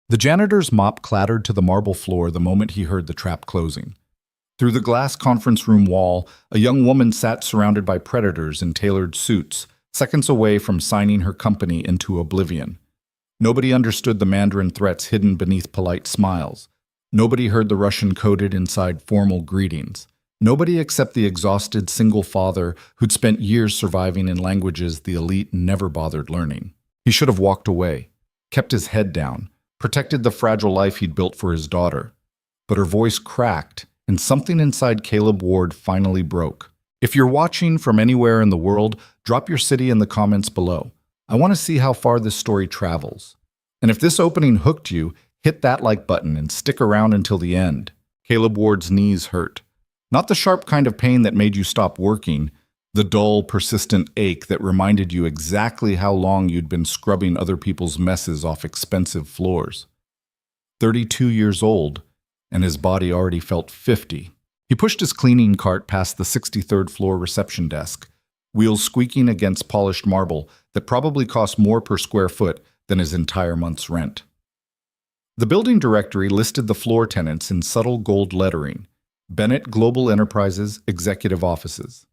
The janitor's mop clattered to the marble floor the moment he heard the trap closing. Through the glass conference room wall, a young woman sat surrounded by predators in tailored suits, seconds away from signing her company into oblivion. Nobody understood the Mandarin threats hidden beneath polite smiles. Nobody heard the Russian coded inside formal greetings. Nobody except the exhausted single father who'd spent years surviving in languages the elite never bothered learning. He should have walked away, kept his head down, protected the fragile life he'd built for his daughter. But her voice cracked, and something inside Caleb Ward finally broke. If you're watching from anywhere in the world, drop your city in the comments below. I want to see how far this story travels. And if this opening hooked you, hit that like button and stick around until the end. Caleb Ward's knees hurt. Not the sharp kind of pain that made you stop working, the dull, persistent ache that reminded you exactly how long you'd been scrubbing other people's messes off expensive floors. 32 years old, and his body already felt 50. He pushed his cleaning cart past the 63rd floor reception desk, wheels squeaking against polished marble that probably cost more per square foot than his entire month's rent. The building directory listed the floor tenants in subtle gold lettering: Bennett Global Enterprises Executive Offices.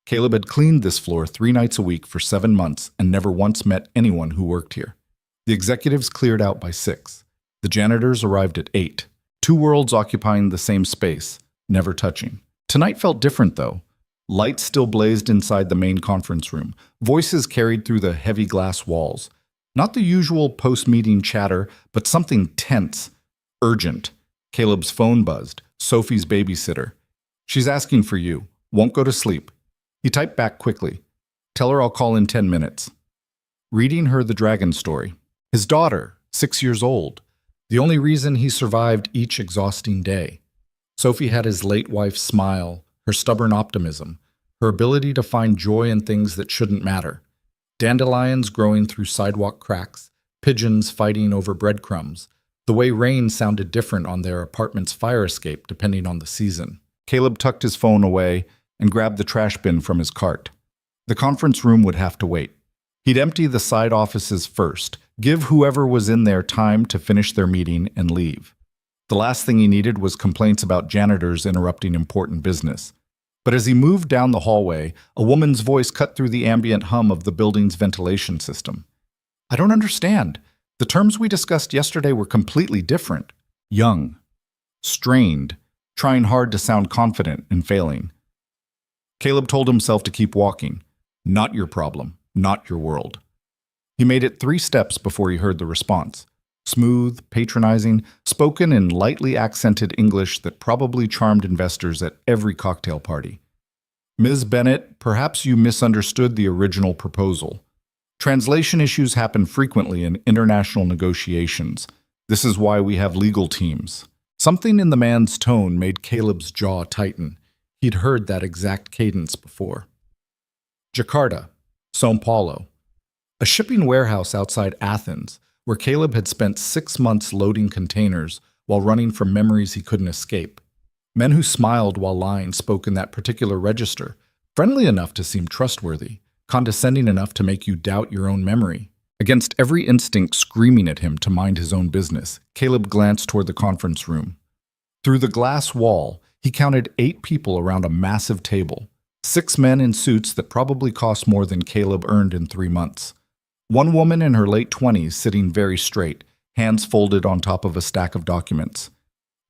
Caleb had cleaned this floor 3 nights a week for 7 months and never once met anyone who worked here. The executives cleared out by 6. The janitors arrived at 8. 2 worlds occupying the same space, never touching. Tonight felt different, though. Lights still blazed inside the main conference room. Voices carried through the heavy glass walls. Not the usual post-meeting chatter, but something tense, urgent. Caleb's phone buzzed. Sophie's babysitter. "She's asking for you. Won't go to sleep." He typed back quickly. "Tell her I'll call in 10 minutes. Reading her the dragon story. His daughter, 6 years old. The only reason he survived each exhausting day. Sophie had his late wife's smile, her stubborn optimism, her ability to find joy in things that shouldn't matter. Dandelions growing through sidewalk cracks, pigeons fighting over breadcrumbs. The way rain sounded different on their apartment's fire escape depending on the season. Caleb tucked his phone away and grabbed the trash bin from his cart. The conference room would have to wait. He'd empty the side offices first, give whoever was in there time to finish their meeting and leave. The last thing he needed was complaints about janitors interrupting important business. But as he moved down the hallway, a woman's voice cut through the ambient hum of the building's ventilation system. "I don't understand. The terms we discussed yesterday were completely different." Young, strained, trying hard to sound confident and failing. Caleb told himself to keep walking. Not your problem, not your world. He made it 3 steps before he heard the response. Smooth, patronizing, spoken in lightly accented English that probably charmed investors at every cocktail party. "Ms. Bennett, perhaps you misunderstood the original proposal. Translation issues happen frequently in international negotiations. This is why we have legal teams." Something in the man's tone made Caleb's jaw tighten. He'd heard that exact cadence before. Jakarta, São Paulo. A shipping warehouse outside Athens, where Caleb had spent 6 months loading containers while running from memories he couldn't escape. Men who smiled while lying spoke in that particular register, friendly enough to seem trustworthy, condescending enough to make you doubt your own memory. Against every instinct screaming at him to mind his own business, Caleb glanced toward the conference room. Through the glass wall, he counted 8 people around a massive table. 6 men in suits that probably cost more than Caleb earned in 3 months. 1 woman in her late 20s sitting very straight, hands folded on top of a stack of documents.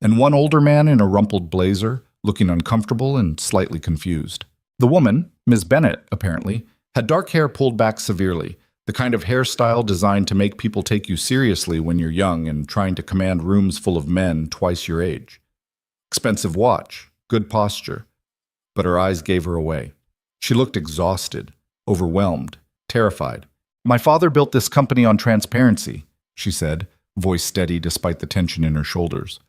And 1 older man in a rumpled blazer, looking uncomfortable and slightly confused. The woman, Ms. Bennett, apparently, had dark hair pulled back severely, the kind of hairstyle designed to make people take you seriously when you're young and trying to command rooms full of men twice your age. Expensive watch, good posture. But her eyes gave her away. She looked exhausted, overwhelmed, terrified. "My father built this company on transparency," she said, voice steady despite the tension in her shoulders.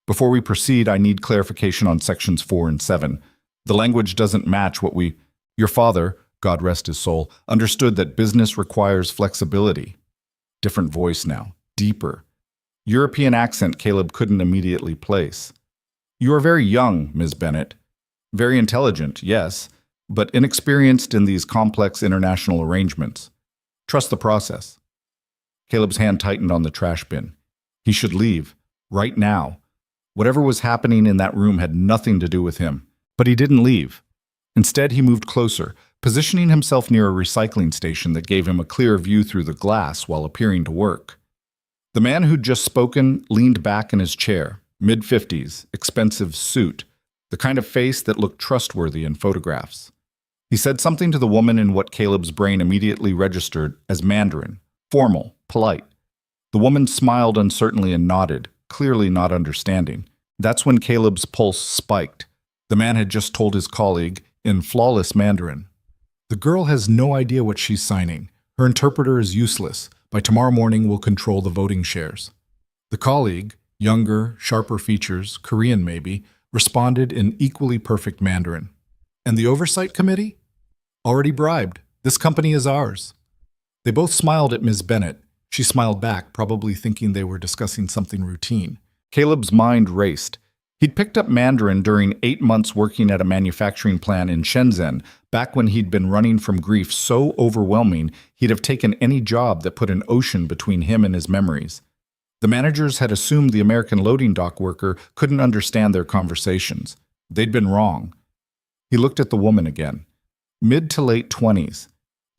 "Before we proceed, I need clarification on sections 4 and 7. The language doesn't match what we... Your father, God rest his soul, understood that business requires flexibility." Different voice now, deeper. European accent Caleb couldn't immediately place. "You are very young, Ms. Bennett. Very intelligent, yes, but inexperienced in these complex international arrangements. Trust the process." Caleb's hand tightened on the trash bin. He should leave. Right now. Whatever was happening in that room had nothing to do with him. But he didn't leave. Instead, he moved closer, positioning himself near a recycling station that gave him a clear view through the glass while appearing to work. The man who'd just spoken leaned back in his chair, mid-50s, expensive suit, the kind of face that looked trustworthy in photographs. He said something to the woman in what Caleb's brain immediately registered as Mandarin, formal, polite. The woman smiled uncertainly and nodded, clearly not understanding. That's when Caleb's pulse spiked. The man had just told his colleague, in flawless Mandarin, "The girl has no idea what she's signing. Her interpreter is useless. By tomorrow morning, we'll control the voting shares." The colleague, younger, sharper features, Korean maybe, responded in equally perfect Mandarin. "And the oversight committee? Already bribed. This company is ours." They both smiled at Ms. Bennett. She smiled back, probably thinking they were discussing something routine. Caleb's mind raced. He'd picked up Mandarin during 8 months working at a manufacturing plant in Shenzhen, back when he'd been running from grief so overwhelming he'd have taken any job that put an ocean between him and his memories. The managers had assumed the American loading dock worker couldn't understand their conversations. They'd been wrong. He looked at the woman again. Mid to late 20s,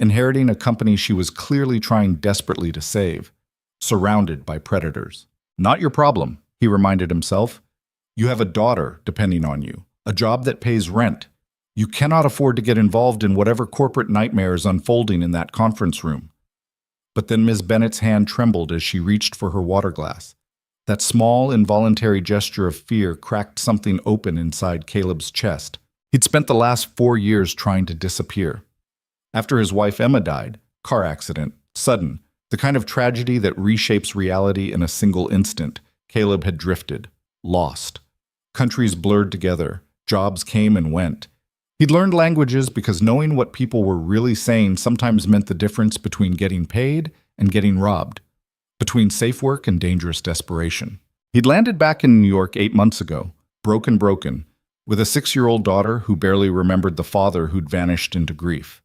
inheriting a company she was clearly trying desperately to save, surrounded by predators. "Not your problem," he reminded himself. "You have a daughter depending on you, a job that pays rent. You cannot afford to get involved in whatever corporate nightmare is unfolding in that conference room." But then Ms. Bennett's hand trembled as she reached for her water glass. That small, involuntary gesture of fear cracked something open inside Caleb's chest. He'd spent the last 4 years trying to disappear. After his wife Emma died, car accident, sudden, the kind of tragedy that reshapes reality in a single instant, Caleb had drifted, lost. Countries blurred together, jobs came and went. He'd learned languages because knowing what people were really saying sometimes meant the difference between getting paid and getting robbed, between safe work and dangerous desperation. He'd landed back in New York 8 months ago, broken, with a 6-year-old daughter who barely remembered the father who'd vanished into grief.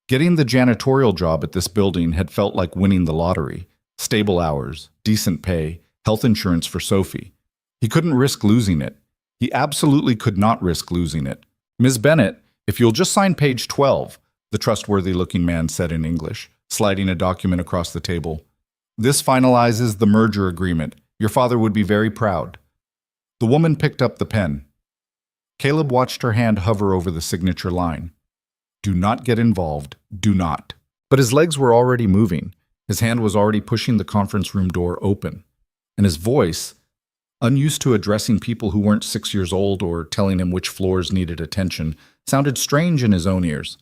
Getting the janitorial job at this building had felt like winning the lottery. Stable hours, decent pay, health insurance for Sophie. He couldn't risk losing it. He absolutely could not risk losing it. "Ms. Bennett, if you'll just sign page 12, the trustworthy-looking man said in English, sliding a document across the table. "This finalizes the merger agreement. Your father would be very proud." The woman picked up the pen. Caleb watched her hand hover over the signature line. "Do not get involved. Do not." But his legs were already moving. His hand was already pushing the conference room door open. And his voice, unused to addressing people who weren't 6 years old or telling him which floors needed attention, sounded strange in his own ears.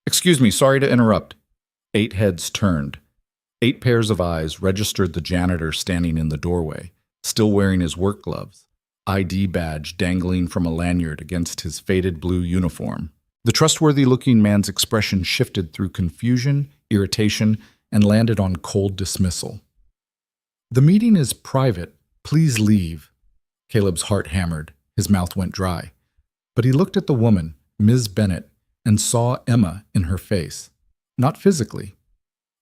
"Excuse me, sorry to interrupt." 8 heads turned. 8 pairs of eyes registered the janitor standing in the doorway, still wearing his work gloves, ID badge dangling from a lanyard against his faded blue uniform. The trustworthy-looking man's expression shifted through confusion, irritation, and landed on cold dismissal. "The meeting is private. Please leave." Caleb's heart hammered. His mouth went dry. But he looked at the woman, Ms. Bennett, and saw Emma in her face. Not physically.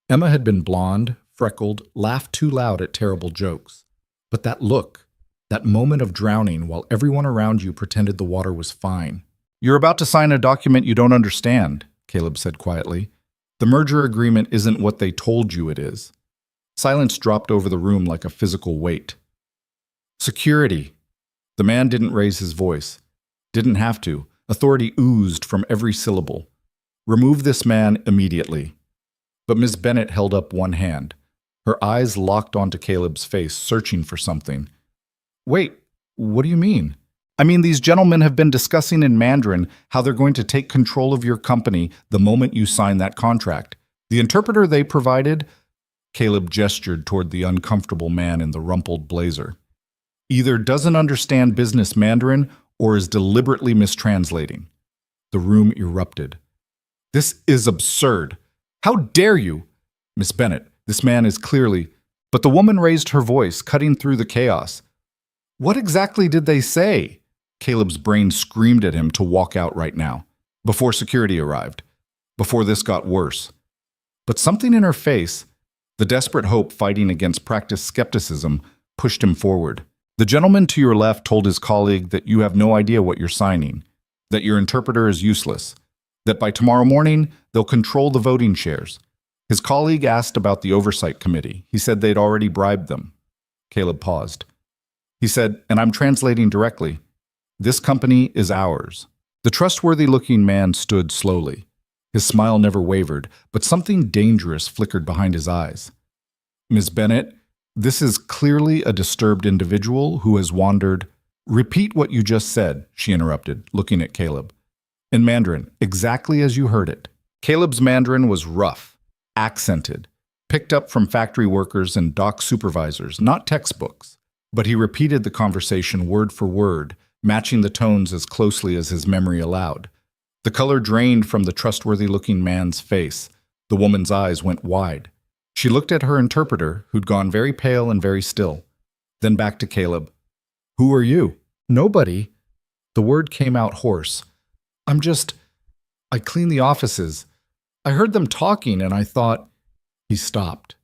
Emma had been blonde, freckled, laughed too loud at terrible jokes. But that look, that moment of drowning while everyone around you pretended the water was fine. "You're about to sign a document you don't understand," Caleb said quietly. "The merger agreement isn't what they told you it is." Silence dropped over the room like a physical weight. "Security." The man didn't raise his voice. Didn't have to. Authority oozed from every syllable. "Remove this man immediately." But Miss Bennett held up one hand. Her eyes locked onto Caleb's face, searching for something. "Wait, what do you mean?" "I mean, these gentlemen have been discussing in Mandarin how they're going to take control of your company the moment you sign that contract. The interpreter they provided," Caleb gestured toward the uncomfortable man in the rumpled blazer, "either doesn't understand business Mandarin or is deliberately mistranslating." The room erupted. "This is absurd. How dare you?" "Miss Bennett, this man is clearly—" But the woman raised her voice, cutting through the chaos. "What exactly did they say?" Caleb's brain screamed at him to walk out right now, before security arrived, before this got worse. But something in her face, the desperate hope fighting against practiced skepticism, pushed him forward. The gentleman to your left told his colleague that you have no idea what you're signing, that your interpreter is useless, that by tomorrow morning they'll control the voting shares. His colleague asked about the oversight committee. He said they'd already bribed them. Caleb paused. He said, and I'm translating directly, this company is ours. The trustworthy-looking man stood slowly. His smile never wavered, but something dangerous flickered behind his eyes. Ms. Bennett, this is clearly a disturbed individual who has wandered. Repeat what you just said, she interrupted, looking at Caleb. In Mandarin, exactly as you heard it. Caleb's Mandarin was rough, accented, picked up from factory workers and dock supervisors, not textbooks. But he repeated the conversation word for word, matching the tones as closely as his memory allowed. The color drained from the trustworthy-looking man's face. The woman's eyes went wide. She looked at her interpreter, who'd gone very pale and very still. Then back to Caleb. Who are you? Nobody. The word came out hoarse. I clean the offices. I heard them talking and I thought. He stopped.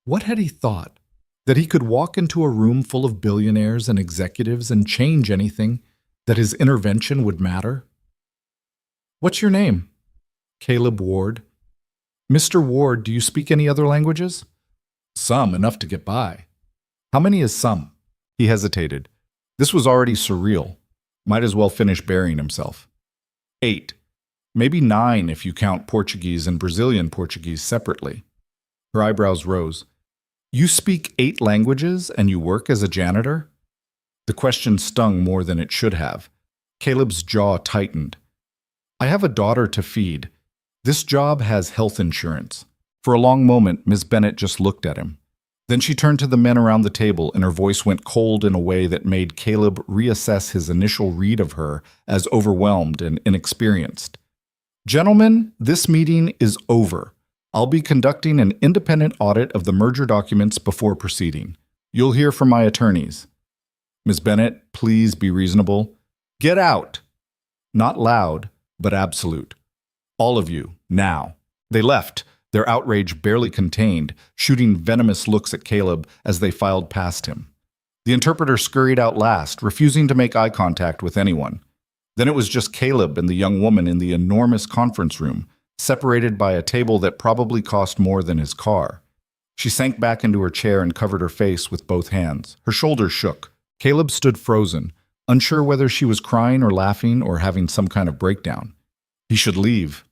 What had he thought? That he could walk into a room full of billionaires and executives and change anything, that his intervention would matter? What's your name? Caleb Ward. Mr. Ward, do you speak any other languages? Some, enough to get by. How many is some? He hesitated. This was already surreal. Might as well finish burying himself. 8. Maybe 9 if you count Portuguese and Brazilian Portuguese separately. Her eyebrows rose. You speak 8 languages and you work as a janitor? The question stung more than it should have. Caleb's jaw tightened. I have a daughter to feed. This job has health insurance. For a long moment, Ms. Bennett just looked at him. Then she turned to the men around the table and her voice went cold in a way that made Caleb reassess his initial read of her as overwhelmed and inexperienced. Gentlemen, this meeting is over. I'll be conducting an independent audit of the merger documents before proceeding. You'll hear from my attorneys. Ms. Bennett, please be reasonable. Get out! Not loud, but absolute. All of you, now. They left, their outrage barely contained, shooting venomous looks at Caleb as they filed past him. The interpreter scurried out last, refusing to make eye contact with anyone. Then it was just Caleb and the young woman in the enormous conference room, separated by a table that probably cost more than his car. She sank back into her chair and covered her face with both hands. Her shoulders shook. Caleb stood frozen, unsure whether she was crying or laughing or having some kind of breakdown. He should leave.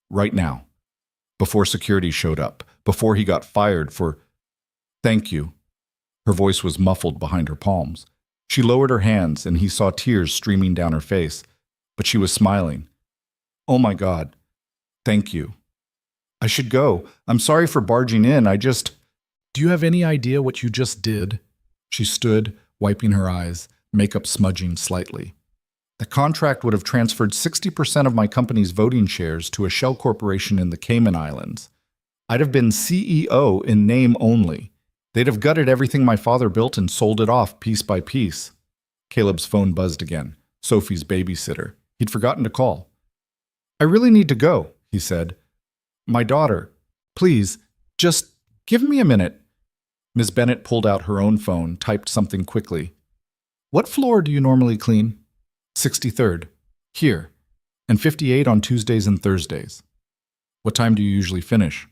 Right now. Before security showed up. Before he got fired for... Thank you. Her voice was muffled behind her palms. She lowered her hands and he saw tears streaming down her face. But she was smiling. Oh my God. Thank you. I should go. I'm sorry for barging in. Do you have any idea what you just did? She stood, wiping her eyes, makeup smudging slightly. The contract would have transferred 60% of my company's voting shares to a shell corporation in the Cayman Islands. I'd have been CEO in name only. They'd have gutted everything my father built and sold it off piece by piece. Caleb's phone buzzed again. Sophie's babysitter. He'd forgotten to call. I really need to go, he said. My daughter. Please, just give me a minute. Ms. Bennett pulled out her own phone, typed something quickly. What floor do you normally clean? 63rd. Here. And 58 on Tuesdays and Thursdays. What time do you usually finish?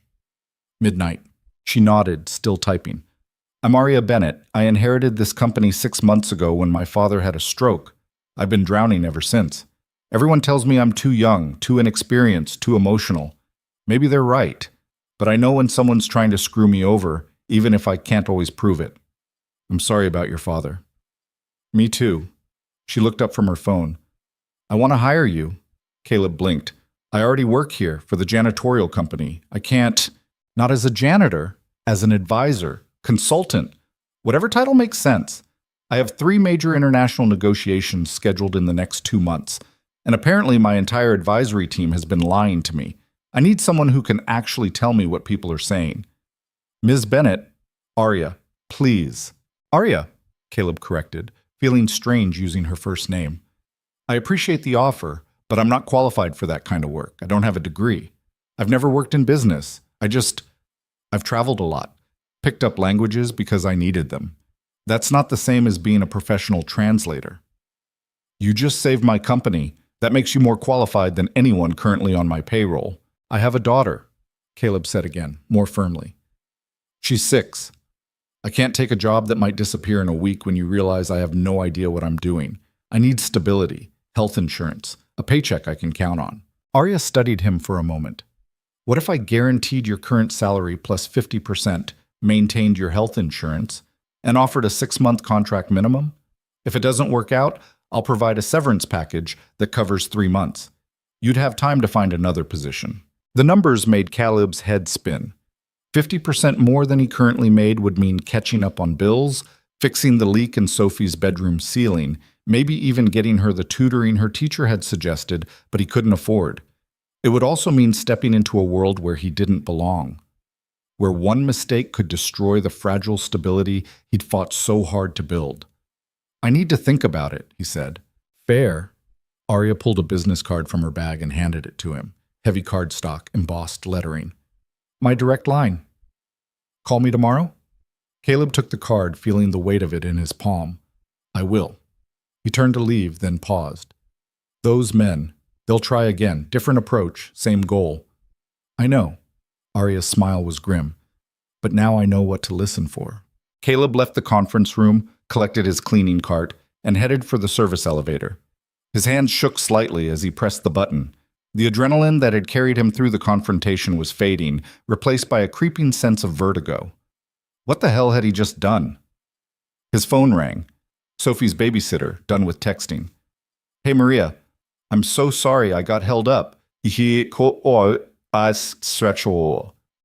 Midnight. She nodded, still typing. I'm Aria Bennett. I inherited this company 6 months ago when my father had a stroke. I've been drowning ever since. Everyone tells me I'm too young, too inexperienced, too emotional. Maybe they're right. But I know when someone's trying to screw me over, even if I can't always prove it. I'm sorry about your father. Me too. She looked up from her phone. I want to hire you. Caleb blinked. I already work here for the janitorial company. I can't, not as a janitor, as an advisor, consultant, whatever title makes sense. I have 3 major international negotiations scheduled in the next 2 months, and apparently my entire advisory team has been lying to me. I need someone who can actually tell me what people are saying. Ms. Bennett, Aria, please. Aria, Caleb corrected, feeling strange using her first name. I appreciate the offer, but I'm not qualified for that kind of work. I don't have a degree. I've never worked in business. I've traveled a lot, picked up languages because I needed them. That's not the same as being a professional translator. You just saved my company. That makes you more qualified than anyone currently on my payroll. I have a daughter, Caleb said again, more firmly. She's 6. I can't take a job that might disappear in a week when you realize I have no idea what I'm doing. I need stability, health insurance, a paycheck I can count on. Arya studied him for a moment. What if I guaranteed your current salary plus 50%, maintained your health insurance, and offered a 6-month contract minimum? If it doesn't work out, I'll provide a severance package that covers 3 months. You'd have time to find another position. The numbers made Caleb's head spin. 50% more than he currently made would mean catching up on bills, fixing the leak in Sophie's bedroom ceiling, maybe even getting her the tutoring her teacher had suggested, but he couldn't afford. It would also mean stepping into a world where he didn't belong, where one mistake could destroy the fragile stability he'd fought so hard to build. I need to think about it, he said. Fair. Arya pulled a business card from her bag and handed it to him. Heavy cardstock, embossed lettering. My direct line. Call me tomorrow? Caleb took the card, feeling the weight of it in his palm. I will. He turned to leave, then paused. Those men, they'll try again. Different approach, same goal. I know. Arya's smile was grim. But now I know what to listen for. Caleb left the conference room, collected his cleaning cart, and headed for the service elevator. His hands shook slightly as he pressed the button. The adrenaline that had carried him through the confrontation was fading, replaced by a creeping sense of vertigo. What the hell had he just done? His phone rang. Sophie's babysitter, done with texting. Hey Maria, I'm so sorry I got held up.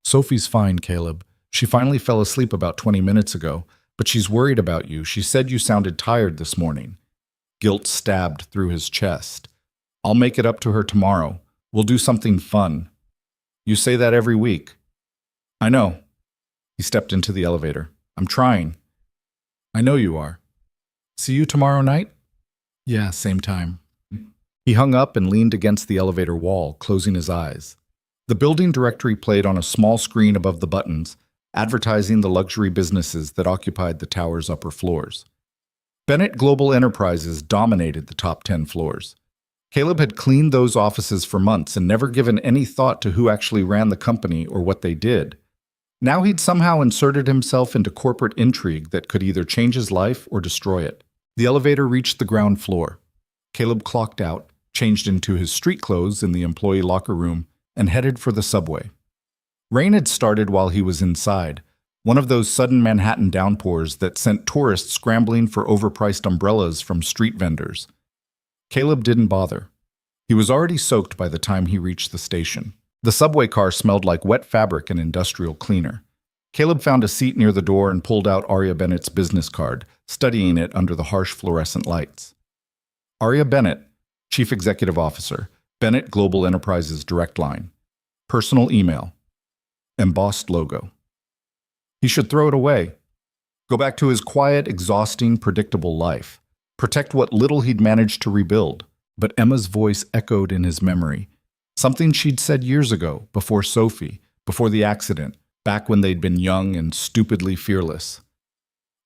Sophie's fine, Caleb. She finally fell asleep about 20 minutes ago, but she's worried about you. She said you sounded tired this morning. Guilt stabbed through his chest. I'll make it up to her tomorrow. We'll do something fun. You say that every week. I know. He stepped into the elevator. I'm trying. I know you are. See you tomorrow night? Yeah, same time. He hung up and leaned against the elevator wall, closing his eyes. The building directory played on a small screen above the buttons, advertising the luxury businesses that occupied the tower's upper floors. Bennett Global Enterprises dominated the top 10 floors. Caleb had cleaned those offices for months and never given any thought to who actually ran the company or what they did. Now he'd somehow inserted himself into corporate intrigue that could either change his life or destroy it. The elevator reached the ground floor. Caleb clocked out, changed into his street clothes in the employee locker room, and headed for the subway. Rain had started while he was inside, one of those sudden Manhattan downpours that sent tourists scrambling for overpriced umbrellas from street vendors. Caleb didn't bother. He was already soaked by the time he reached the station. The subway car smelled like wet fabric and industrial cleaner. Caleb found a seat near the door and pulled out Arya Bennett's business card, studying it under the harsh fluorescent lights. Arya Bennett, Chief Executive Officer, Bennett Global Enterprises Direct Line. Personal email. Embossed logo. He should throw it away. Go back to his quiet, exhausting, predictable life. Protect what little he'd managed to rebuild. But Emma's voice echoed in his memory. Something she'd said years ago, before Sophie, before the accident, back when they'd been young and stupidly fearless.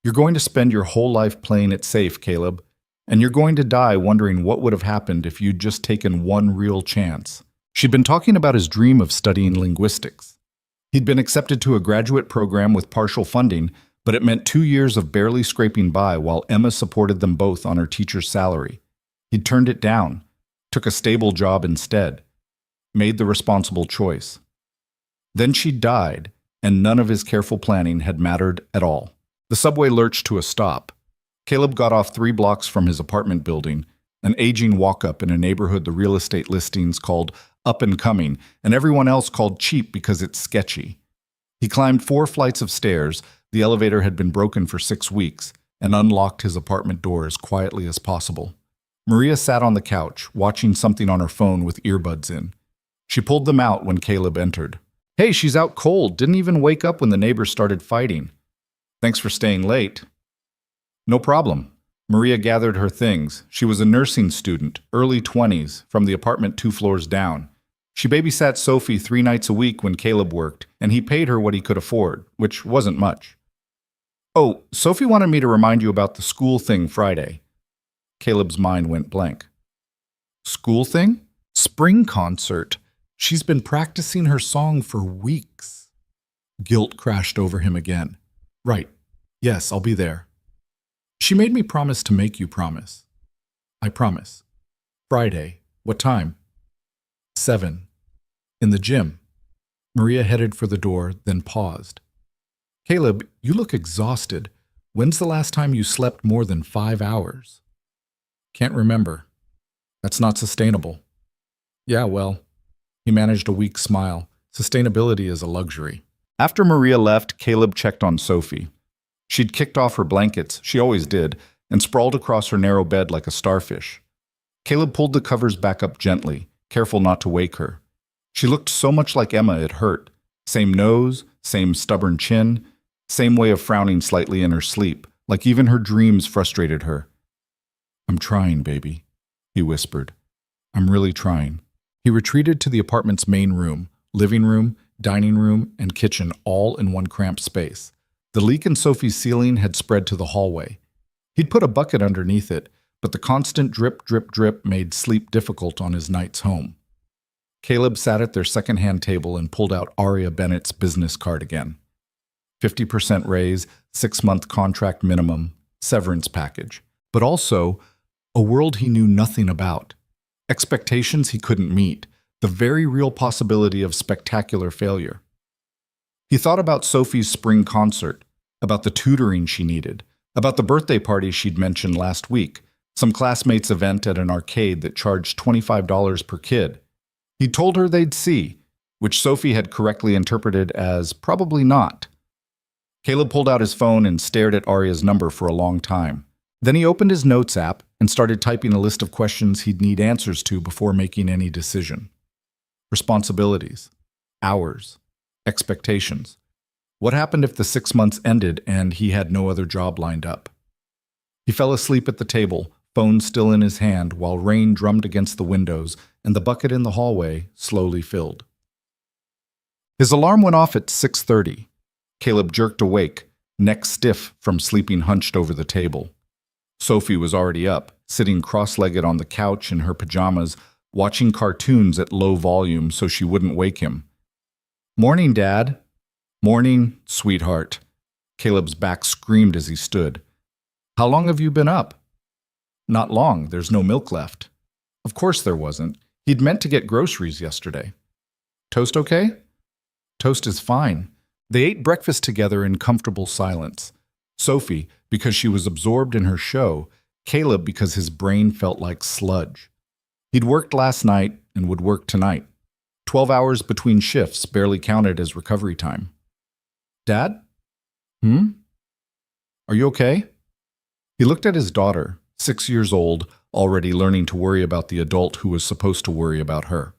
You're going to spend your whole life playing it safe, Caleb, and you're going to die wondering what would have happened if you'd just taken one real chance. She'd been talking about his dream of studying linguistics. He'd been accepted to a graduate program with partial funding, but it meant 2 years of barely scraping by while Emma supported them both on her teacher's salary. He'd turned it down, took a stable job instead, made the responsible choice. Then she died, and none of his careful planning had mattered at all. The subway lurched to a stop. Caleb got off 3 blocks from his apartment building, an aging walk-up in a neighborhood the real estate listings called up and coming, and everyone else called cheap because it's sketchy. He climbed 4 flights of stairs, the elevator had been broken for 6 weeks, and unlocked his apartment door as quietly as possible. Maria sat on the couch, watching something on her phone with earbuds in. She pulled them out when Caleb entered. Hey, she's out cold, didn't even wake up when the neighbors started fighting. Thanks for staying late. No problem. Maria gathered her things. She was a nursing student, early 20s, from the apartment 2 floors down. She babysat Sophie 3 nights a week when Caleb worked, and he paid her what he could afford, which wasn't much. Oh, Sophie wanted me to remind you about the school thing Friday. Caleb's mind went blank. School thing? Spring concert. She's been practicing her song for weeks. Guilt crashed over him again. Right. Yes, I'll be there. She made me promise to make you promise. I promise. Friday. What time? 7. In the gym. Maria headed for the door, then paused. Caleb, you look exhausted. When's the last time you slept more than 5 hours? Can't remember. That's not sustainable. Yeah, well, he managed a weak smile. Sustainability is a luxury. After Maria left, Caleb checked on Sophie. She'd kicked off her blankets, she always did, and sprawled across her narrow bed like a starfish. Caleb pulled the covers back up gently, careful not to wake her. She looked so much like Emma it hurt. Same nose, same stubborn chin, same way of frowning slightly in her sleep, like even her dreams frustrated her. I'm trying, baby, he whispered. I'm really trying. He retreated to the apartment's main room, living room, dining room, and kitchen all in one cramped space. The leak in Sophie's ceiling had spread to the hallway. He'd put a bucket underneath it, but the constant drip, drip, drip made sleep difficult on his nights home. Caleb sat at their second-hand table and pulled out Aria Bennett's business card again. 50% raise, 6-month contract minimum, severance package, but also a world he knew nothing about. Expectations he couldn't meet, the very real possibility of spectacular failure. He thought about Sophie's spring concert, about the tutoring she needed, about the birthday party she'd mentioned last week, some classmates' event at an arcade that charged $25 per kid. He'd told her they'd see, which Sophie had correctly interpreted as probably not. Caleb pulled out his phone and stared at Aria's number for a long time. Then he opened his notes app and started typing a list of questions he'd need answers to before making any decision. Responsibilities, hours, expectations. What happened if the 6 months ended and he had no other job lined up? He fell asleep at the table, phone still in his hand, while rain drummed against the windows and the bucket in the hallway slowly filled. His alarm went off at 6:30. Caleb jerked awake, neck stiff from sleeping hunched over the table. Sophie was already up, sitting cross-legged on the couch in her pajamas, watching cartoons at low volume so she wouldn't wake him. Morning, Dad. Morning, sweetheart. Caleb's back screamed as he stood. How long have you been up? Not long, there's no milk left. Of course there wasn't. He'd meant to get groceries yesterday. Toast okay? Toast is fine. They ate breakfast together in comfortable silence. Sophie, because she was absorbed in her show, Caleb because his brain felt like sludge. He'd worked last night and would work tonight. 12 hours between shifts barely counted as recovery time. Dad? Are you okay? He looked at his daughter, 6 years old, already learning to worry about the adult who was supposed to worry about her.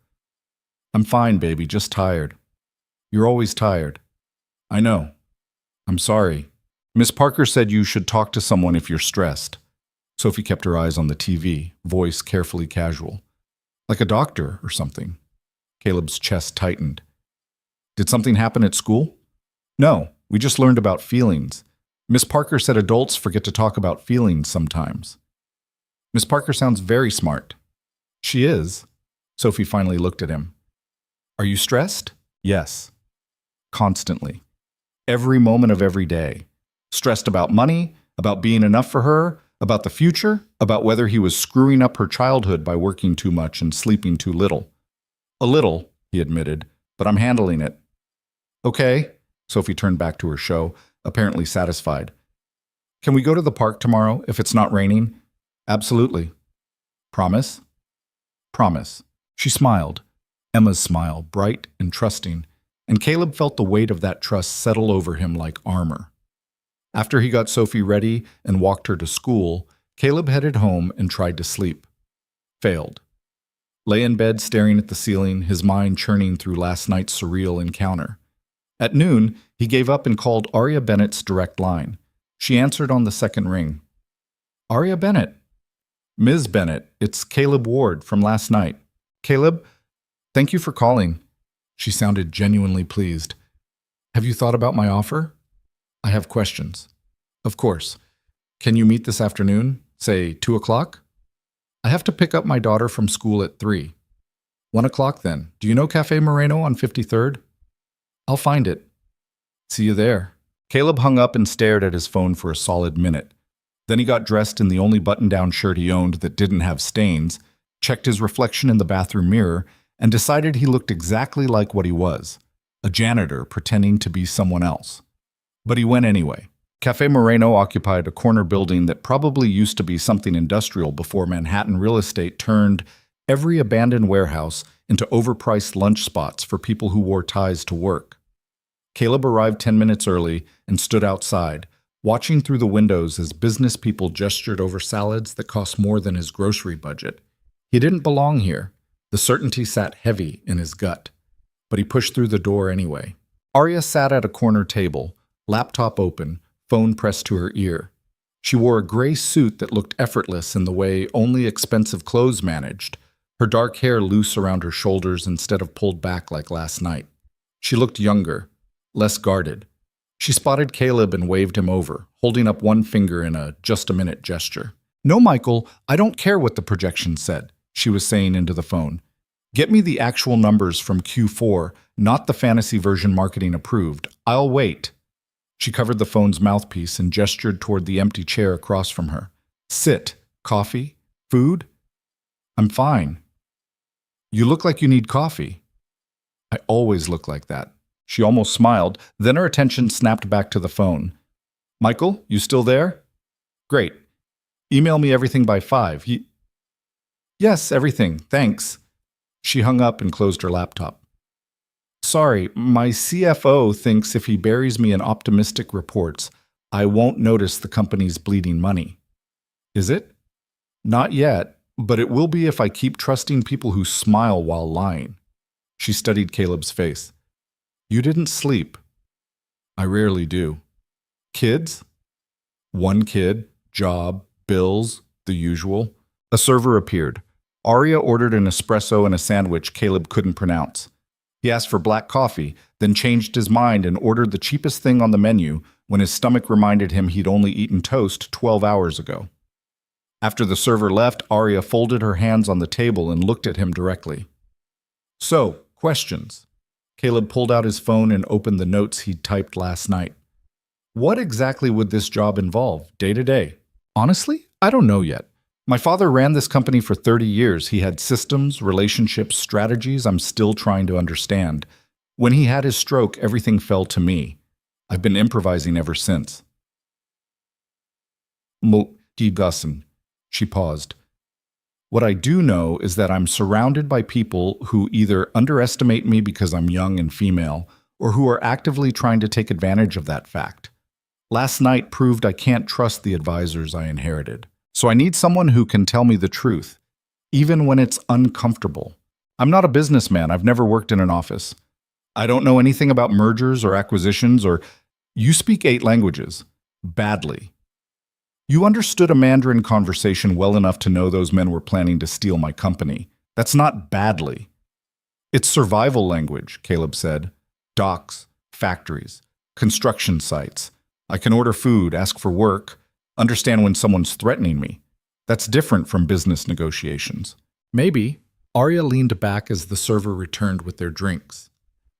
I'm fine, baby, just tired. You're always tired. I know. I'm sorry. Miss Parker said you should talk to someone if you're stressed. Sophie kept her eyes on the TV, voice carefully casual. Like a doctor or something. Caleb's chest tightened. Did something happen at school? No, we just learned about feelings. Miss Parker said adults forget to talk about feelings sometimes. Miss Parker sounds very smart. She is. Sophie finally looked at him. Are you stressed? Yes. Constantly. Every moment of every day. Stressed about money, about being enough for her, about the future, about whether he was screwing up her childhood by working too much and sleeping too little. A little, he admitted, but I'm handling it. Okay, Sophie turned back to her show, apparently satisfied. Can we go to the park tomorrow if it's not raining? Absolutely. Promise? Promise. She smiled, Emma's smile, bright and trusting, and Caleb felt the weight of that trust settle over him like armor. After he got Sophie ready and walked her to school, Caleb headed home and tried to sleep. Failed. Lay in bed staring at the ceiling, his mind churning through last night's surreal encounter. At noon, he gave up and called Aria Bennett's direct line. She answered on the second ring. Aria Bennett. Ms. Bennett, it's Caleb Ward from last night. Caleb, thank you for calling. She sounded genuinely pleased. Have you thought about my offer? I have questions. Of course. Can you meet this afternoon? Say 2 o'clock? I have to pick up my daughter from school at 3. 1 o'clock then. Do you know Cafe Moreno on 53rd? I'll find it. See you there. Caleb hung up and stared at his phone for a solid minute. Then he got dressed in the only button-down shirt he owned that didn't have stains, checked his reflection in the bathroom mirror, and decided he looked exactly like what he was, a janitor pretending to be someone else. But he went anyway. Cafe Moreno occupied a corner building that probably used to be something industrial before Manhattan real estate turned every abandoned warehouse into overpriced lunch spots for people who wore ties to work. Caleb arrived 10 minutes early and stood outside, watching through the windows as business people gestured over salads that cost more than his grocery budget. He didn't belong here. The certainty sat heavy in his gut, but he pushed through the door anyway. Arya sat at a corner table, laptop open, phone pressed to her ear. She wore a gray suit that looked effortless in the way only expensive clothes managed, her dark hair loose around her shoulders instead of pulled back like last night. She looked younger, less guarded. She spotted Caleb and waved him over, holding up one finger in a just-a-minute gesture. "No, Michael, I don't care what the projection said," she was saying into the phone. "Get me the actual numbers from Q4, not the fantasy version marketing approved. I'll wait." She covered the phone's mouthpiece and gestured toward the empty chair across from her. "Sit. Coffee? Food?" "I'm fine." "You look like you need coffee." "I always look like that." She almost smiled, then her attention snapped back to the phone. "Michael, you still there?" "Great. Email me everything by 5. "Yes, everything, thanks." She hung up and closed her laptop. "Sorry, my CFO thinks if he buries me in optimistic reports, I won't notice the company's bleeding money." "Is it?" "Not yet, but it will be if I keep trusting people who smile while lying." She studied Caleb's face. "You didn't sleep." "I rarely do." "Kids?" "One kid, job, bills, the usual." A server appeared. Arya ordered an espresso and a sandwich Caleb couldn't pronounce. He asked for black coffee, then changed his mind and ordered the cheapest thing on the menu when his stomach reminded him he'd only eaten toast 12 hours ago. After the server left, Arya folded her hands on the table and looked at him directly. "So, questions." Caleb pulled out his phone and opened the notes he'd typed last night. "What exactly would this job involve, day to day?" "Honestly, I don't know yet. My father ran this company for 30 years. He had systems, relationships, strategies I'm still trying to understand. When he had his stroke, everything fell to me. I've been improvising ever since." Multigassen. She paused. "What I do know is that I'm surrounded by people who either underestimate me because I'm young and female, or who are actively trying to take advantage of that fact. Last night proved I can't trust the advisors I inherited. So I need someone who can tell me the truth, even when it's uncomfortable. I'm not a businessman. I've never worked in an office. I don't know anything about mergers or acquisitions or... You speak 8 languages. Badly. You understood a Mandarin conversation well enough to know those men were planning to steal my company. That's not badly. It's survival language, Caleb said. Docks, factories, construction sites. I can order food, ask for work, understand when someone's threatening me. That's different from business negotiations. Maybe. Arya leaned back as the server returned with their drinks.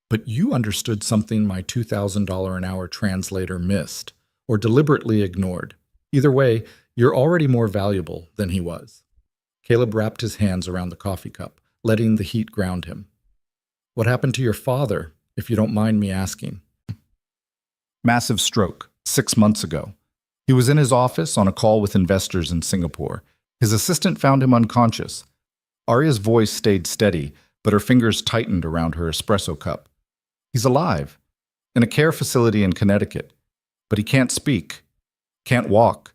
But you understood something my $2,000 an hour translator missed, or deliberately ignored. Either way, you're already more valuable than he was. Caleb wrapped his hands around the coffee cup, letting the heat ground him. What happened to your father, if you don't mind me asking? Massive stroke, 6 months ago. He was in his office on a call with investors in Singapore. His assistant found him unconscious. Arya's voice stayed steady, but her fingers tightened around her espresso cup. He's alive, in a care facility in Connecticut, but he can't speak, can't walk.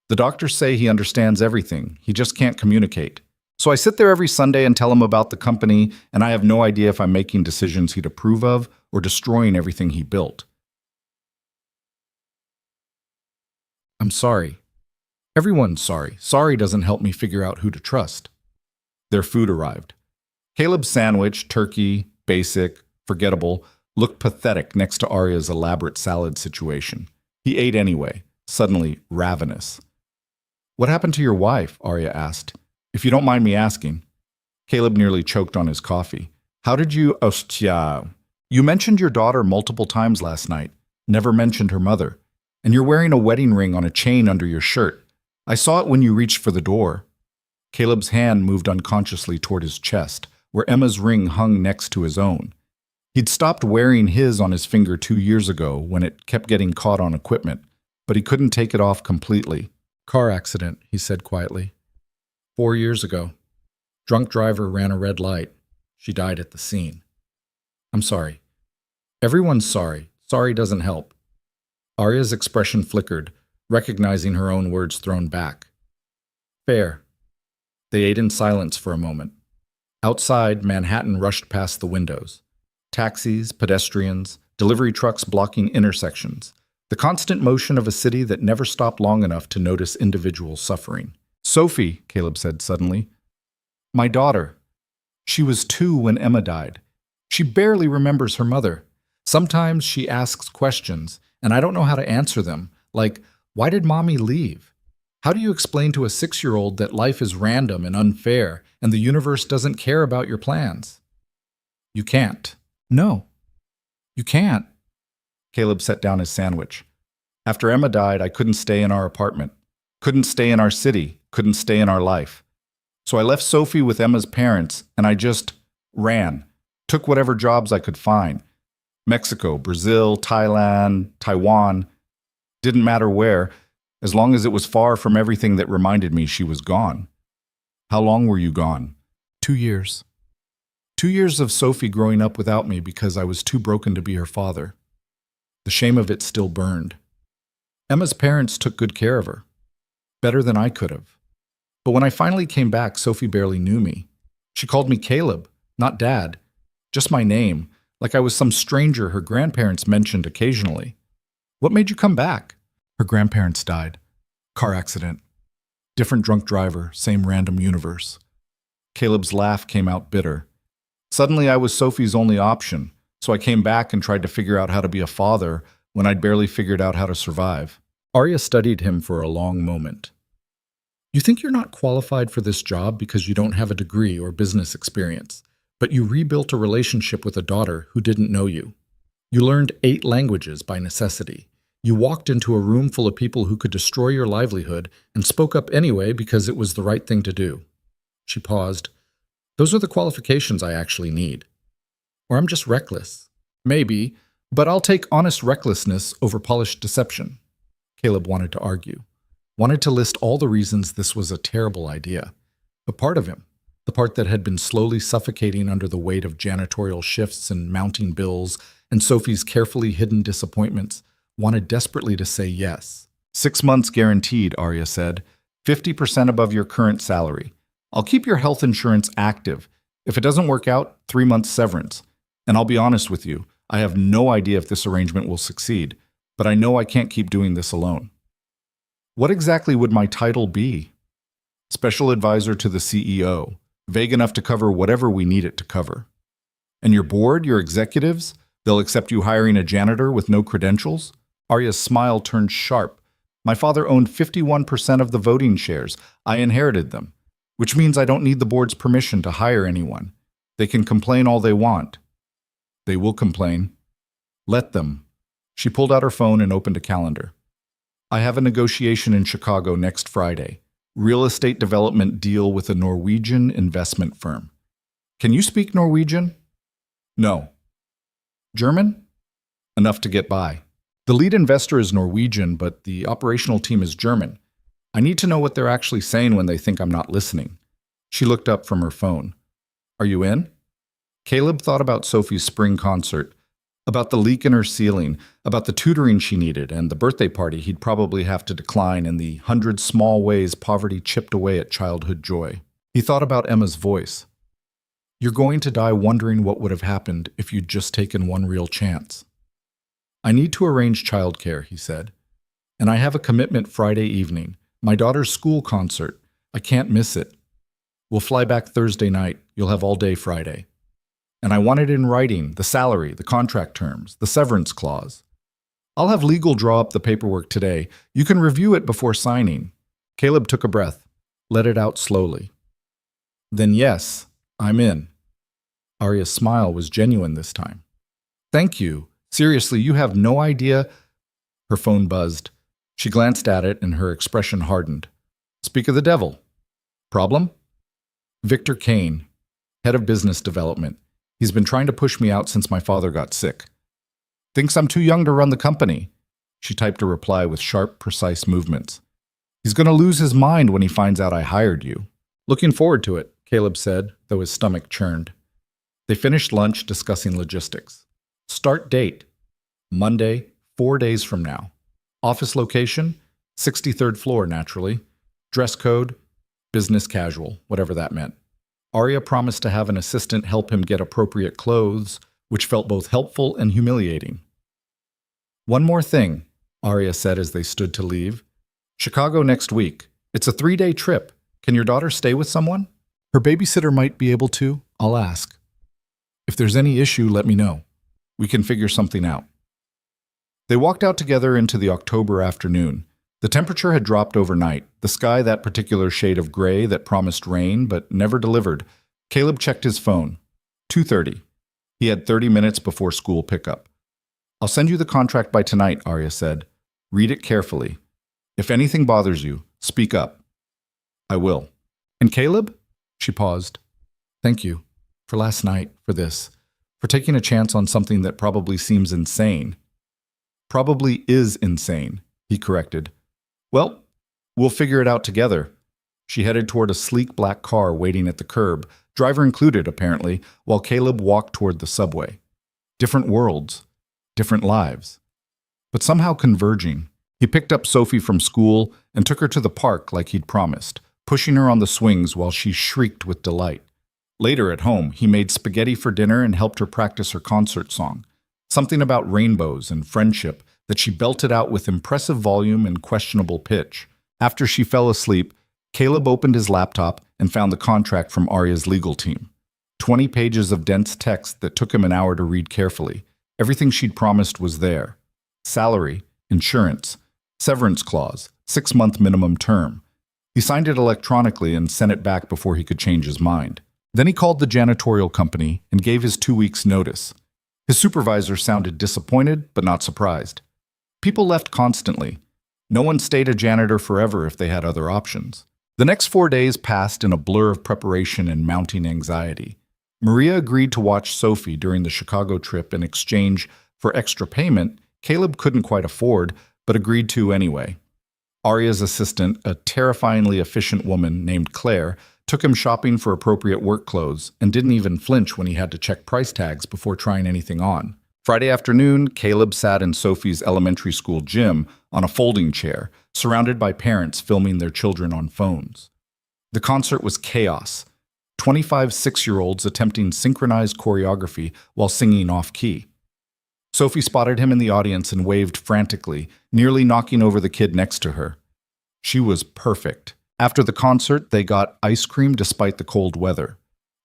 The doctors say he understands everything, he just can't communicate. So I sit there every Sunday and tell him about the company, and I have no idea if I'm making decisions he'd approve of or destroying everything he built. I'm sorry. Everyone's sorry. Sorry doesn't help me figure out who to trust. Their food arrived. Caleb's sandwich, turkey, basic, forgettable, looked pathetic next to Arya's elaborate salad situation. He ate anyway, suddenly ravenous. "What happened to your wife?" Arya asked. "If you don't mind me asking." Caleb nearly choked on his coffee. "How did you... Ostya. You mentioned your daughter multiple times last night, never mentioned her mother. And you're wearing a wedding ring on a chain under your shirt. I saw it when you reached for the door." Caleb's hand moved unconsciously toward his chest, where Emma's ring hung next to his own. He'd stopped wearing his on his finger 2 years ago when it kept getting caught on equipment, but he couldn't take it off completely. "Car accident," he said quietly. 4 years ago. Drunk driver ran a red light. She died at the scene. "I'm sorry." "Everyone's sorry. Sorry doesn't help." Arya's expression flickered, recognizing her own words thrown back. "Fair." They ate in silence for a moment. Outside, Manhattan rushed past the windows. Taxis, pedestrians, delivery trucks blocking intersections. The constant motion of a city that never stopped long enough to notice individual suffering. "Sophie," Caleb said suddenly. "My daughter. She was 2 when Emma died. She barely remembers her mother. Sometimes she asks questions, and I don't know how to answer them, like, why did Mommy leave? How do you explain to a 6-year-old that life is random and unfair, and the universe doesn't care about your plans?" "You can't." "No. You can't." Caleb set down his sandwich. "After Emma died, I couldn't stay in our apartment. Couldn't stay in our city. Couldn't stay in our life. So I left Sophie with Emma's parents, and I just ran. Took whatever jobs I could find. Mexico, Brazil, Thailand, Taiwan. Didn't matter where, as long as it was far from everything that reminded me she was gone." "How long were you gone?" 2 years. 2 years of Sophie growing up without me because I was too broken to be her father. The shame of it still burned. Emma's parents took good care of her. Better than I could have. But when I finally came back, Sophie barely knew me. She called me Caleb, not Dad. Just my name, like I was some stranger her grandparents mentioned occasionally. "What made you come back?" "Her grandparents died. Car accident. Different drunk driver, same random universe." Caleb's laugh came out bitter. "Suddenly I was Sophie's only option, so I came back and tried to figure out how to be a father when I'd barely figured out how to survive." Arya studied him for a long moment. "You think you're not qualified for this job because you don't have a degree or business experience, but you rebuilt a relationship with a daughter who didn't know you. You learned 8 languages by necessity. You walked into a room full of people who could destroy your livelihood and spoke up anyway because it was the right thing to do." She paused. "Those are the qualifications I actually need. Or I'm just reckless. Maybe, but I'll take honest recklessness over polished deception." Caleb wanted to argue. Wanted to list all the reasons this was a terrible idea. But part of him, the part that had been slowly suffocating under the weight of janitorial shifts and mounting bills and Sophie's carefully hidden disappointments, wanted desperately to say yes. 6 months guaranteed, Arya said. 50% above your current salary. I'll keep your health insurance active. If it doesn't work out, 3 months severance. And I'll be honest with you, I have no idea if this arrangement will succeed, but I know I can't keep doing this alone. What exactly would my title be? Special advisor to the CEO, vague enough to cover whatever we need it to cover. And your board, your executives, they'll accept you hiring a janitor with no credentials? Arya's smile turned sharp. My father owned 51% of the voting shares. I inherited them, which means I don't need the board's permission to hire anyone. They can complain all they want. They will complain. Let them. She pulled out her phone and opened a calendar. I have a negotiation in Chicago next Friday. Real estate development deal with a Norwegian investment firm. Can you speak Norwegian? No. German? Enough to get by. The lead investor is Norwegian, but the operational team is German. I need to know what they're actually saying when they think I'm not listening. She looked up from her phone. Are you in? Caleb thought about Sophie's spring concert, about the leak in her ceiling, about the tutoring she needed, and the birthday party he'd probably have to decline, and the 100 small ways poverty chipped away at childhood joy. He thought about Emma's voice. You're going to die wondering what would have happened if you'd just taken one real chance. I need to arrange childcare, he said. And I have a commitment Friday evening, my daughter's school concert. I can't miss it. We'll fly back Thursday night. You'll have all day Friday. And I want it in writing, the salary, the contract terms, the severance clause. I'll have legal draw up the paperwork today. You can review it before signing. Caleb took a breath, let it out slowly. Then yes, I'm in. Arya's smile was genuine this time. Thank you. Seriously, you have no idea. Her phone buzzed. She glanced at it and her expression hardened. Speak of the devil. Problem? Victor Kane, head of business development. He's been trying to push me out since my father got sick. Thinks I'm too young to run the company. She typed a reply with sharp, precise movements. He's going to lose his mind when he finds out I hired you. Looking forward to it, Caleb said, though his stomach churned. They finished lunch discussing logistics. Start date, Monday, 4 days from now. Office location, 63rd floor, naturally. Dress code, business casual, whatever that meant. Arya promised to have an assistant help him get appropriate clothes, which felt both helpful and humiliating. One more thing, Arya said as they stood to leave. Chicago next week. It's a 3-day trip. Can your daughter stay with someone? Her babysitter might be able to. I'll ask. If there's any issue, let me know. We can figure something out. They walked out together into the October afternoon. The temperature had dropped overnight, the sky that particular shade of gray that promised rain but never delivered. Caleb checked his phone. 2:30. He had 30 minutes before school pickup. I'll send you the contract by tonight, Arya said. Read it carefully. If anything bothers you, speak up. I will. And Caleb? She paused. Thank you. For last night, for this. For taking a chance on something that probably seems insane. Probably is insane, he corrected. Well, we'll figure it out together. She headed toward a sleek black car waiting at the curb, driver included apparently, while Caleb walked toward the subway. Different worlds, different lives, but somehow converging. He picked up Sophie from school and took her to the park like he'd promised, pushing her on the swings while she shrieked with delight. Later at home, he made spaghetti for dinner and helped her practice her concert song, something about rainbows and friendship that she belted out with impressive volume and questionable pitch. After she fell asleep, Caleb opened his laptop and found the contract from Arya's legal team. 20 pages of dense text that took him an hour to read carefully. Everything she'd promised was there. Salary, insurance, severance clause, 6-month minimum term. He signed it electronically and sent it back before he could change his mind. Then he called the janitorial company and gave his 2 weeks' notice. His supervisor sounded disappointed but not surprised. People left constantly. No one stayed a janitor forever if they had other options. The next 4 days passed in a blur of preparation and mounting anxiety. Maria agreed to watch Sophie during the Chicago trip in exchange for extra payment Caleb couldn't quite afford, but agreed to anyway. Arya's assistant, a terrifyingly efficient woman named Claire, took him shopping for appropriate work clothes and didn't even flinch when he had to check price tags before trying anything on. Friday afternoon, Caleb sat in Sophie's elementary school gym on a folding chair, surrounded by parents filming their children on phones. The concert was chaos. 25 6-year-olds attempting synchronized choreography while singing off-key. Sophie spotted him in the audience and waved frantically, nearly knocking over the kid next to her. She was perfect. After the concert, they got ice cream despite the cold weather.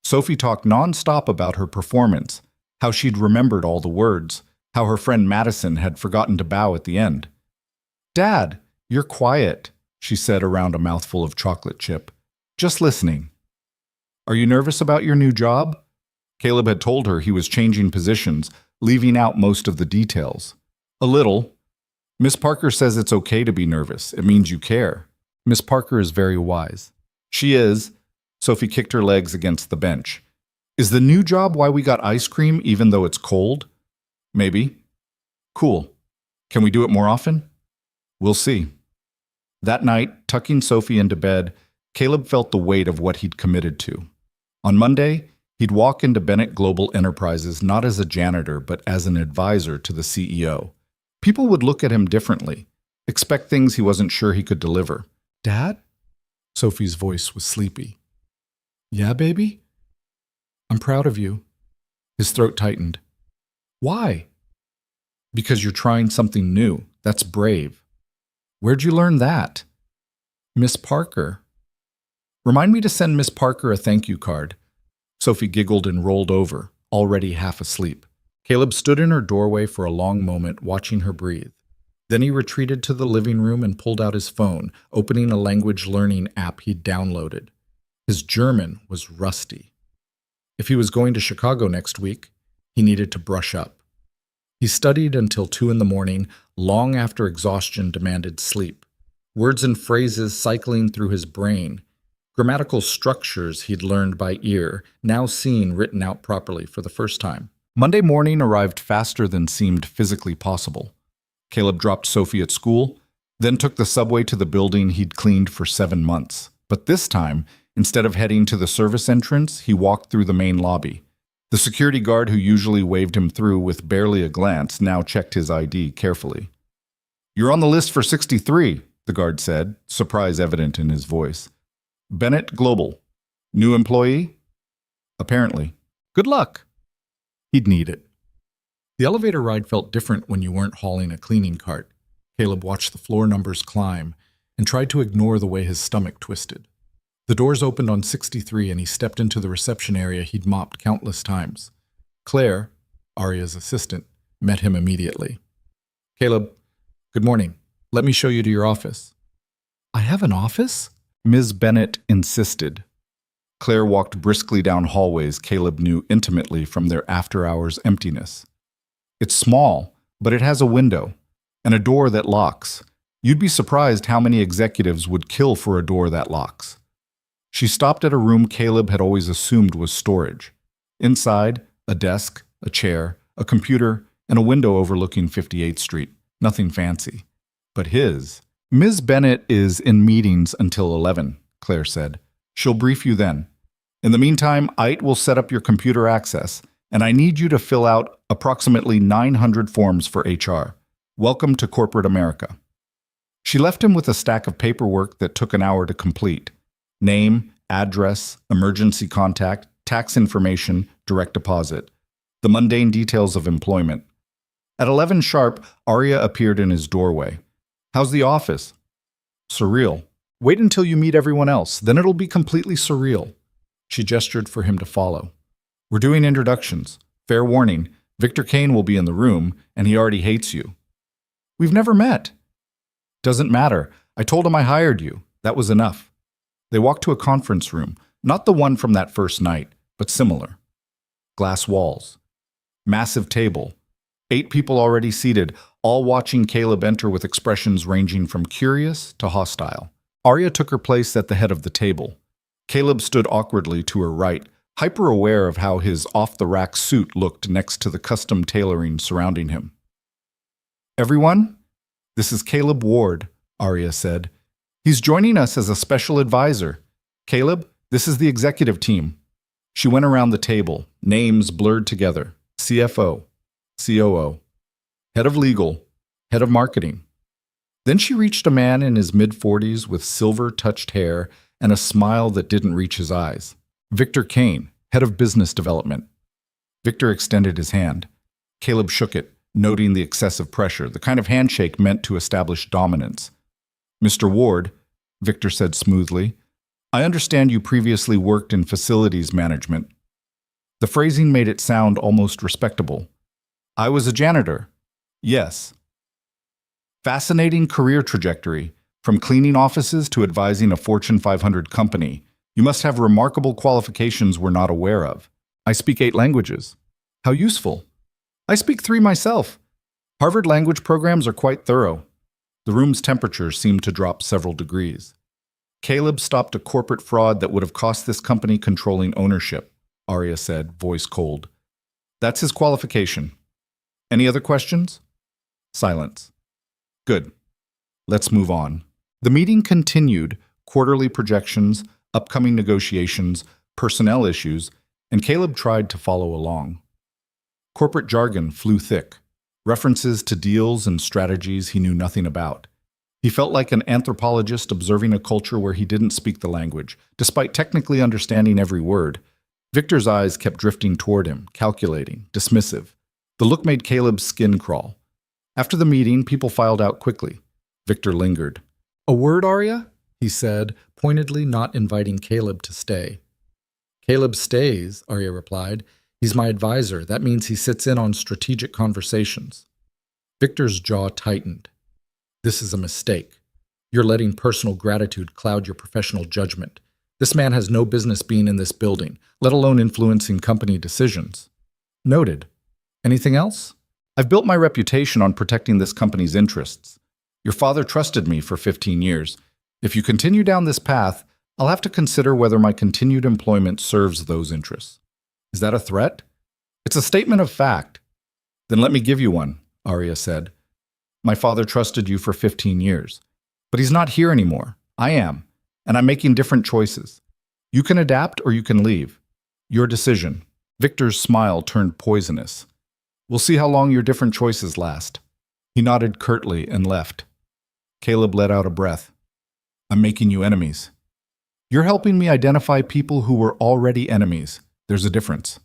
Sophie talked nonstop about her performance, how she'd remembered all the words, how her friend Madison had forgotten to bow at the end. "Dad, you're quiet," she said around a mouthful of chocolate chip. "Just listening." "Are you nervous about your new job?" Caleb had told her he was changing positions, leaving out most of the details. "A little. Miss Parker says it's okay to be nervous. It means you care. Miss Parker is very wise." "She is." Sophie kicked her legs against the bench. "Is the new job why we got ice cream even though it's cold?" "Maybe." "Cool. Can we do it more often?" "We'll see." That night, tucking Sophie into bed, Caleb felt the weight of what he'd committed to. On Monday, he'd walk into Bennett Global Enterprises not as a janitor, but as an advisor to the CEO. People would look at him differently, expect things he wasn't sure he could deliver. "Dad?" Sophie's voice was sleepy. "Yeah, baby?" "I'm proud of you." His throat tightened. "Why?" "Because you're trying something new. That's brave." "Where'd you learn that?" "Miss Parker." "Remind me to send Miss Parker a thank you card." Sophie giggled and rolled over, already half asleep. Caleb stood in her doorway for a long moment, watching her breathe. Then he retreated to the living room and pulled out his phone, opening a language learning app he'd downloaded. His German was rusty. If he was going to Chicago next week, he needed to brush up. He studied until 2 in the morning, long after exhaustion demanded sleep. Words and phrases cycling through his brain. Grammatical structures he'd learned by ear, now seen written out properly for the first time. Monday morning arrived faster than seemed physically possible. Caleb dropped Sophie at school, then took the subway to the building he'd cleaned for 7 months. But this time, instead of heading to the service entrance, he walked through the main lobby. The security guard who usually waved him through with barely a glance now checked his ID carefully. "You're on the list for 63, the guard said, surprise evident in his voice. "Bennett Global. New employee?" "Apparently. Good luck." He'd need it. The elevator ride felt different when you weren't hauling a cleaning cart. Caleb watched the floor numbers climb and tried to ignore the way his stomach twisted. The doors opened on 63 and he stepped into the reception area he'd mopped countless times. Claire, Aria's assistant, met him immediately. "Caleb, good morning. Let me show you to your office." "I have an office?" Ms. Bennett insisted. Claire walked briskly down hallways Caleb knew intimately from their after-hours emptiness. "It's small, but it has a window and a door that locks. You'd be surprised how many executives would kill for a door that locks." She stopped at a room Caleb had always assumed was storage. Inside, a desk, a chair, a computer, and a window overlooking 58th Street. Nothing fancy. But his. "Ms. Bennett is in meetings until 11, Claire said. "She'll brief you then. In the meantime, Ite will set up your computer access, and I need you to fill out approximately 900 forms for HR. Welcome to corporate America." She left him with a stack of paperwork that took an hour to complete. Name, address, emergency contact, tax information, direct deposit. The mundane details of employment. At 11 sharp, Aria appeared in his doorway. "How's the office?" "Surreal. Wait until you meet everyone else, then it'll be completely surreal." She gestured for him to follow. "We're doing introductions. Fair warning, Victor Kane will be in the room, and he already hates you." "We've never met." "Doesn't matter. I told him I hired you. That was enough." They walked to a conference room, not the one from that first night, but similar. Glass walls. Massive table. 8 people already seated, all watching Caleb enter with expressions ranging from curious to hostile. Aria took her place at the head of the table. Caleb stood awkwardly to her right, hyper-aware of how his off-the-rack suit looked next to the custom tailoring surrounding him. "Everyone, this is Caleb Ward," Aria said. "He's joining us as a special advisor. Caleb, this is the executive team." She went around the table, names blurred together. CFO, COO, head of legal, head of marketing. Then she reached a man in his mid-40s with silver-touched hair and a smile that didn't reach his eyes. Victor Kane, head of business development. Victor extended his hand. Caleb shook it, noting the excessive pressure, the kind of handshake meant to establish dominance. "Mr. Ward," Victor said smoothly, "I understand you previously worked in facilities management." The phrasing made it sound almost respectable. "I was a janitor." "Yes." "Fascinating career trajectory, from cleaning offices to advising a Fortune 500 company. You must have remarkable qualifications we're not aware of." "I speak 8 languages." "How useful." "I speak 3 myself." Harvard language programs are quite thorough. The room's temperature seemed to drop several degrees. Caleb stopped a corporate fraud that would have cost this company controlling ownership, Aria said, voice cold. "That's his qualification. Any other questions?" Silence. "Good. Let's move on." The meeting continued, quarterly projections, upcoming negotiations, personnel issues, and Caleb tried to follow along. Corporate jargon flew thick, references to deals and strategies he knew nothing about. He felt like an anthropologist observing a culture where he didn't speak the language, despite technically understanding every word. Victor's eyes kept drifting toward him, calculating, dismissive. The look made Caleb's skin crawl. After the meeting, people filed out quickly. Victor lingered. "A word, Aria?" he said, pointedly not inviting Caleb to stay. "Caleb stays," Aria replied. "He's my advisor. That means he sits in on strategic conversations." Victor's jaw tightened. This is a mistake. You're letting personal gratitude cloud your professional judgment. This man has no business being in this building, let alone influencing company decisions. Noted. Anything else? I've built my reputation on protecting this company's interests. Your father trusted me for 15 years. If you continue down this path, I'll have to consider whether my continued employment serves those interests. Is that a threat? It's a statement of fact. Then let me give you one, Arya said. My father trusted you for 15 years. But he's not here anymore. I am. And I'm making different choices. You can adapt or you can leave. Your decision. Victor's smile turned poisonous. We'll see how long your different choices last. He nodded curtly and left. Caleb let out a breath. I'm making you enemies. You're helping me identify people who were already enemies. There's a difference.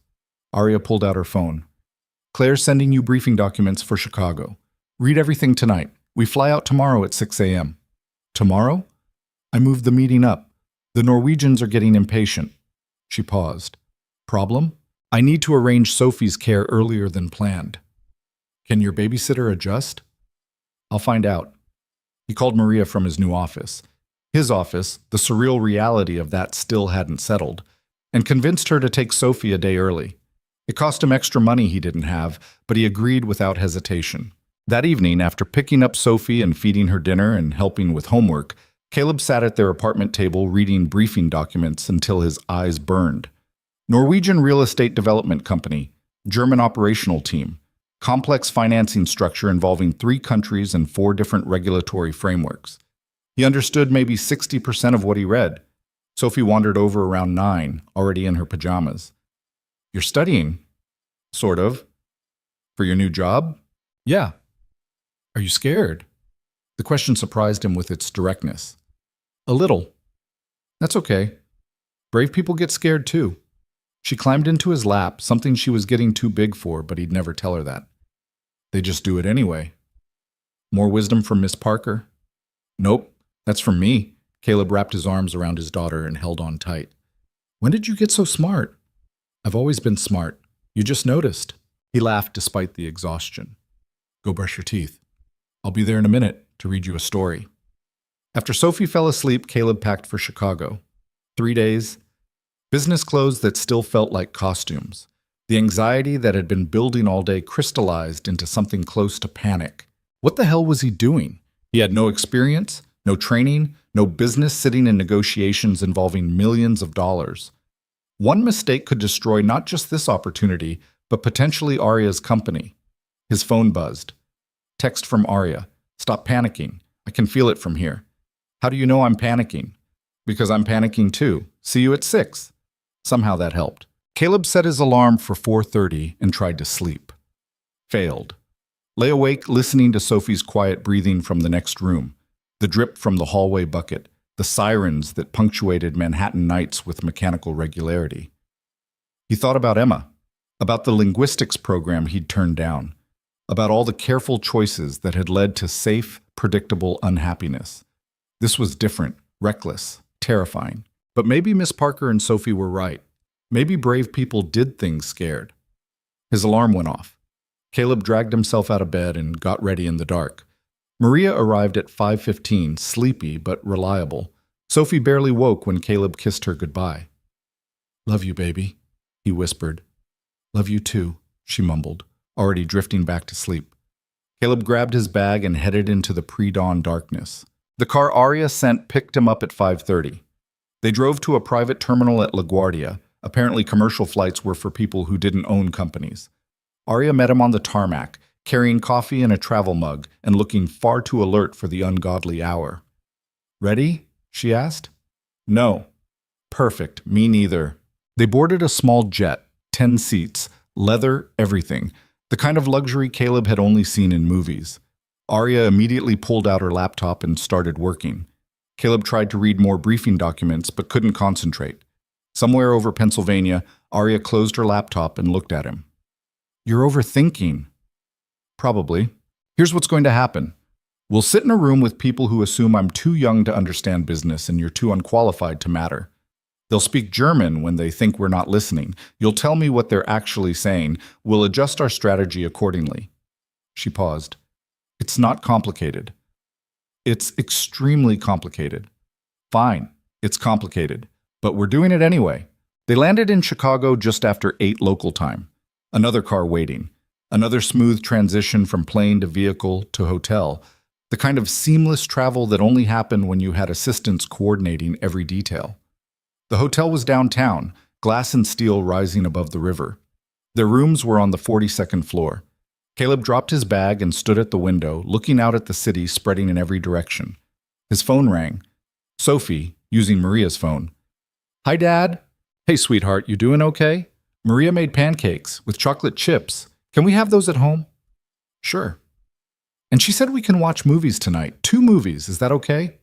Arya pulled out her phone. Claire's sending you briefing documents for Chicago. Read everything tonight. We fly out tomorrow at 6 a.m. Tomorrow? I moved the meeting up. The Norwegians are getting impatient. She paused. Problem? I need to arrange Sophie's care earlier than planned. Can your babysitter adjust? I'll find out. He called Maria from his new office. His office, the surreal reality of that still hadn't settled, and convinced her to take Sophie a day early. It cost him extra money he didn't have, but he agreed without hesitation. That evening, after picking up Sophie and feeding her dinner and helping with homework, Caleb sat at their apartment table reading briefing documents until his eyes burned. Norwegian Real Estate Development Company, German operational team, complex financing structure involving 3 countries and 4 different regulatory frameworks. He understood maybe 60% of what he read. Sophie wandered over around 9, already in her pajamas. You're studying? Sort of. For your new job? Yeah. Are you scared? The question surprised him with its directness. A little. That's okay. Brave people get scared too. She climbed into his lap, something she was getting too big for, but he'd never tell her that. They just do it anyway. More wisdom from Miss Parker? Nope, that's from me. Caleb wrapped his arms around his daughter and held on tight. When did you get so smart? I've always been smart. You just noticed. He laughed despite the exhaustion. Go brush your teeth. I'll be there in a minute to read you a story. After Sophie fell asleep, Caleb packed for Chicago. 3 days. Business clothes that still felt like costumes. The anxiety that had been building all day crystallized into something close to panic. What the hell was he doing? He had no experience, no training, no business sitting in negotiations involving millions of dollars. One mistake could destroy not just this opportunity, but potentially Arya's company. His phone buzzed. Text from Arya. Stop panicking. I can feel it from here. How do you know I'm panicking? Because I'm panicking too. See you at 6. Somehow that helped. Caleb set his alarm for 4:30 and tried to sleep. Failed. Lay awake listening to Sophie's quiet breathing from the next room, the drip from the hallway bucket, the sirens that punctuated Manhattan nights with mechanical regularity. He thought about Emma, about the linguistics program he'd turned down, about all the careful choices that had led to safe, predictable unhappiness. This was different, reckless, terrifying. But maybe Miss Parker and Sophie were right. Maybe brave people did things scared. His alarm went off. Caleb dragged himself out of bed and got ready in the dark. Maria arrived at 5:15, sleepy but reliable. Sophie barely woke when Caleb kissed her goodbye. Love you, baby, he whispered. Love you too, she mumbled, already drifting back to sleep. Caleb grabbed his bag and headed into the pre-dawn darkness. The car Arya sent picked him up at 5:30. They drove to a private terminal at LaGuardia. Apparently commercial flights were for people who didn't own companies. Arya met him on the tarmac, carrying coffee in a travel mug and looking far too alert for the ungodly hour. Ready? She asked. No. Perfect. Me neither. They boarded a small jet, 10 seats, leather, everything, the kind of luxury Caleb had only seen in movies. Arya immediately pulled out her laptop and started working. Caleb tried to read more briefing documents but couldn't concentrate. Somewhere over Pennsylvania, Arya closed her laptop and looked at him. You're overthinking. Probably. Here's what's going to happen. We'll sit in a room with people who assume I'm too young to understand business and you're too unqualified to matter. They'll speak German when they think we're not listening. You'll tell me what they're actually saying. We'll adjust our strategy accordingly. She paused. It's not complicated. It's extremely complicated. Fine, it's complicated, but we're doing it anyway. They landed in Chicago just after 8 local time. Another car waiting. Another smooth transition from plane to vehicle to hotel. The kind of seamless travel that only happened when you had assistants coordinating every detail. The hotel was downtown, glass and steel rising above the river. Their rooms were on the 42nd floor. Caleb dropped his bag and stood at the window, looking out at the city spreading in every direction. His phone rang. Sophie, using Maria's phone. "Hi, Dad." "Hey, sweetheart, you doing okay? Maria made pancakes with chocolate chips. Can we have those at home?" "Sure." "And she said we can watch movies tonight. 2 movies. Is that okay?"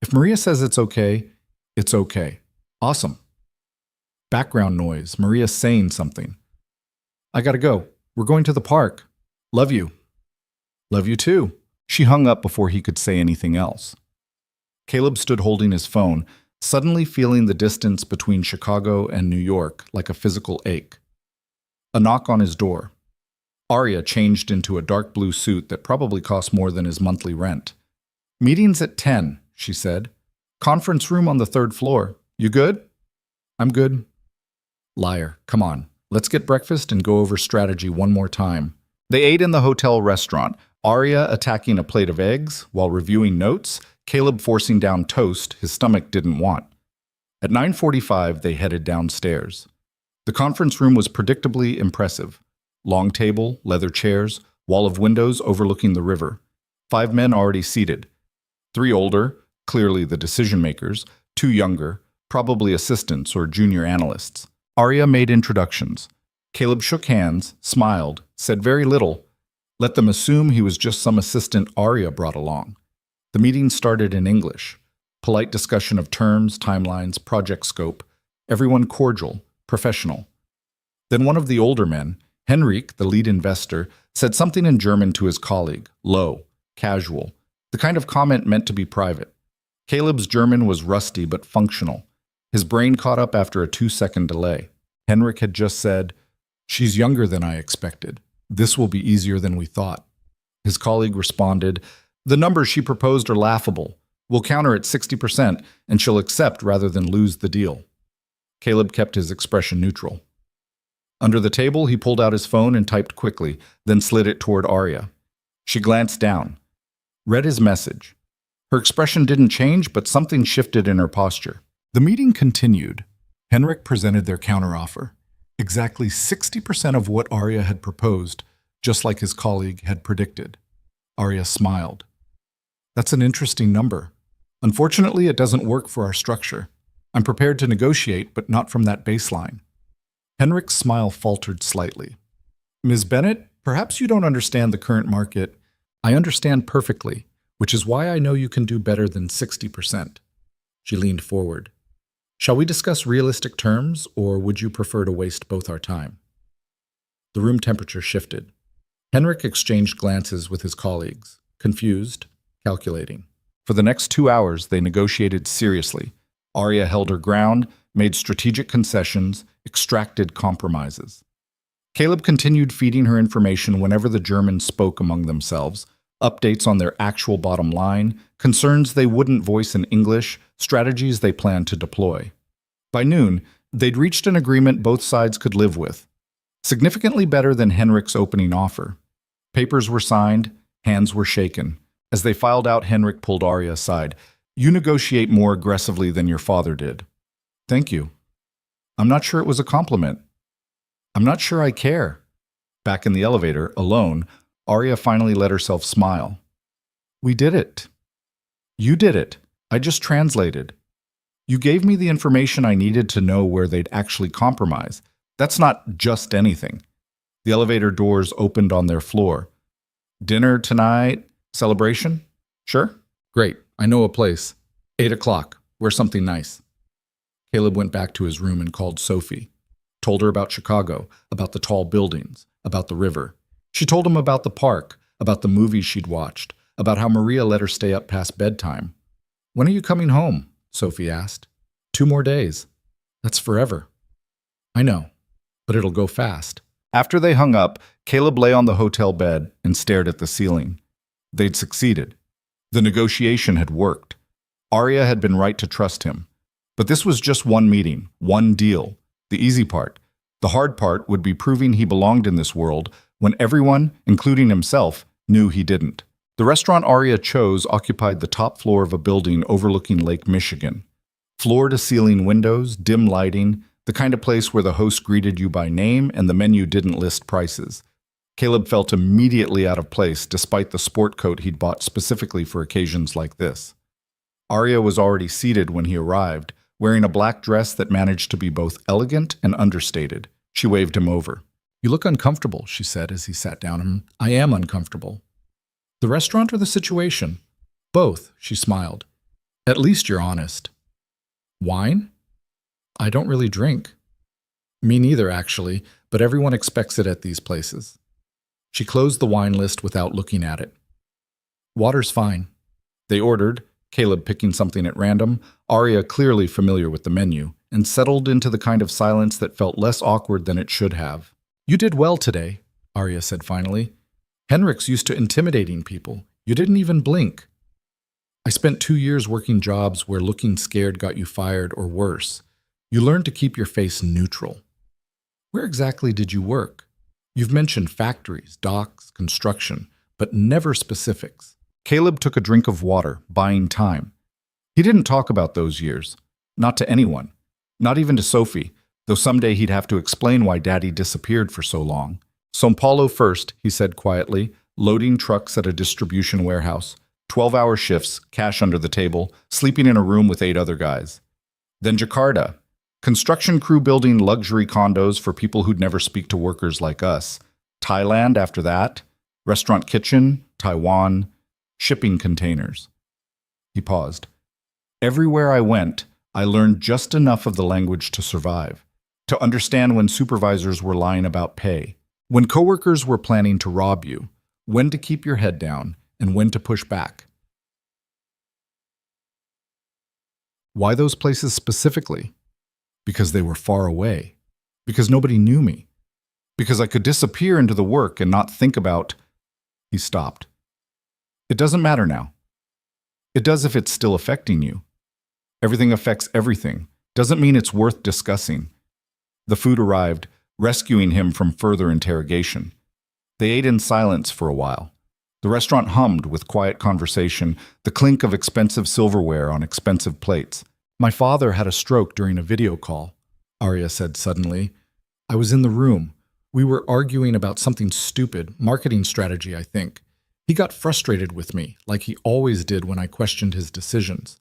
"If Maria says it's okay, it's okay." "Awesome." Background noise. Maria saying something. "I gotta go. We're going to the park. Love you." "Love you too." She hung up before he could say anything else. Caleb stood holding his phone, suddenly feeling the distance between Chicago and New York like a physical ache. A knock on his door. Arya changed into a dark blue suit that probably cost more than his monthly rent. "Meeting's at 10, she said. "Conference room on the 3rd floor. You good?" "I'm good." Liar. Come on. Let's get breakfast and go over strategy one more time. They ate in the hotel restaurant, Arya attacking a plate of eggs while reviewing notes, Caleb forcing down toast his stomach didn't want. At 9:45, they headed downstairs. The conference room was predictably impressive. Long table, leather chairs, wall of windows overlooking the river. 5 men already seated. 3 older, clearly the decision-makers, 2 younger, probably assistants or junior analysts. Arya made introductions. Caleb shook hands, smiled, said very little, let them assume he was just some assistant Arya brought along. The meeting started in English. Polite discussion of terms, timelines, project scope. Everyone cordial, professional. Then one of the older men, Henrik, the lead investor, said something in German to his colleague, low, casual, the kind of comment meant to be private. Caleb's German was rusty but functional. His brain caught up after a 2-second delay. Henrik had just said, "She's younger than I expected. This will be easier than we thought." His colleague responded, "The numbers she proposed are laughable. We'll counter at 60% and she'll accept rather than lose the deal." Caleb kept his expression neutral. Under the table, he pulled out his phone and typed quickly, then slid it toward Arya. She glanced down, read his message. Her expression didn't change, but something shifted in her posture. The meeting continued. Henrik presented their counteroffer. Exactly 60% of what Arya had proposed, just like his colleague had predicted. Arya smiled. "That's an interesting number. Unfortunately, it doesn't work for our structure. I'm prepared to negotiate, but not from that baseline." Henrik's smile faltered slightly. "Ms. Bennett, perhaps you don't understand the current market. I understand perfectly, which is why I know you can do better than 60%. She leaned forward. "Shall we discuss realistic terms, or would you prefer to waste both our time?" The room temperature shifted. Henrik exchanged glances with his colleagues, confused, calculating. For the next 2 hours, they negotiated seriously. Arya held her ground, made strategic concessions, extracted compromises. Caleb continued feeding her information whenever the Germans spoke among themselves, updates on their actual bottom line, concerns they wouldn't voice in English, strategies they planned to deploy. By noon, they'd reached an agreement both sides could live with. Significantly better than Henrik's opening offer. Papers were signed, hands were shaken. As they filed out, Henrik pulled Arya aside. "You negotiate more aggressively than your father did." "Thank you." "I'm not sure it was a compliment." "I'm not sure I care." Back in the elevator, alone, Arya finally let herself smile. "We did it." "You did it. I just translated. You gave me the information I needed to know where they'd actually compromise. That's not just anything." The elevator doors opened on their floor. "Dinner tonight? Celebration?" "Sure." "Great. I know a place. 8 o'clock. Wear something nice." Caleb went back to his room and called Sophie. Told her about Chicago, about the tall buildings, about the river. She told him about the park, about the movies she'd watched, about how Maria let her stay up past bedtime. "When are you coming home?" Sophie asked. 2 more days. That's forever." "I know, but it'll go fast." After they hung up, Caleb lay on the hotel bed and stared at the ceiling. They'd succeeded. The negotiation had worked. Arya had been right to trust him. But this was just one meeting, one deal. The easy part. The hard part would be proving he belonged in this world when everyone, including himself, knew he didn't. The restaurant Arya chose occupied the top floor of a building overlooking Lake Michigan. Floor-to-ceiling windows, dim lighting, the kind of place where the host greeted you by name and the menu didn't list prices. Caleb felt immediately out of place despite the sport coat he'd bought specifically for occasions like this. Arya was already seated when he arrived, wearing a black dress that managed to be both elegant and understated. She waved him over. "You look uncomfortable," she said as he sat down. "I am uncomfortable." "The restaurant or the situation?" "Both," she smiled. "At least you're honest." "Wine?" "I don't really drink." "Me neither, actually, but everyone expects it at these places." She closed the wine list without looking at it. "Water's fine." They ordered, Caleb picking something at random, Arya clearly familiar with the menu, and settled into the kind of silence that felt less awkward than it should have. "You did well today," Arya said finally. "Henrik's used to intimidating people. You didn't even blink." "I spent 2 years working jobs where looking scared got you fired or worse. You learned to keep your face neutral." "Where exactly did you work? You've mentioned factories, docks, construction, but never specifics." Caleb took a drink of water, buying time. He didn't talk about those years. Not to anyone. Not even to Sophie, though someday he'd have to explain why Daddy disappeared for so long. "São Paulo first," he said quietly, loading trucks at a distribution warehouse. 12-hour shifts, cash under the table, sleeping in a room with 8 other guys. Then Jakarta. Construction crew building luxury condos for people who'd never speak to workers like us. Thailand after that. Restaurant kitchen, Taiwan. Shipping containers. He paused. "Everywhere I went, I learned just enough of the language to survive, to understand when supervisors were lying about pay, when coworkers were planning to rob you, when to keep your head down, and when to push back." Why those places specifically? Because they were far away. Because nobody knew me. Because I could disappear into the work and not think about... He stopped. "It doesn't matter now." "It does if it's still affecting you. Everything affects everything. Doesn't mean it's worth discussing." The food arrived, rescuing him from further interrogation. They ate in silence for a while. The restaurant hummed with quiet conversation, the clink of expensive silverware on expensive plates. "My father had a stroke during a video call," Arya said suddenly. "I was in the room. We were arguing about something stupid, marketing strategy, I think. He got frustrated with me, like he always did when I questioned his decisions.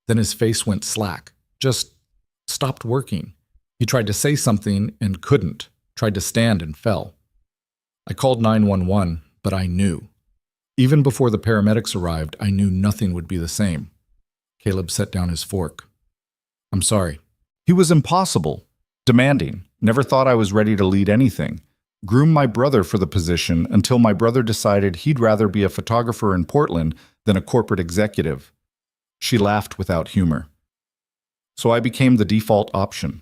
Then his face went slack, just stopped working. He tried to say something and couldn't, tried to stand and fell. I called 911, but I knew. Even before the paramedics arrived, I knew nothing would be the same." Caleb set down his fork. "I'm sorry." "He was impossible, demanding, never thought I was ready to lead anything. Groomed my brother for the position until my brother decided he'd rather be a photographer in Portland than a corporate executive." She laughed without humor. "So I became the default option.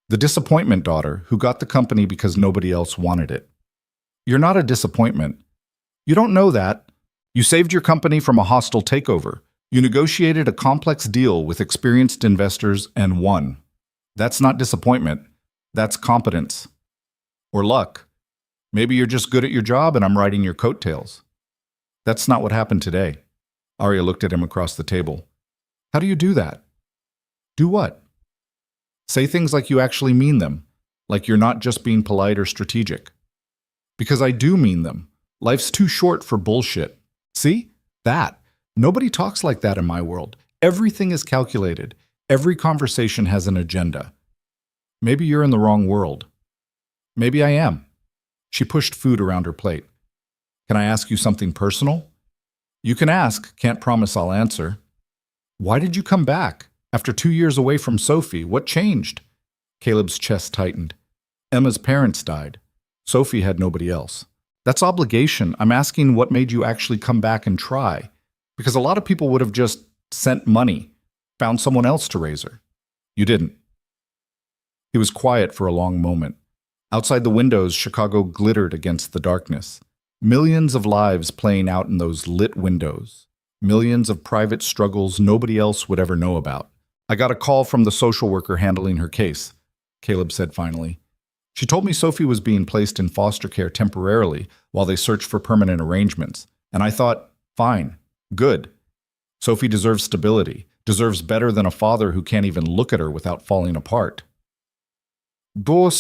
The disappointment daughter who got the company because nobody else wanted it." "You're not a disappointment. You don't know that. You saved your company from a hostile takeover. You negotiated a complex deal with experienced investors and won. That's not disappointment. That's competence. Or luck. Maybe you're just good at your job and I'm riding your coattails." "That's not what happened today." Arya looked at him across the table. "How do you do that?" "Do what?" "Say things like you actually mean them, like you're not just being polite or strategic." "Because I do mean them. Life's too short for bullshit. See? That. Nobody talks like that in my world. Everything is calculated. Every conversation has an agenda. Maybe you're in the wrong world. Maybe I am." She pushed food around her plate. "Can I ask you something personal?" "You can ask, can't promise I'll answer." "Why did you come back? After 2 years away from Sophie, what changed?" Caleb's chest tightened. "Emma's parents died. Sophie had nobody else." "That's obligation. I'm asking what made you actually come back and try. Because a lot of people would have just sent money, found someone else to raise her. You didn't." He was quiet for a long moment. Outside the windows, Chicago glittered against the darkness. Millions of lives playing out in those lit windows. millions of private struggles nobody else would ever know about. I got a call from the social worker handling her case, Caleb said finally. She told me Sophie was being placed in foster care temporarily while they searched for permanent arrangements. And I thought, fine, good. Sophie deserves stability, deserves better than a father who can't even look at her without falling apart. He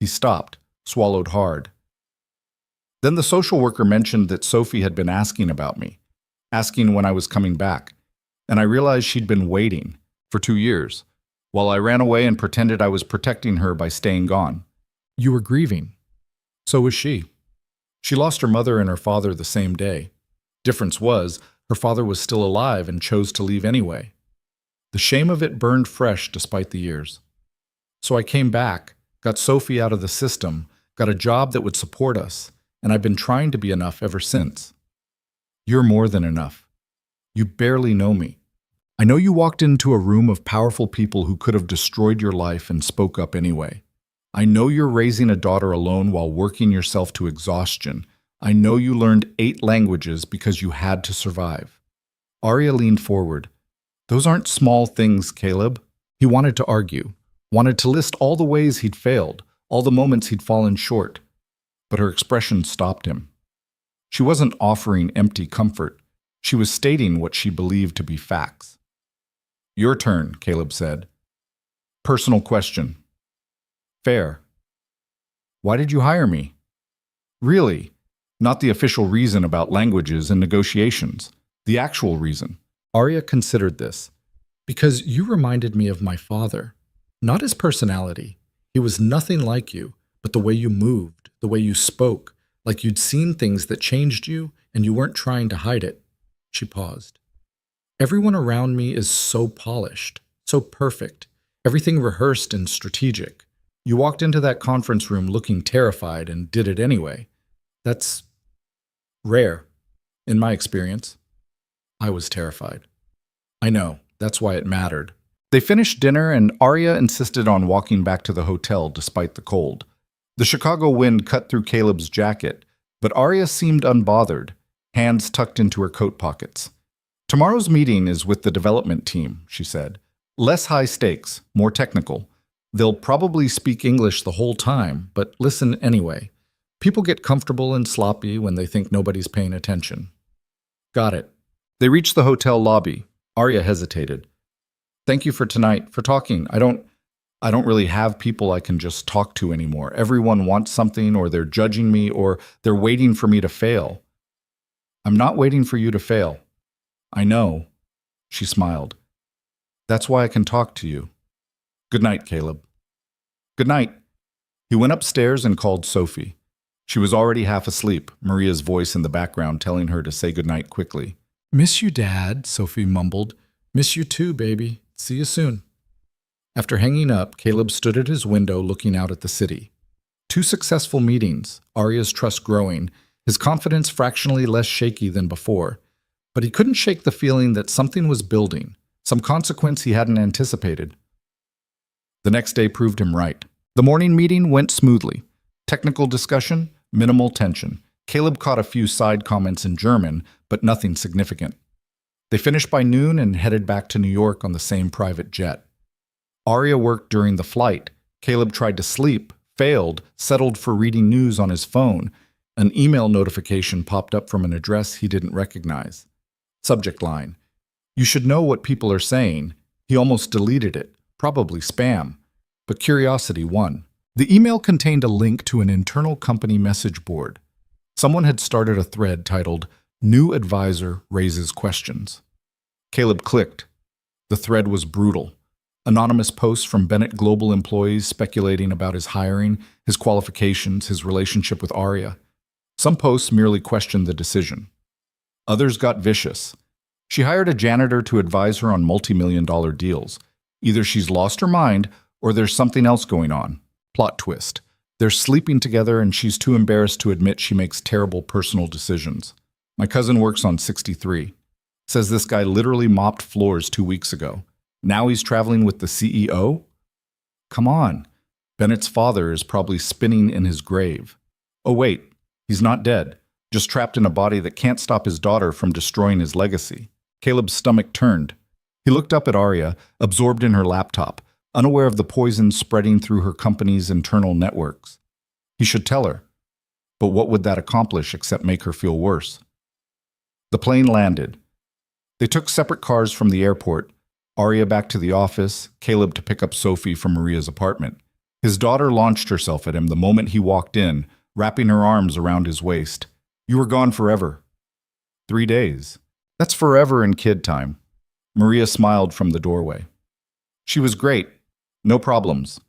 stopped, swallowed hard. Then the social worker mentioned that Sophie had been asking about me, asking when I was coming back, and I realized she'd been waiting for 2 years, while I ran away and pretended I was protecting her by staying gone. You were grieving. So was she. She lost her mother and her father the same day. Difference was, her father was still alive and chose to leave anyway. The shame of it burned fresh despite the years. So I came back, got Sophie out of the system, got a job that would support us, and I've been trying to be enough ever since. You're more than enough. You barely know me. I know you walked into a room of powerful people who could have destroyed your life and spoke up anyway. I know you're raising a daughter alone while working yourself to exhaustion. I know you learned 8 languages because you had to survive. Arya leaned forward. Those aren't small things, Caleb. He wanted to argue, wanted to list all the ways he'd failed, all the moments he'd fallen short. But her expression stopped him. She wasn't offering empty comfort. She was stating what she believed to be facts. Your turn, Caleb said. Personal question. Fair. Why did you hire me? Really, not the official reason about languages and negotiations. The actual reason. Arya considered this. Because you reminded me of my father. Not his personality. He was nothing like you, but the way you moved, the way you spoke, like you'd seen things that changed you and you weren't trying to hide it. She paused. Everyone around me is so polished, so perfect, everything rehearsed and strategic. You walked into that conference room looking terrified and did it anyway. That's rare, in my experience. I was terrified. I know, that's why it mattered. They finished dinner and Arya insisted on walking back to the hotel despite the cold. The Chicago wind cut through Caleb's jacket, but Arya seemed unbothered, hands tucked into her coat pockets. Tomorrow's meeting is with the development team, she said. Less high stakes, more technical. They'll probably speak English the whole time, but listen anyway. People get comfortable and sloppy when they think nobody's paying attention. Got it. They reached the hotel lobby. Arya hesitated. Thank you for tonight, for talking. I don't really have people I can just talk to anymore. Everyone wants something, or they're judging me, or they're waiting for me to fail. I'm not waiting for you to fail. I know. She smiled. That's why I can talk to you. Good night, Caleb. Good night. He went upstairs and called Sophie. She was already half asleep, Maria's voice in the background telling her to say goodnight quickly. Miss you, Dad, Sophie mumbled. Miss you too, baby. See you soon. After hanging up, Caleb stood at his window looking out at the city. 2 successful meetings, Arya's trust growing, his confidence fractionally less shaky than before. But he couldn't shake the feeling that something was building, some consequence he hadn't anticipated. The next day proved him right. The morning meeting went smoothly. Technical discussion, minimal tension. Caleb caught a few side comments in German, but nothing significant. They finished by noon and headed back to New York on the same private jet. Arya worked during the flight. Caleb tried to sleep, failed, settled for reading news on his phone. An email notification popped up from an address he didn't recognize. Subject line. You should know what people are saying. He almost deleted it, probably spam. But curiosity won. The email contained a link to an internal company message board. Someone had started a thread titled, New Advisor Raises Questions. Caleb clicked. The thread was brutal. Anonymous posts from Bennett Global employees speculating about his hiring, his qualifications, his relationship with Arya. Some posts merely questioned the decision. Others got vicious. She hired a janitor to advise her on multi-million-dollar deals. Either she's lost her mind, or there's something else going on. Plot twist. They're sleeping together and she's too embarrassed to admit she makes terrible personal decisions. My cousin works on 63. Says this guy literally mopped floors 2 weeks ago. Now he's traveling with the CEO? Come on. Bennett's father is probably spinning in his grave. Oh wait, he's not dead. just trapped in a body that can't stop his daughter from destroying his legacy. Caleb's stomach turned. He looked up at Arya, absorbed in her laptop, unaware of the poison spreading through her company's internal networks. He should tell her. But what would that accomplish except make her feel worse? The plane landed. They took separate cars from the airport, Arya back to the office, Caleb to pick up Sophie from Maria's apartment. His daughter launched herself at him the moment he walked in, wrapping her arms around his waist. "You were gone forever." 3 days. That's forever in kid time. Maria smiled from the doorway. She was great. No problems.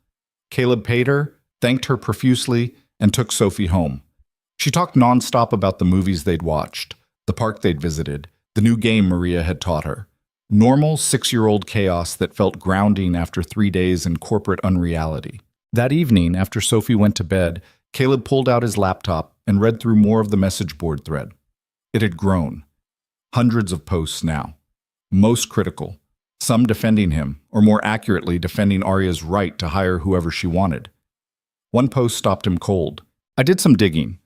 Caleb paid her, thanked her profusely, and took Sophie home. She talked nonstop about the movies they'd watched, the park they'd visited, the new game Maria had taught her. Normal 6-year-old chaos that felt grounding after 3 days in corporate unreality. That evening, after Sophie went to bed, Caleb pulled out his laptop and read through more of the message board thread. It had grown. Hundreds of posts now. Most critical. Some defending him, or more accurately, defending Arya's right to hire whoever she wanted. One post stopped him cold. "I did some digging.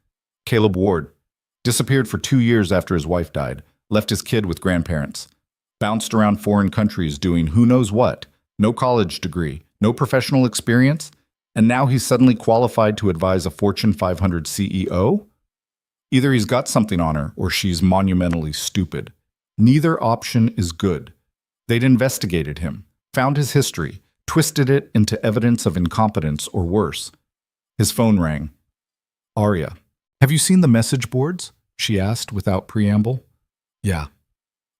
Caleb Ward. Disappeared for 2 years after his wife died. Left his kid with grandparents. Bounced around foreign countries doing who knows what. No college degree. No professional experience. And now he's suddenly qualified to advise a Fortune 500 CEO? Either he's got something on her, or she's monumentally stupid. Neither option is good. They'd investigated him, found his history, twisted it into evidence of incompetence or worse. His phone rang. Arya. "Have you seen the message boards?" she asked without preamble. "Yeah."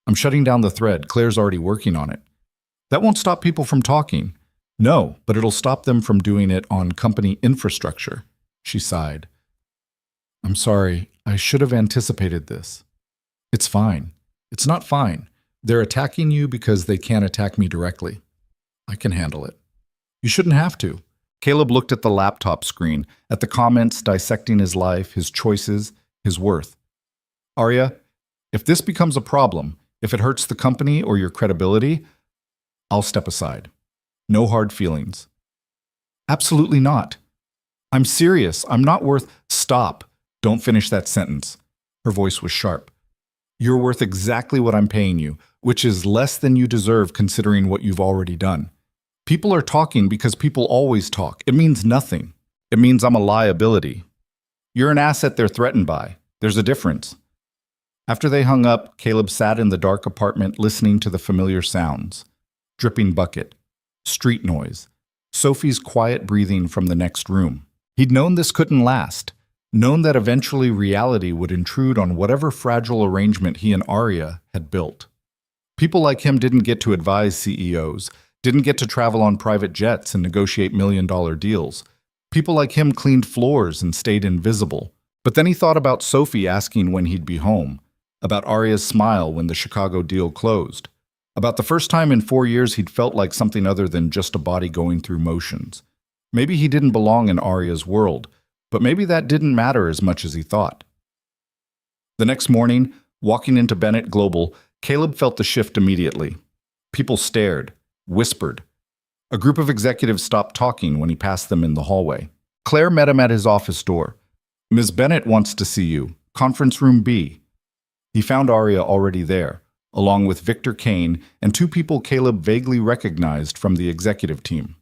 "I'm shutting down the thread. Claire's already working on it." "That won't stop people from talking." "No, but it'll stop them from doing it on company infrastructure." She sighed. "I'm sorry. I should have anticipated this." "It's fine. It's not fine. They're attacking you because they can't attack me directly. I can handle it." "You shouldn't have to." Caleb looked at the laptop screen, at the comments dissecting his life, his choices, his worth. "Arya, if this becomes a problem, if it hurts the company or your credibility, I'll step aside. No hard feelings." "Absolutely not. I'm serious. I'm not worth—" "Stop. Don't finish that sentence." Her voice was sharp. "You're worth exactly what I'm paying you, which is less than you deserve considering what you've already done. People are talking because people always talk. It means nothing. It means I'm a liability. You're an asset they're threatened by. There's a difference." After they hung up, Caleb sat in the dark apartment listening to the familiar sounds. Dripping bucket. Street noise. Sophie's quiet breathing from the next room. He'd known this couldn't last. Known that eventually reality would intrude on whatever fragile arrangement he and Arya had built. People like him didn't get to advise CEOs, didn't get to travel on private jets and negotiate million-dollar deals. People like him cleaned floors and stayed invisible. But then he thought about Sophie asking when he'd be home, about Arya's smile when the Chicago deal closed, about the first time in 4 years he'd felt like something other than just a body going through motions. Maybe he didn't belong in Arya's world, but maybe that didn't matter as much as he thought. The next morning, walking into Bennett Global, Caleb felt the shift immediately. People stared, whispered. A group of executives stopped talking when he passed them in the hallway. Claire met him at his office door. "Ms. Bennett wants to see you. Conference room B." He found Arya already there, along with Victor Kane and 2 people Caleb vaguely recognized from the executive team.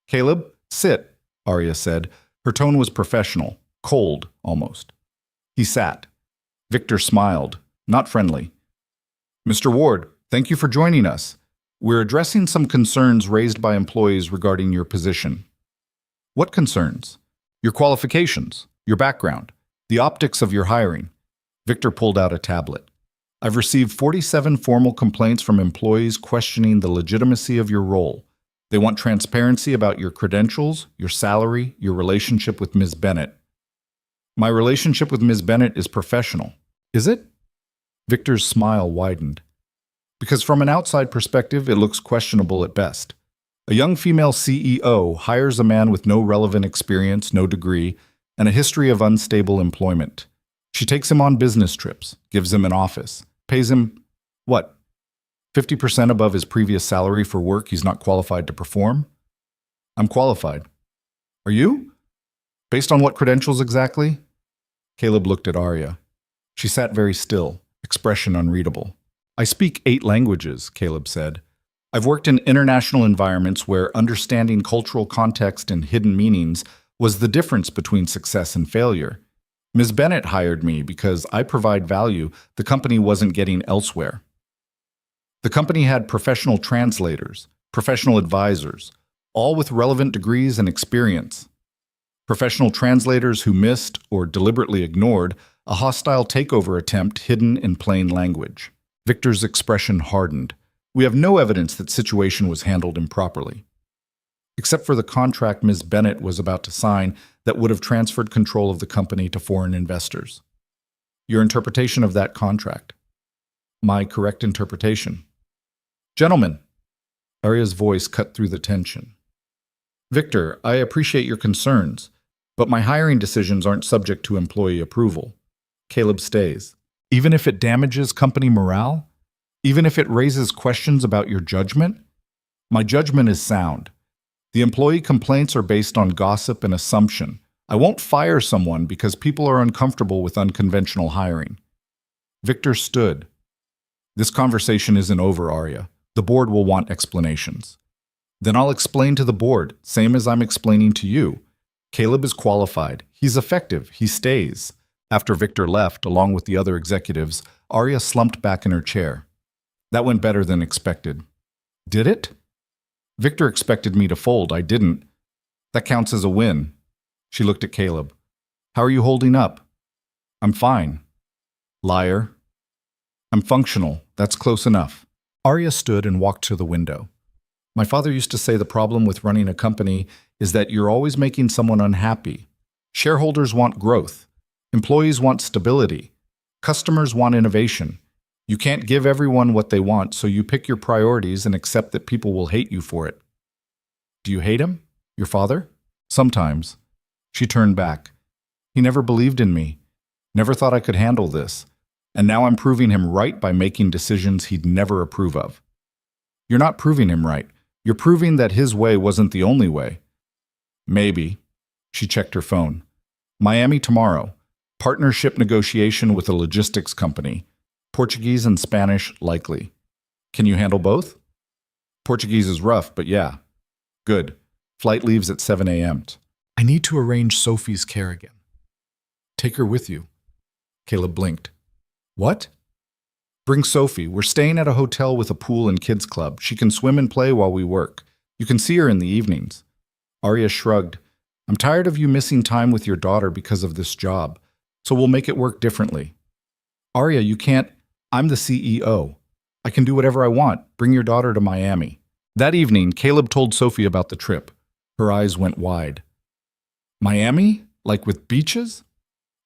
"Caleb, sit," Arya said. Her tone was professional, cold almost. He sat. Victor smiled, not friendly. "Mr. Ward, thank you for joining us. We're addressing some concerns raised by employees regarding your position." "What concerns?" "Your qualifications, your background, the optics of your hiring." Victor pulled out a tablet. "I've received 47 formal complaints from employees questioning the legitimacy of your role. They want transparency about your credentials, your salary, your relationship with Ms. Bennett." "My relationship with Ms. Bennett is professional." "Is it?" Victor's smile widened. "Because from an outside perspective, it looks questionable at best. A young female CEO hires a man with no relevant experience, no degree, and a history of unstable employment. She takes him on business trips, gives him an office, pays him, what, 50% above his previous salary for work he's not qualified to perform? I'm qualified. Are you? Based on what credentials exactly? Caleb looked at Arya. She sat very still, expression unreadable. I speak 8 languages, Caleb said. I've worked in international environments where understanding cultural context and hidden meanings was the difference between success and failure. Ms. Bennett hired me because I provide value the company wasn't getting elsewhere. The company had professional translators, professional advisors, all with relevant degrees and experience. Professional translators who missed or deliberately ignored a hostile takeover attempt hidden in plain language. Victor's expression hardened. We have no evidence that situation was handled improperly. Except for the contract Ms. Bennett was about to sign that would have transferred control of the company to foreign investors. Your interpretation of that contract. My correct interpretation. Gentlemen, Arya's voice cut through the tension. Victor, I appreciate your concerns, but my hiring decisions aren't subject to employee approval. Caleb stays. Even if it damages company morale? Even if it raises questions about your judgment? My judgment is sound. The employee complaints are based on gossip and assumption. I won't fire someone because people are uncomfortable with unconventional hiring. Victor stood. This conversation isn't over, Arya. The board will want explanations. Then I'll explain to the board, same as I'm explaining to you. Caleb is qualified. He's effective. He stays. After Victor left, along with the other executives, Arya slumped back in her chair. That went better than expected. Did it? Victor expected me to fold. I didn't. That counts as a win. She looked at Caleb. How are you holding up? I'm fine. Liar. I'm functional. That's close enough. Arya stood and walked to the window. My father used to say the problem with running a company is that you're always making someone unhappy. Shareholders want growth. Employees want stability. Customers want innovation. You can't give everyone what they want, so you pick your priorities and accept that people will hate you for it. Do you hate him? Your father? Sometimes. She turned back. He never believed in me. Never thought I could handle this. And now I'm proving him right by making decisions he'd never approve of. You're not proving him right. You're proving that his way wasn't the only way. Maybe. She checked her phone. Miami tomorrow. Partnership negotiation with a logistics company. Portuguese and Spanish likely. Can you handle both? Portuguese is rough, but yeah. Good. Flight leaves at 7 a.m. I need to arrange Sophie's care again. Take her with you. Caleb blinked. What? Bring Sophie. We're staying at a hotel with a pool and kids club. She can swim and play while we work. You can see her in the evenings. Arya shrugged. I'm tired of you missing time with your daughter because of this job, so we'll make it work differently. Arya, you can't. I'm the CEO. I can do whatever I want. Bring your daughter to Miami. That evening, Caleb told Sophie about the trip. Her eyes went wide. Miami? Like with beaches?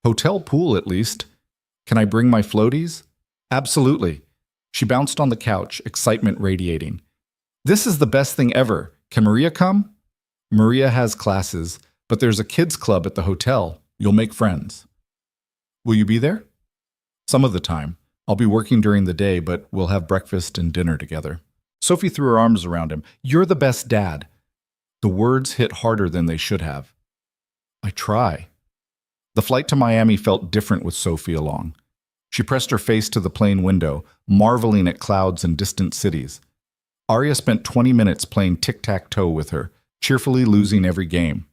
Hotel pool, at least. Can I bring my floaties? Absolutely. She bounced on the couch, excitement radiating. This is the best thing ever. Can Maria come? Maria has classes, but there's a kids club at the hotel. You'll make friends. Will you be there? Some of the time. I'll be working during the day, but we'll have breakfast and dinner together. Sophie threw her arms around him. You're the best dad. The words hit harder than they should have. I try. The flight to Miami felt different with Sophie along. She pressed her face to the plane window, marveling at clouds and distant cities. Arya spent 20 minutes playing tic-tac-toe with her, cheerfully losing every game.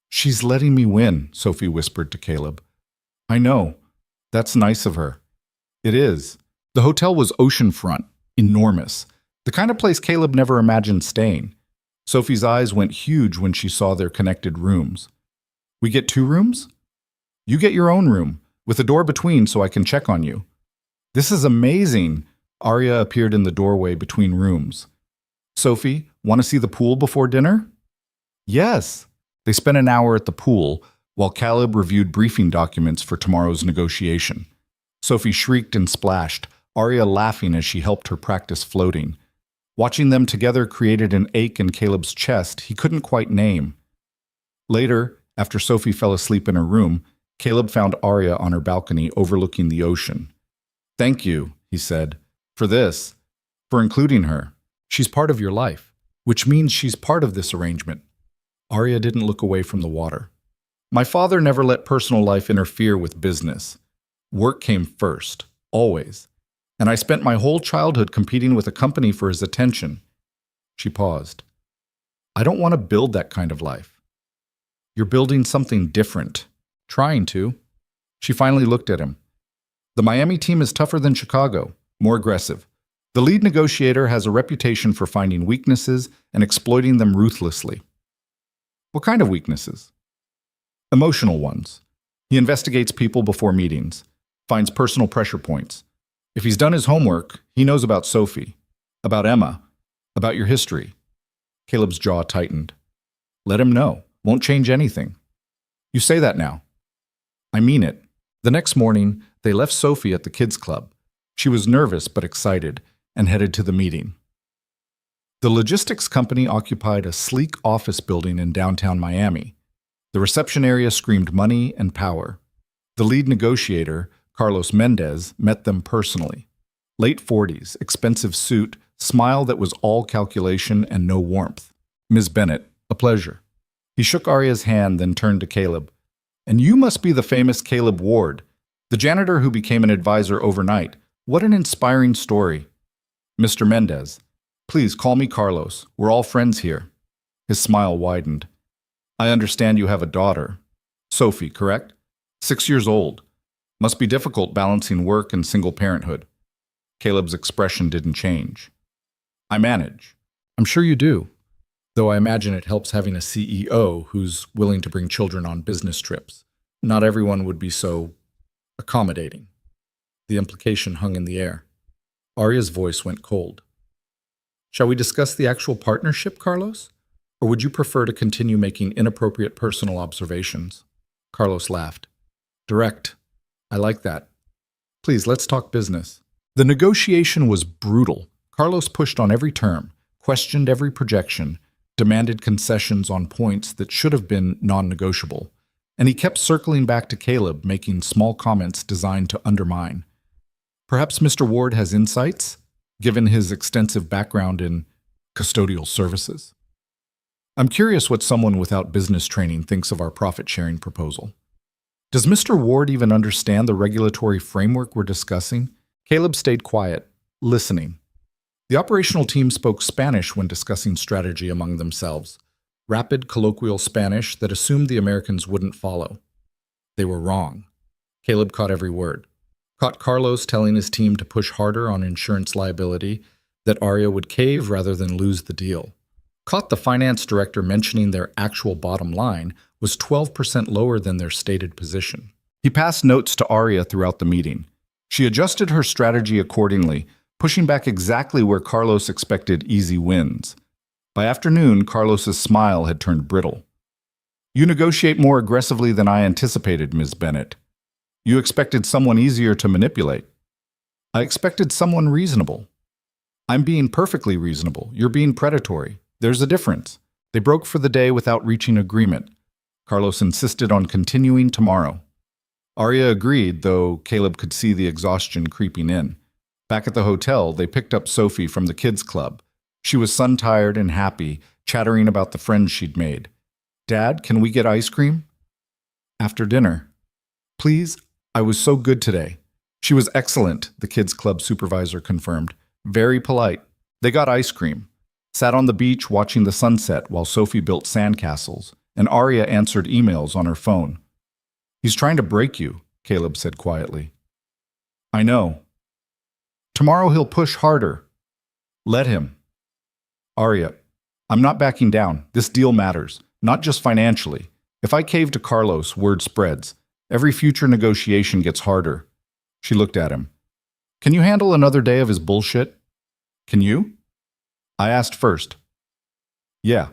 She's letting me win, Sophie whispered to Caleb. I know. That's nice of her. It is. The hotel was oceanfront, enormous, the kind of place Caleb never imagined staying. Sophie's eyes went huge when she saw their connected rooms. We get 2 rooms? You get your own room, with a door between so I can check on you. This is amazing. Arya appeared in the doorway between rooms. Sophie, want to see the pool before dinner? Yes. They spent an hour at the pool, while Caleb reviewed briefing documents for tomorrow's negotiation. Sophie shrieked and splashed, Arya laughing as she helped her practice floating. Watching them together created an ache in Caleb's chest he couldn't quite name. Later, after Sophie fell asleep in her room, Caleb found Arya on her balcony overlooking the ocean. Thank you, he said, for this, for including her. She's part of your life, which means she's part of this arrangement. Arya didn't look away from the water. My father never let personal life interfere with business. Work came first, always. And I spent my whole childhood competing with a company for his attention. She paused. I don't want to build that kind of life. You're building something different. Trying to. She finally looked at him. The Miami team is tougher than Chicago, more aggressive. The lead negotiator has a reputation for finding weaknesses and exploiting them ruthlessly. What kind of weaknesses? Emotional ones. He investigates people before meetings, finds personal pressure points. If he's done his homework, he knows about Sophie, about Emma, about your history. Caleb's jaw tightened. Let him know. Won't change anything. You say that now. I mean it. The next morning, they left Sophie at the kids' club. She was nervous but excited and headed to the meeting. The logistics company occupied a sleek office building in downtown Miami. The reception area screamed money and power. The lead negotiator, Carlos Mendez, met them personally. Late 40s, expensive suit, smile that was all calculation and no warmth. Ms. Bennett, a pleasure. He shook Arya's hand, then turned to Caleb. And you must be the famous Caleb Ward, the janitor who became an advisor overnight. What an inspiring story. Mr. Mendez, please call me Carlos. We're all friends here. His smile widened. I understand you have a daughter. Sophie, correct? 6 years old. Must be difficult balancing work and single parenthood. Caleb's expression didn't change. I manage. I'm sure you do, though I imagine it helps having a CEO who's willing to bring children on business trips. Not everyone would be so accommodating. The implication hung in the air. Arya's voice went cold. Shall we discuss the actual partnership, Carlos? Or would you prefer to continue making inappropriate personal observations? Carlos laughed. Direct. I like that. Please, let's talk business. The negotiation was brutal. Carlos pushed on every term, questioned every projection, demanded concessions on points that should have been non-negotiable, and he kept circling back to Caleb, making small comments designed to undermine. Perhaps Mr. Ward has insights, given his extensive background in custodial services. I'm curious what someone without business training thinks of our profit-sharing proposal. Does Mr. Ward even understand the regulatory framework we're discussing? Caleb stayed quiet, listening. The operational team spoke Spanish when discussing strategy among themselves, rapid colloquial Spanish that assumed the Americans wouldn't follow. They were wrong. Caleb caught every word. Caught Carlos telling his team to push harder on insurance liability, that Arya would cave rather than lose the deal. Caught the finance director mentioning their actual bottom line was 12% lower than their stated position. He passed notes to Arya throughout the meeting. She adjusted her strategy accordingly, pushing back exactly where Carlos expected easy wins. By afternoon, Carlos's smile had turned brittle. You negotiate more aggressively than I anticipated, Ms. Bennett. You expected someone easier to manipulate. I expected someone reasonable. I'm being perfectly reasonable. You're being predatory. There's a difference. They broke for the day without reaching agreement. Carlos insisted on continuing tomorrow. Arya agreed, though Caleb could see the exhaustion creeping in. Back at the hotel, they picked up Sophie from the kids' club. She was sun-tired and happy, chattering about the friends she'd made. Dad, can we get ice cream? After dinner. Please, I was so good today. She was excellent, the kids' club supervisor confirmed. Very polite. They got ice cream. Sat on the beach watching the sunset while Sophie built sandcastles, and Arya answered emails on her phone. He's trying to break you, Caleb said quietly. I know. Tomorrow he'll push harder. Let him. Arya, I'm not backing down. This deal matters, not just financially. If I cave to Carlos, word spreads. Every future negotiation gets harder. She looked at him. Can you handle another day of his bullshit? Can you? I asked first. Yeah,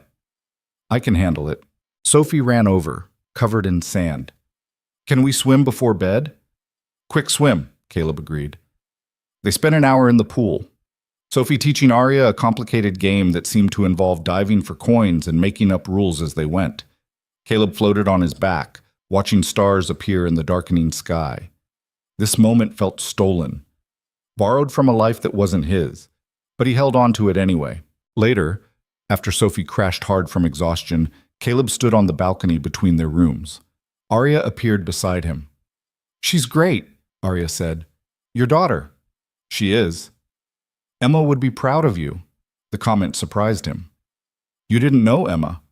I can handle it. Sophie ran over, covered in sand. Can we swim before bed? Quick swim, Caleb agreed. They spent an hour in the pool. Sophie teaching Arya a complicated game that seemed to involve diving for coins and making up rules as they went. Caleb floated on his back, watching stars appear in the darkening sky. This moment felt stolen, borrowed from a life that wasn't his, but he held on to it anyway. Later, after Sophie crashed hard from exhaustion, Caleb stood on the balcony between their rooms. Arya appeared beside him. She's great, Arya said. Your daughter. She is. Emma would be proud of you. The comment surprised him. You didn't know Emma?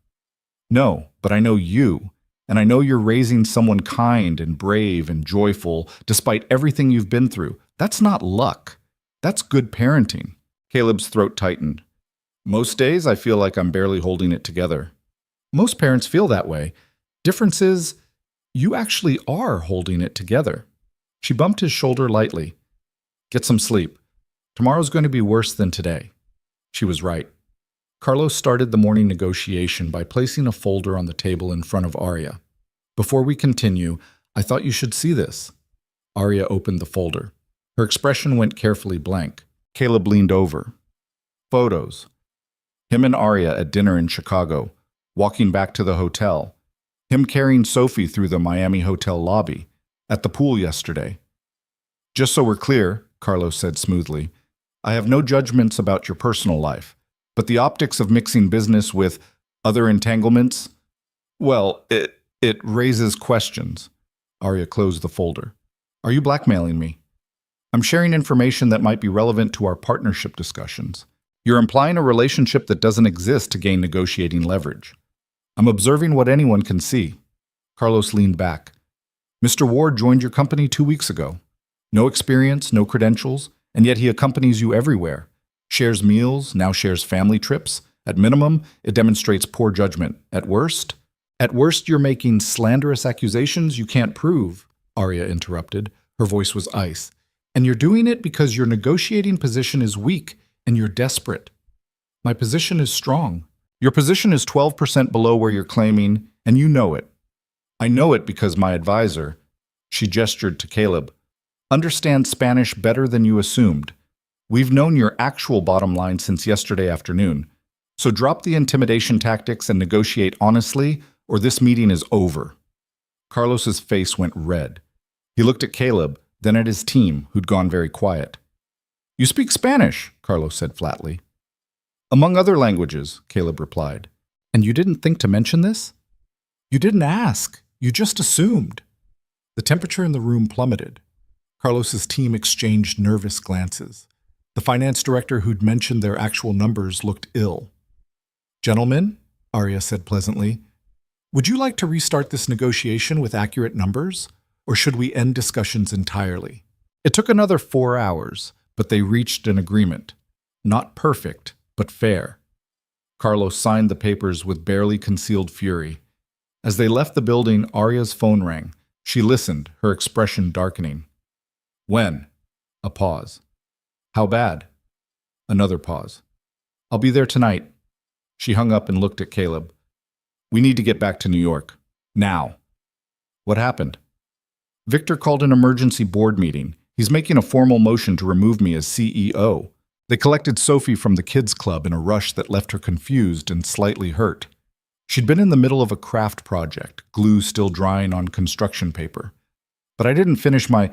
No, but I know you, and I know you're raising someone kind and brave and joyful despite everything you've been through. That's not luck. That's good parenting. Caleb's throat tightened. Most days I feel like I'm barely holding it together. Most parents feel that way. Difference is, you actually are holding it together. She bumped his shoulder lightly. Get some sleep. Tomorrow's going to be worse than today. She was right. Carlos started the morning negotiation by placing a folder on the table in front of Arya. Before we continue, I thought you should see this. Arya opened the folder. Her expression went carefully blank. Caleb leaned over. Photos. Him and Arya at dinner in Chicago, walking back to the hotel. Him carrying Sophie through the Miami hotel lobby. At the pool yesterday. Just so we're clear, Carlos said smoothly, I have no judgments about your personal life, but the optics of mixing business with other entanglements, well, it raises questions. Arya closed the folder. Are you blackmailing me? I'm sharing information that might be relevant to our partnership discussions. You're implying a relationship that doesn't exist to gain negotiating leverage. I'm observing what anyone can see. Carlos leaned back. Mr. Ward joined your company 2 weeks ago. No experience, no credentials, and yet he accompanies you everywhere. Shares meals, now shares family trips. At minimum, it demonstrates poor judgment. At worst, you're making slanderous accusations you can't prove, Arya interrupted. Her voice was ice. And you're doing it because your negotiating position is weak and you're desperate. My position is strong. Your position is 12% below where you're claiming, and you know it. I know it because my advisor, she gestured to Caleb, understands Spanish better than you assumed. We've known your actual bottom line since yesterday afternoon. So drop the intimidation tactics and negotiate honestly, or this meeting is over. Carlos's face went red. He looked at Caleb, then at his team, who'd gone very quiet. You speak Spanish, Carlos said flatly. Among other languages, Caleb replied. And you didn't think to mention this? You didn't ask. You just assumed. The temperature in the room plummeted. Carlos's team exchanged nervous glances. The finance director who'd mentioned their actual numbers looked ill. Gentlemen, Arya said pleasantly, would you like to restart this negotiation with accurate numbers, or should we end discussions entirely? It took another 4 hours, but they reached an agreement. Not perfect, but fair. Carlos signed the papers with barely concealed fury. As they left the building, Arya's phone rang. She listened, her expression darkening. When? A pause. How bad? Another pause. I'll be there tonight. She hung up and looked at Caleb. We need to get back to New York. Now. What happened? Victor called an emergency board meeting. He's making a formal motion to remove me as CEO. They collected Sophie from the kids' club in a rush that left her confused and slightly hurt. She'd been in the middle of a craft project, glue still drying on construction paper. But I didn't finish my...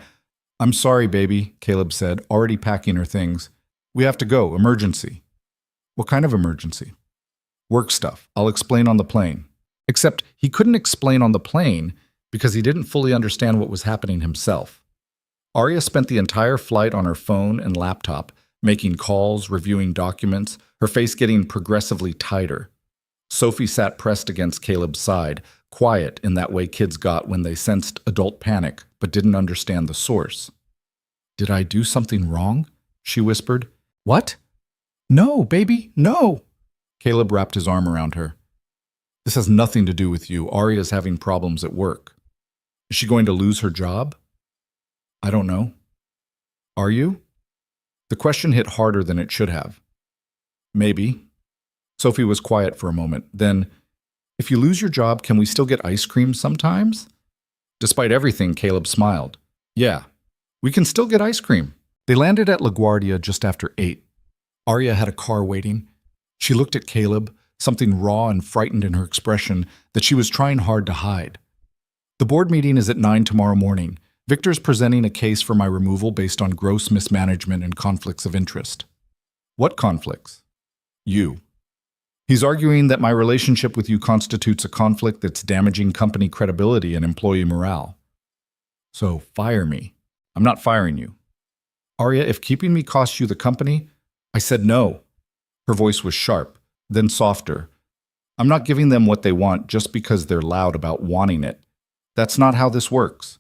I'm sorry, baby, Caleb said, already packing her things. We have to go, emergency. What kind of emergency? Work stuff. I'll explain on the plane. Except he couldn't explain on the plane because he didn't fully understand what was happening himself. Arya spent the entire flight on her phone and laptop, making calls, reviewing documents, her face getting progressively tighter. Sophie sat pressed against Caleb's side, quiet in that way kids got when they sensed adult panic but didn't understand the source. Did I do something wrong? She whispered. What? No, baby, no. Caleb wrapped his arm around her. This has nothing to do with you. Arya's having problems at work. Is she going to lose her job? I don't know. Are you? The question hit harder than it should have. Maybe. Sophie was quiet for a moment. Then, if you lose your job, can we still get ice cream sometimes? Despite everything, Caleb smiled. Yeah, we can still get ice cream. They landed at LaGuardia just after 8. Arya had a car waiting. She looked at Caleb, something raw and frightened in her expression that she was trying hard to hide. The board meeting is at 9 tomorrow morning. Victor's presenting a case for my removal based on gross mismanagement and conflicts of interest. What conflicts? You. He's arguing that my relationship with you constitutes a conflict that's damaging company credibility and employee morale. So fire me. I'm not firing you. Arya, if keeping me costs you the company, I said no. Her voice was sharp, then softer. I'm not giving them what they want just because they're loud about wanting it. That's not how this works.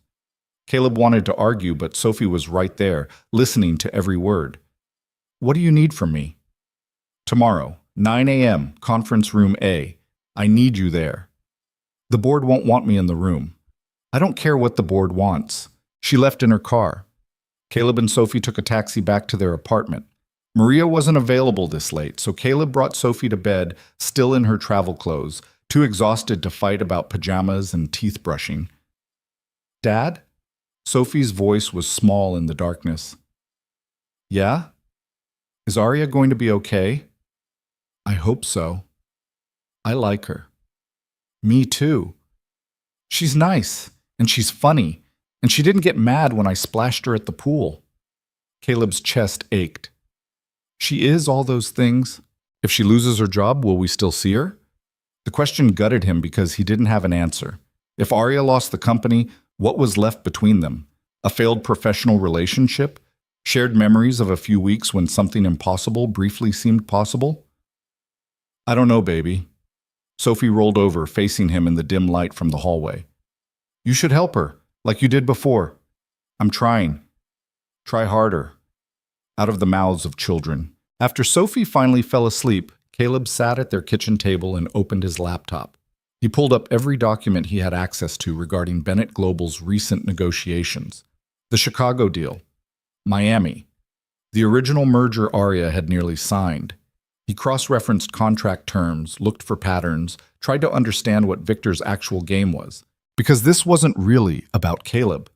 Caleb wanted to argue, but Sophie was right there, listening to every word. What do you need from me? Tomorrow, 9 a.m., conference room A. I need you there. The board won't want me in the room. I don't care what the board wants. She left in her car. Caleb and Sophie took a taxi back to their apartment. Maria wasn't available this late, so Caleb brought Sophie to bed, still in her travel clothes, too exhausted to fight about pajamas and teeth brushing. Dad? Sophie's voice was small in the darkness. Yeah? Is Arya going to be okay? I hope so. I like her. Me too. She's nice, and she's funny, and she didn't get mad when I splashed her at the pool. Caleb's chest ached. She is all those things. If she loses her job, will we still see her? The question gutted him because he didn't have an answer. If Arya lost the company, what was left between them? A failed professional relationship? Shared memories of a few weeks when something impossible briefly seemed possible? I don't know, baby. Sophie rolled over, facing him in the dim light from the hallway. You should help her, like you did before. I'm trying. Try harder. Out of the mouths of children. After Sophie finally fell asleep, Caleb sat at their kitchen table and opened his laptop. He pulled up every document he had access to regarding Bennett Global's recent negotiations. The Chicago deal. Miami. The original merger Arya had nearly signed. He cross-referenced contract terms, looked for patterns, tried to understand what Victor's actual game was. Because this wasn't really about Caleb.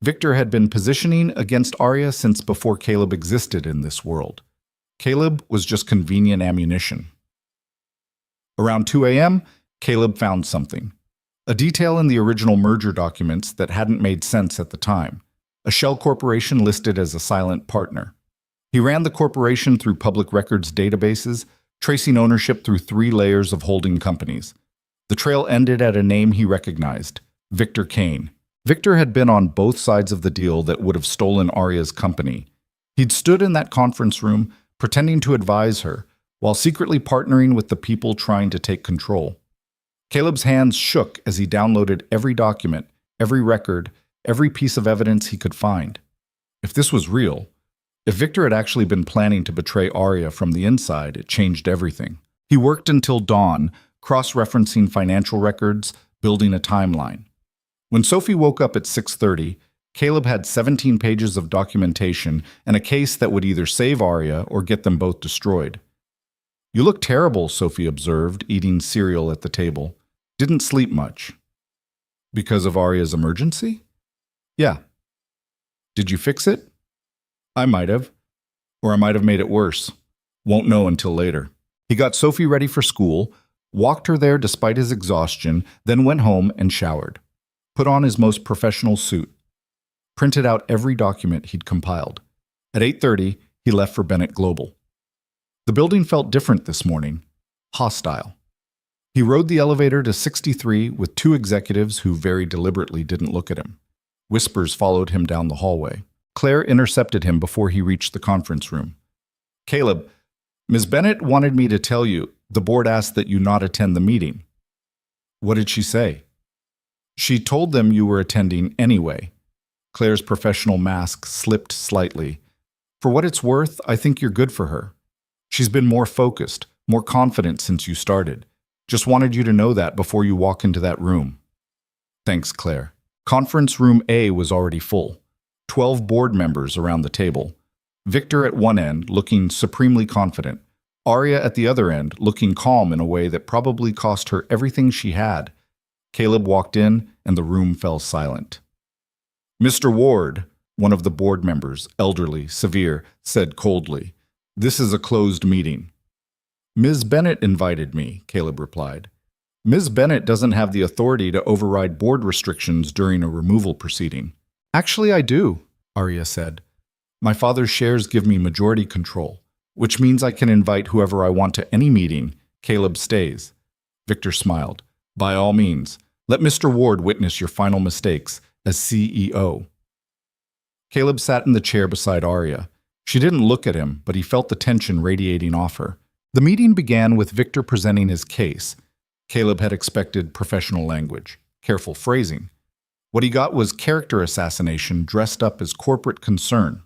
Victor had been positioning against Arya since before Caleb existed in this world. Caleb was just convenient ammunition. Around 2 a.m., Caleb found something. A detail in the original merger documents that hadn't made sense at the time. A shell corporation listed as a silent partner. He ran the corporation through public records databases, tracing ownership through 3 layers of holding companies. The trail ended at a name he recognized, Victor Kane. Victor had been on both sides of the deal that would have stolen Arya's company. He'd stood in that conference room, pretending to advise her, while secretly partnering with the people trying to take control. Caleb's hands shook as he downloaded every document, every record, every piece of evidence he could find. If this was real, if Victor had actually been planning to betray Arya from the inside, it changed everything. He worked until dawn, cross-referencing financial records, building a timeline. When Sophie woke up at 6:30, Caleb had 17 pages of documentation and a case that would either save Arya or get them both destroyed. You look terrible, Sophie observed, eating cereal at the table. Didn't sleep much. Because of Arya's emergency? Yeah. Did you fix it? I might have. Or I might have made it worse. Won't know until later. He got Sophie ready for school, walked her there despite his exhaustion, then went home and showered. Put on his most professional suit. Printed out every document he'd compiled. At 8:30, he left for Bennett Global. The building felt different this morning. Hostile. He rode the elevator to 63 with 2 executives who very deliberately didn't look at him. Whispers followed him down the hallway. Claire intercepted him before he reached the conference room. Caleb, Ms. Bennett wanted me to tell you the board asked that you not attend the meeting. What did she say? She told them you were attending anyway. Claire's professional mask slipped slightly. For what it's worth, I think you're good for her. She's been more focused, more confident since you started. Just wanted you to know that before you walk into that room. Thanks, Claire. Conference room A was already full. 12 board members around the table. Victor at one end, looking supremely confident. Arya at the other end, looking calm in a way that probably cost her everything she had. Caleb walked in, and the room fell silent. Mr. Ward, one of the board members, elderly, severe, said coldly, "This is a closed meeting." Ms. Bennett invited me, Caleb replied. Ms. Bennett doesn't have the authority to override board restrictions during a removal proceeding. Actually, I do, Arya said. My father's shares give me majority control, which means I can invite whoever I want to any meeting, Caleb stays. Victor smiled. By all means, let Mr. Ward witness your final mistakes as CEO. Caleb sat in the chair beside Arya. She didn't look at him, but he felt the tension radiating off her. The meeting began with Victor presenting his case. Caleb had expected professional language, careful phrasing. What he got was character assassination dressed up as corporate concern.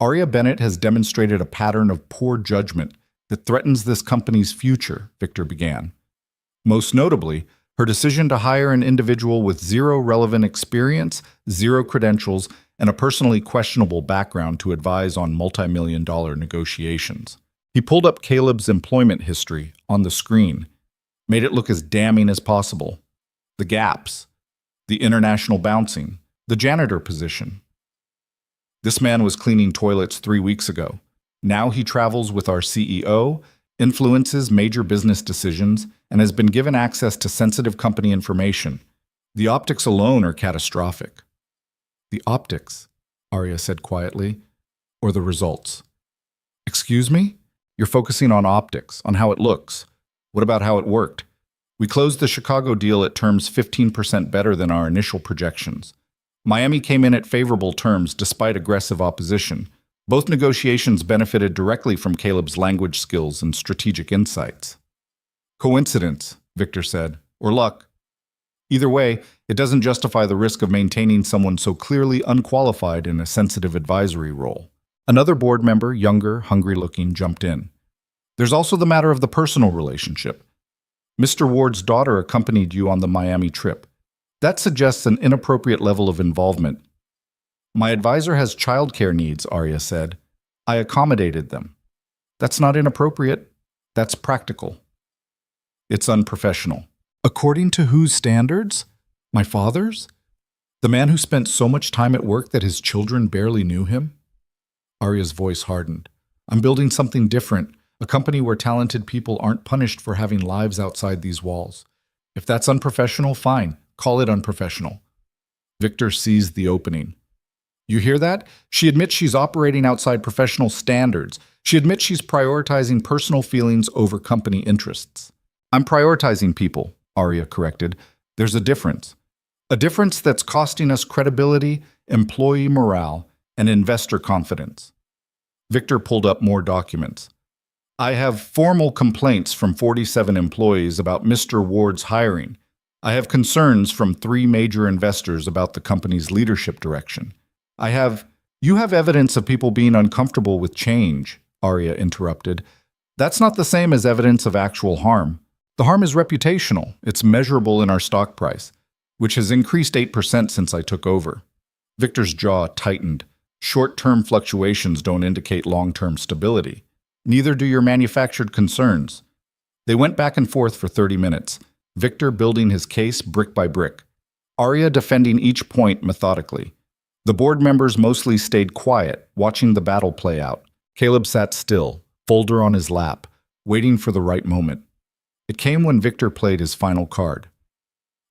Arya Bennett has demonstrated a pattern of poor judgment that threatens this company's future, Victor began. Most notably, her decision to hire an individual with zero relevant experience, zero credentials, and a personally questionable background to advise on multi-million-dollar negotiations. He pulled up Caleb's employment history on the screen, made it look as damning as possible. The gaps, the international bouncing, the janitor position. This man was cleaning toilets 3 weeks ago. Now he travels with our CEO, influences major business decisions, and has been given access to sensitive company information. The optics alone are catastrophic. The optics, Arya said quietly, or the results? Excuse me? You're focusing on optics, on how it looks. What about how it worked? We closed the Chicago deal at terms 15% better than our initial projections. Miami came in at favorable terms despite aggressive opposition. Both negotiations benefited directly from Caleb's language skills and strategic insights. Coincidence, Victor said, or luck. Either way, it doesn't justify the risk of maintaining someone so clearly unqualified in a sensitive advisory role. Another board member, younger, hungry-looking, jumped in. There's also the matter of the personal relationship. Mr. Ward's daughter accompanied you on the Miami trip. That suggests an inappropriate level of involvement. My advisor has childcare needs, Arya said. I accommodated them. That's not inappropriate. That's practical. It's unprofessional. According to whose standards? My father's? The man who spent so much time at work that his children barely knew him? Arya's voice hardened. I'm building something different, a company where talented people aren't punished for having lives outside these walls. If that's unprofessional, fine. Call it unprofessional. Victor seized the opening. You hear that? She admits she's operating outside professional standards. She admits she's prioritizing personal feelings over company interests. I'm prioritizing people, Arya corrected. There's a difference. A difference that's costing us credibility, employee morale, and investor confidence. Victor pulled up more documents. I have formal complaints from 47 employees about Mr. Ward's hiring. I have concerns from 3 major investors about the company's leadership direction. You have evidence of people being uncomfortable with change, Arya interrupted. That's not the same as evidence of actual harm. The harm is reputational. It's measurable in our stock price, which has increased 8% since I took over. Victor's jaw tightened. Short-term fluctuations don't indicate long-term stability. Neither do your manufactured concerns. They went back and forth for 30 minutes, Victor building his case brick by brick, Arya defending each point methodically. The board members mostly stayed quiet, watching the battle play out. Caleb sat still, folder on his lap, waiting for the right moment. It came when Victor played his final card.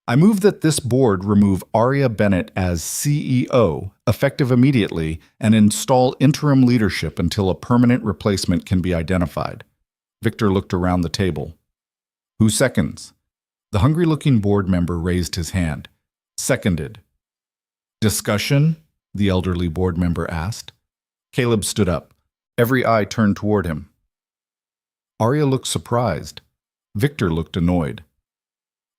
I move that this board remove Arya Bennett as CEO, effective immediately, and install interim leadership until a permanent replacement can be identified. Victor looked around the table. Who seconds? The hungry-looking board member raised his hand. Seconded. Discussion? The elderly board member asked. Caleb stood up. Every eye turned toward him. Arya looked surprised. Victor looked annoyed.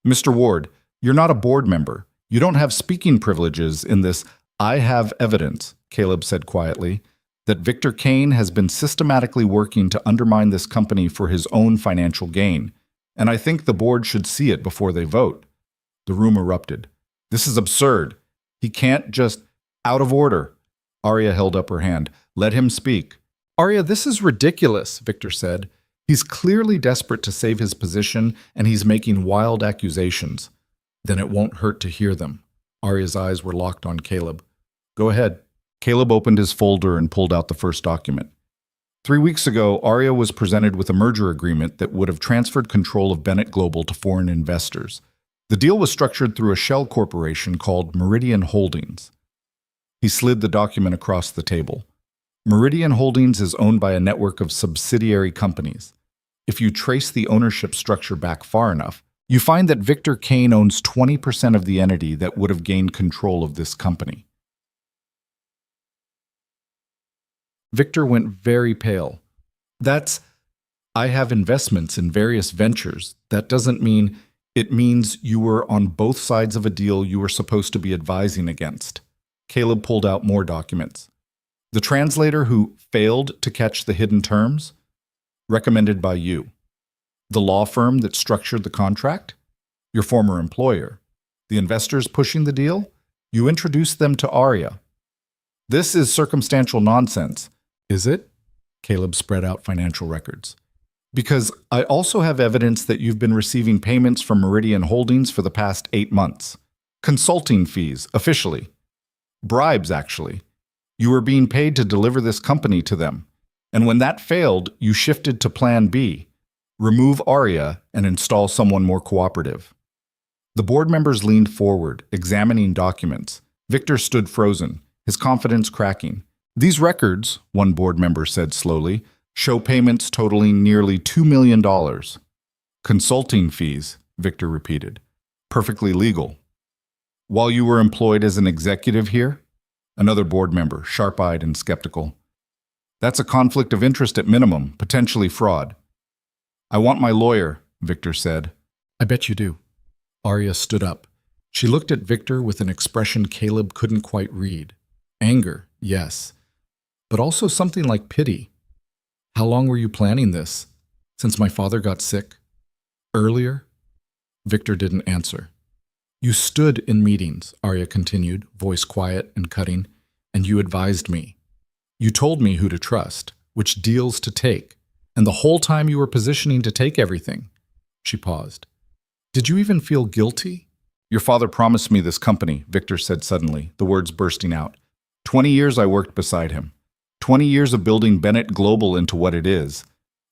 Mr. Ward, you're not a board member. You don't have speaking privileges in this. I have evidence, Caleb said quietly, that Victor Kane has been systematically working to undermine this company for his own financial gain, and I think the board should see it before they vote. The room erupted. This is absurd. He can't just... Out of order. Arya held up her hand. Let him speak. Arya, this is ridiculous, Victor said. He's clearly desperate to save his position, and he's making wild accusations. Then it won't hurt to hear them. Arya's eyes were locked on Caleb. Go ahead. Caleb opened his folder and pulled out the first document. 3 weeks ago, Arya was presented with a merger agreement that would have transferred control of Bennett Global to foreign investors. The deal was structured through a shell corporation called Meridian Holdings. He slid the document across the table. Meridian Holdings is owned by a network of subsidiary companies. If you trace the ownership structure back far enough, you find that Victor Kane owns 20% of the entity that would have gained control of this company. Victor went very pale. I have investments in various ventures. That doesn't mean. It means you were on both sides of a deal you were supposed to be advising against. Caleb pulled out more documents. The translator who failed to catch the hidden terms? Recommended by you. The law firm that structured the contract? Your former employer. The investors pushing the deal? You introduced them to Arya. This is circumstantial nonsense. Is it? Caleb spread out financial records. Because I also have evidence that you've been receiving payments from Meridian Holdings for the past 8 months. Consulting fees, officially. Bribes, actually. You were being paid to deliver this company to them. And when that failed, you shifted to Plan B. Remove Arya and install someone more cooperative. The board members leaned forward, examining documents. Victor stood frozen, his confidence cracking. These records, one board member said slowly, show payments totaling nearly $2 million. Consulting fees, Victor repeated. Perfectly legal. While you were employed as an executive here? Another board member, sharp-eyed and skeptical. That's a conflict of interest at minimum, potentially fraud. I want my lawyer, Victor said. I bet you do. Arya stood up. She looked at Victor with an expression Caleb couldn't quite read. Anger, yes, but also something like pity. How long were you planning this? Since my father got sick? Earlier? Victor didn't answer. You stood in meetings, Arya continued, voice quiet and cutting, and you advised me. You told me who to trust, which deals to take, and the whole time you were positioning to take everything. She paused. Did you even feel guilty? Your father promised me this company, Victor said suddenly, the words bursting out. 20 years I worked beside him. 20 years of building Bennett Global into what it is.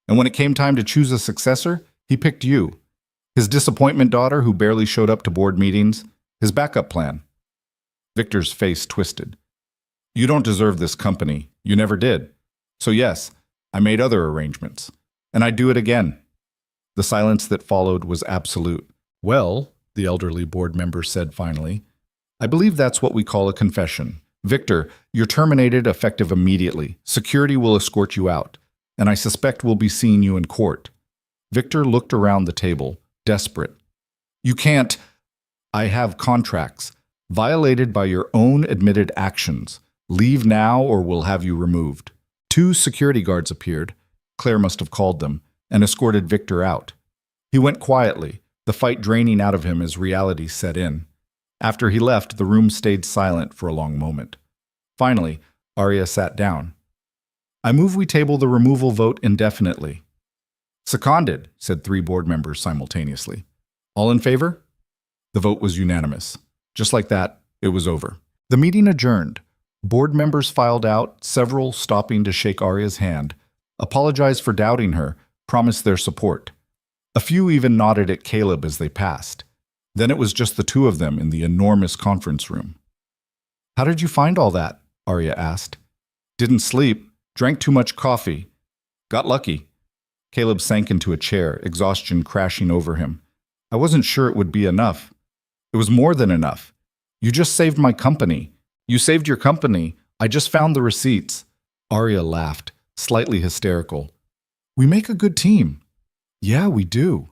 And when it came time to choose a successor, he picked you. His disappointment daughter who barely showed up to board meetings, his backup plan. Victor's face twisted. You don't deserve this company. You never did. So yes, I made other arrangements. And I'd do it again. The silence that followed was absolute. Well, the elderly board member said finally, I believe that's what we call a confession. Victor, you're terminated effective immediately. Security will escort you out, and I suspect we'll be seeing you in court. Victor looked around the table, desperate. You can't. I have contracts, violated by your own admitted actions. Leave now or we'll have you removed. 2 security guards appeared, Claire must have called them, and escorted Victor out. He went quietly, the fight draining out of him as reality set in. After he left, the room stayed silent for a long moment. Finally, Arya sat down. I move we table the removal vote indefinitely. Seconded, said 3 board members simultaneously. All in favor? The vote was unanimous. Just like that, it was over. The meeting adjourned. Board members filed out, several stopping to shake Arya's hand, apologized for doubting her, promised their support. A few even nodded at Caleb as they passed. Then it was just the 2 of them in the enormous conference room. How did you find all that? Arya asked. Didn't sleep, drank too much coffee. Got lucky. Caleb sank into a chair, exhaustion crashing over him. I wasn't sure it would be enough. It was more than enough. You just saved my company. You saved your company. I just found the receipts. Arya laughed, slightly hysterical. We make a good team. Yeah, we do.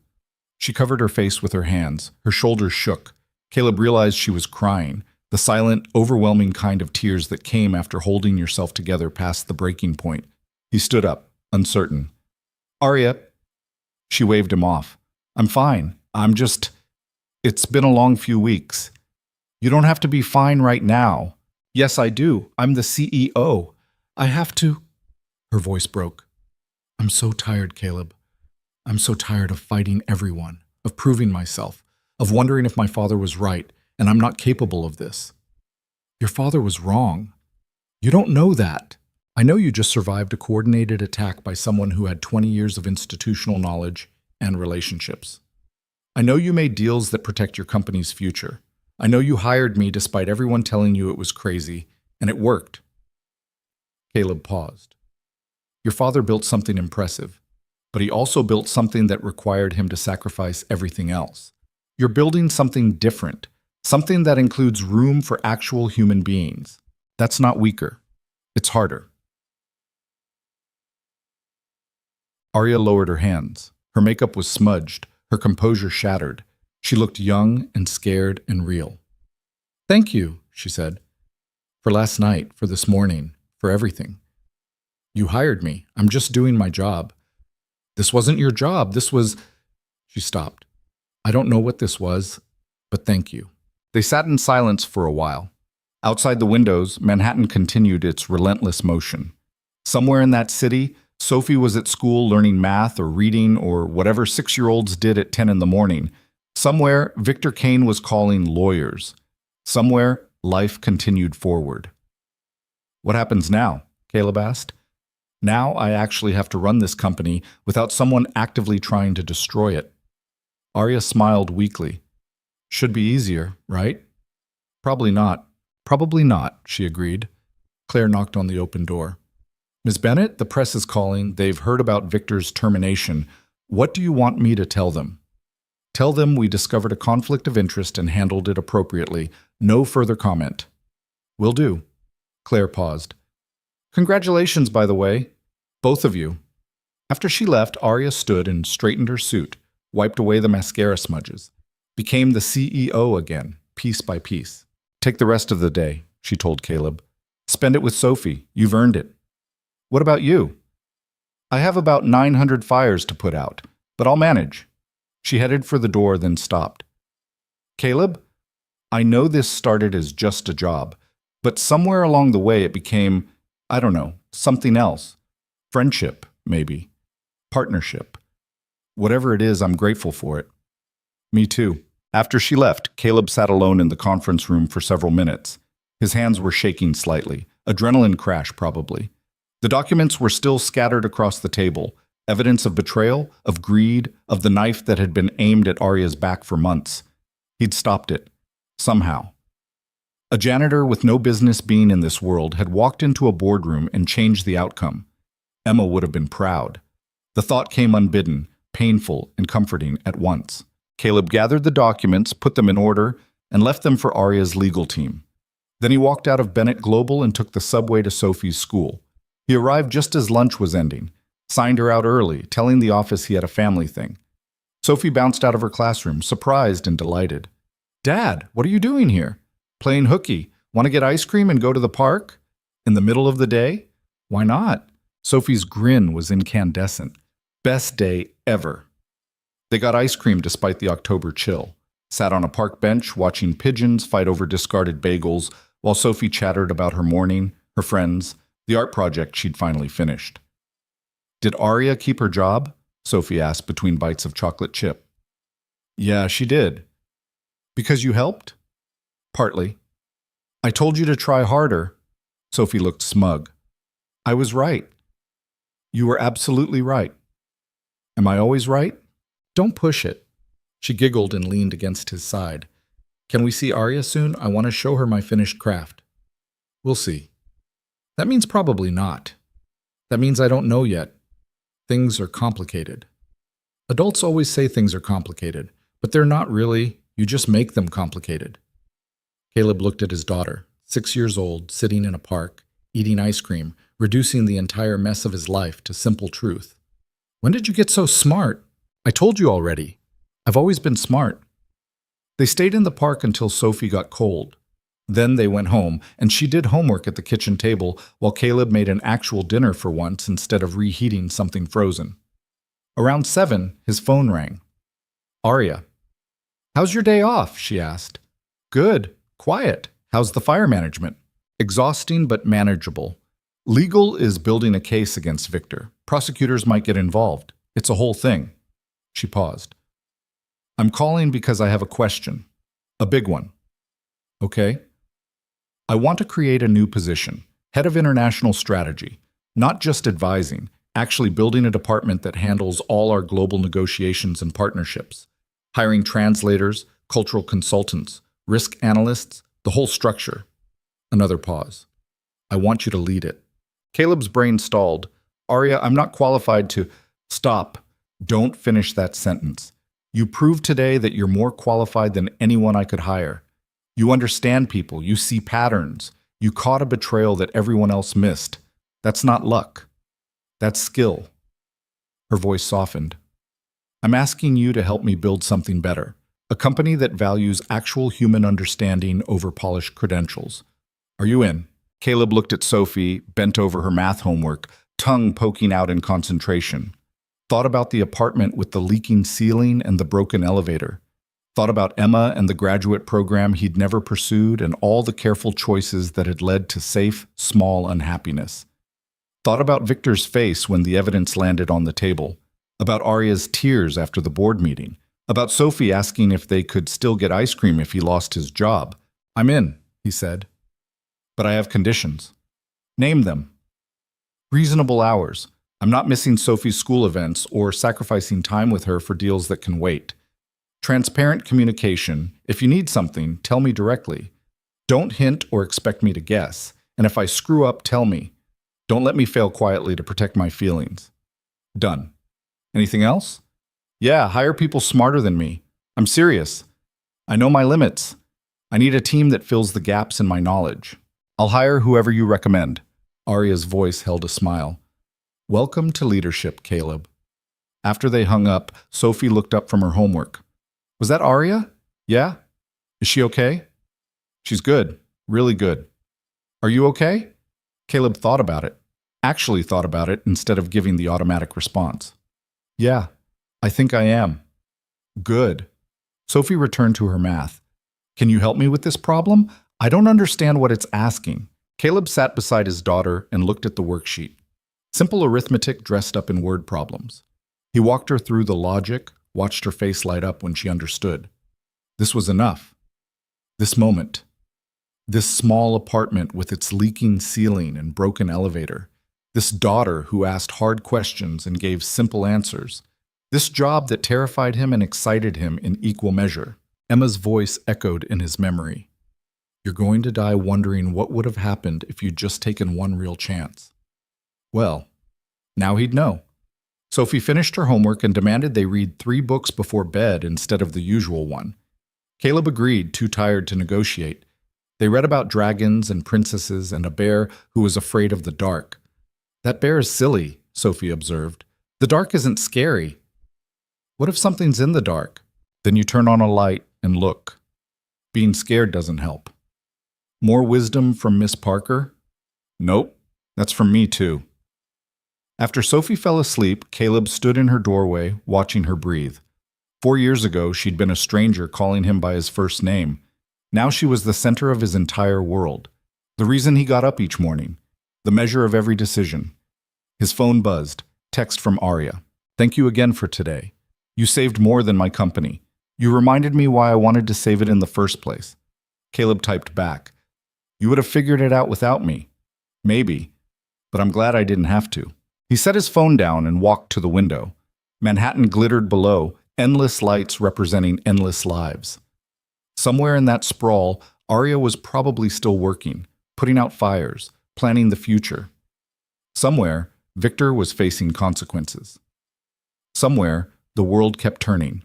She covered her face with her hands. Her shoulders shook. Caleb realized she was crying, the silent, overwhelming kind of tears that came after holding yourself together past the breaking point. He stood up, uncertain. Arya. She waved him off. I'm fine. It's been a long few weeks. You don't have to be fine right now. Yes, I do. I'm the CEO. I have to. Her voice broke. I'm so tired, Caleb. I'm so tired of fighting everyone, of proving myself, of wondering if my father was right, and I'm not capable of this. Your father was wrong. You don't know that. I know you just survived a coordinated attack by someone who had 20 years of institutional knowledge and relationships. I know you made deals that protect your company's future. I know you hired me despite everyone telling you it was crazy, and it worked. Caleb paused. Your father built something impressive. but he also built something that required him to sacrifice everything else. You're building something different, something that includes room for actual human beings. That's not weaker. It's harder. Arya lowered her hands. Her makeup was smudged, her composure shattered. She looked young and scared and real. "Thank you," she said. "For last night, for this morning, for everything. You hired me. I'm just doing my job." "This wasn't your job. This was—" She stopped. "I don't know what this was, but thank you." They sat in silence for a while. Outside the windows, Manhattan continued its relentless motion. Somewhere in that city, Sophie was at school learning math or reading or whatever 6-year-olds did at 10 in the morning. Somewhere, Victor Kane was calling lawyers. Somewhere, life continued forward. "What happens now?" Caleb asked. "Now I actually have to run this company without someone actively trying to destroy it." Arya smiled weakly. "Should be easier, right?" "Probably not. Probably not," she agreed. Claire knocked on the open door. "Ms. Bennett, the press is calling. They've heard about Victor's termination. What do you want me to tell them?" "Tell them we discovered a conflict of interest and handled it appropriately. No further comment." "Will do." Claire paused. "Congratulations, by the way. Both of you." After she left, Arya stood and straightened her suit, wiped away the mascara smudges, became the CEO again, piece by piece. "Take the rest of the day," she told Caleb. "Spend it with Sophie. You've earned it." "What about you?" "I have about 900 fires to put out, but I'll manage." She headed for the door, then stopped. "Caleb, I know this started as just a job, but somewhere along the way it became, I don't know, something else. Friendship, maybe. Partnership. Whatever it is, I'm grateful for it." "Me too." After she left, Caleb sat alone in the conference room for several minutes. His hands were shaking slightly. Adrenaline crash, probably. The documents were still scattered across the table, evidence of betrayal, of greed, of the knife that had been aimed at Arya's back for months. He'd stopped it. Somehow. A janitor with no business being in this world had walked into a boardroom and changed the outcome. Emma would have been proud. The thought came unbidden, painful and comforting at once. Caleb gathered the documents, put them in order, and left them for Arya's legal team. Then he walked out of Bennett Global and took the subway to Sophie's school. He arrived just as lunch was ending, signed her out early, telling the office he had a family thing. Sophie bounced out of her classroom, surprised and delighted. "Dad, what are you doing here? Playing hooky. Want to get ice cream and go to the park? In the middle of the day? Why not?" Sophie's grin was incandescent. Best day ever. They got ice cream despite the October chill, sat on a park bench watching pigeons fight over discarded bagels while Sophie chattered about her morning, her friends, the art project she'd finally finished. "Did Arya keep her job?" Sophie asked between bites of chocolate chip. "Yeah, she did." "Because you helped?" "Partly." "I told you to try harder." Sophie looked smug. "I was right." "You were absolutely right." "Am I always right?" "Don't push it." She giggled and leaned against his side. "Can we see Arya soon? I want to show her my finished craft." "We'll see." "That means probably not." "That means I don't know yet. Things are complicated." Adults always say things are complicated, but they're not really. You just make them complicated. Caleb looked at his daughter, 6 years old, sitting in a park, eating ice cream, reducing the entire mess of his life to simple truth. "When did you get so smart?" "I told you already. I've always been smart." They stayed in the park until Sophie got cold. Then they went home, and she did homework at the kitchen table while Caleb made an actual dinner for once instead of reheating something frozen. Around 7, his phone rang. "Arya." "How's your day off?" she asked. "Good. Quiet. How's the fire management?" "Exhausting but manageable. Legal is building a case against Victor. Prosecutors might get involved. It's a whole thing." She paused. "I'm calling because I have a question. A big one." "Okay." "I want to create a new position, head of international strategy, not just advising, actually building a department that handles all our global negotiations and partnerships, hiring translators, cultural consultants, risk analysts, the whole structure." Another pause. "I want you to lead it." Caleb's brain stalled. "Arya, I'm not qualified to—" Stop. Don't finish that sentence. You proved today that you're more qualified than anyone I could hire. You understand people. You see patterns. You caught a betrayal that everyone else missed. That's not luck. That's skill. Her voice softened. I'm asking you to help me build something better. A company that values actual human understanding over polished credentials. Are you in? Caleb looked at Sophie, bent over her math homework, tongue poking out in concentration. Thought about the apartment with the leaking ceiling and the broken elevator. Thought about Emma and the graduate program he'd never pursued and all the careful choices that had led to safe, small unhappiness. Thought about Victor's face when the evidence landed on the table. About Arya's tears after the board meeting. About Sophie asking if they could still get ice cream if he lost his job. I'm in, he said. But I have conditions. Name them. Reasonable hours. I'm not missing Sophie's school events or sacrificing time with her for deals that can wait. Transparent communication. If you need something, tell me directly. Don't hint or expect me to guess. And if I screw up, tell me. Don't let me fail quietly to protect my feelings. Done. Anything else? Yeah, hire people smarter than me. I'm serious. I know my limits. I need a team that fills the gaps in my knowledge. I'll hire whoever you recommend. Arya's voice held a smile. Welcome to leadership, Caleb. After they hung up, Sophie looked up from her homework. Was that Arya? Yeah? Is she okay? She's good. Really good. Are you okay? Caleb thought about it. Actually thought about it instead of giving the automatic response. Yeah, I think I am. Good. Sophie returned to her math. Can you help me with this problem? I don't understand what it's asking. Caleb sat beside his daughter and looked at the worksheet. Simple arithmetic dressed up in word problems. He walked her through the logic, watched her face light up when she understood. This was enough. This moment. This small apartment with its leaking ceiling and broken elevator. This daughter who asked hard questions and gave simple answers. This job that terrified him and excited him in equal measure. Emma's voice echoed in his memory. You're going to die wondering what would have happened if you'd just taken one real chance. Well, now he'd know. Sophie finished her homework and demanded they read 3 books before bed instead of the usual one. Caleb agreed, too tired to negotiate. They read about dragons and princesses and a bear who was afraid of the dark. That bear is silly, Sophie observed. The dark isn't scary. What if something's in the dark? Then you turn on a light and look. Being scared doesn't help. More wisdom from Miss Parker? Nope, that's from me too. After Sophie fell asleep, Caleb stood in her doorway, watching her breathe. 4 years ago, she'd been a stranger calling him by his first name. Now she was the center of his entire world. The reason he got up each morning. The measure of every decision. His phone buzzed. Text from Arya. Thank you again for today. You saved more than my company. You reminded me why I wanted to save it in the first place. Caleb typed back. You would have figured it out without me. Maybe. But I'm glad I didn't have to. He set his phone down and walked to the window. Manhattan glittered below, endless lights representing endless lives. Somewhere in that sprawl, Arya was probably still working, putting out fires, planning the future. Somewhere, Victor was facing consequences. Somewhere, the world kept turning.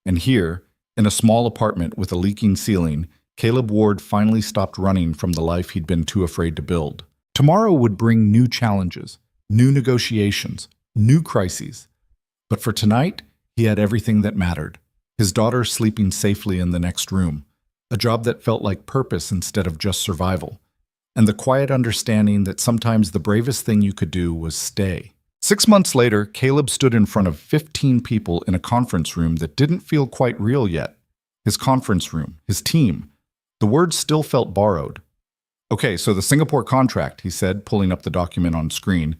And here, in a small apartment with a leaking ceiling, Caleb Ward finally stopped running from the life he'd been too afraid to build. Tomorrow would bring new challenges, new negotiations, new crises. But for tonight, he had everything that mattered. His daughter sleeping safely in the next room, a job that felt like purpose instead of just survival, and the quiet understanding that sometimes the bravest thing you could do was stay. 6 months later, Caleb stood in front of 15 people in a conference room that didn't feel quite real yet. His conference room, his team. The words still felt borrowed. Okay, so the Singapore contract, he said, pulling up the document on screen.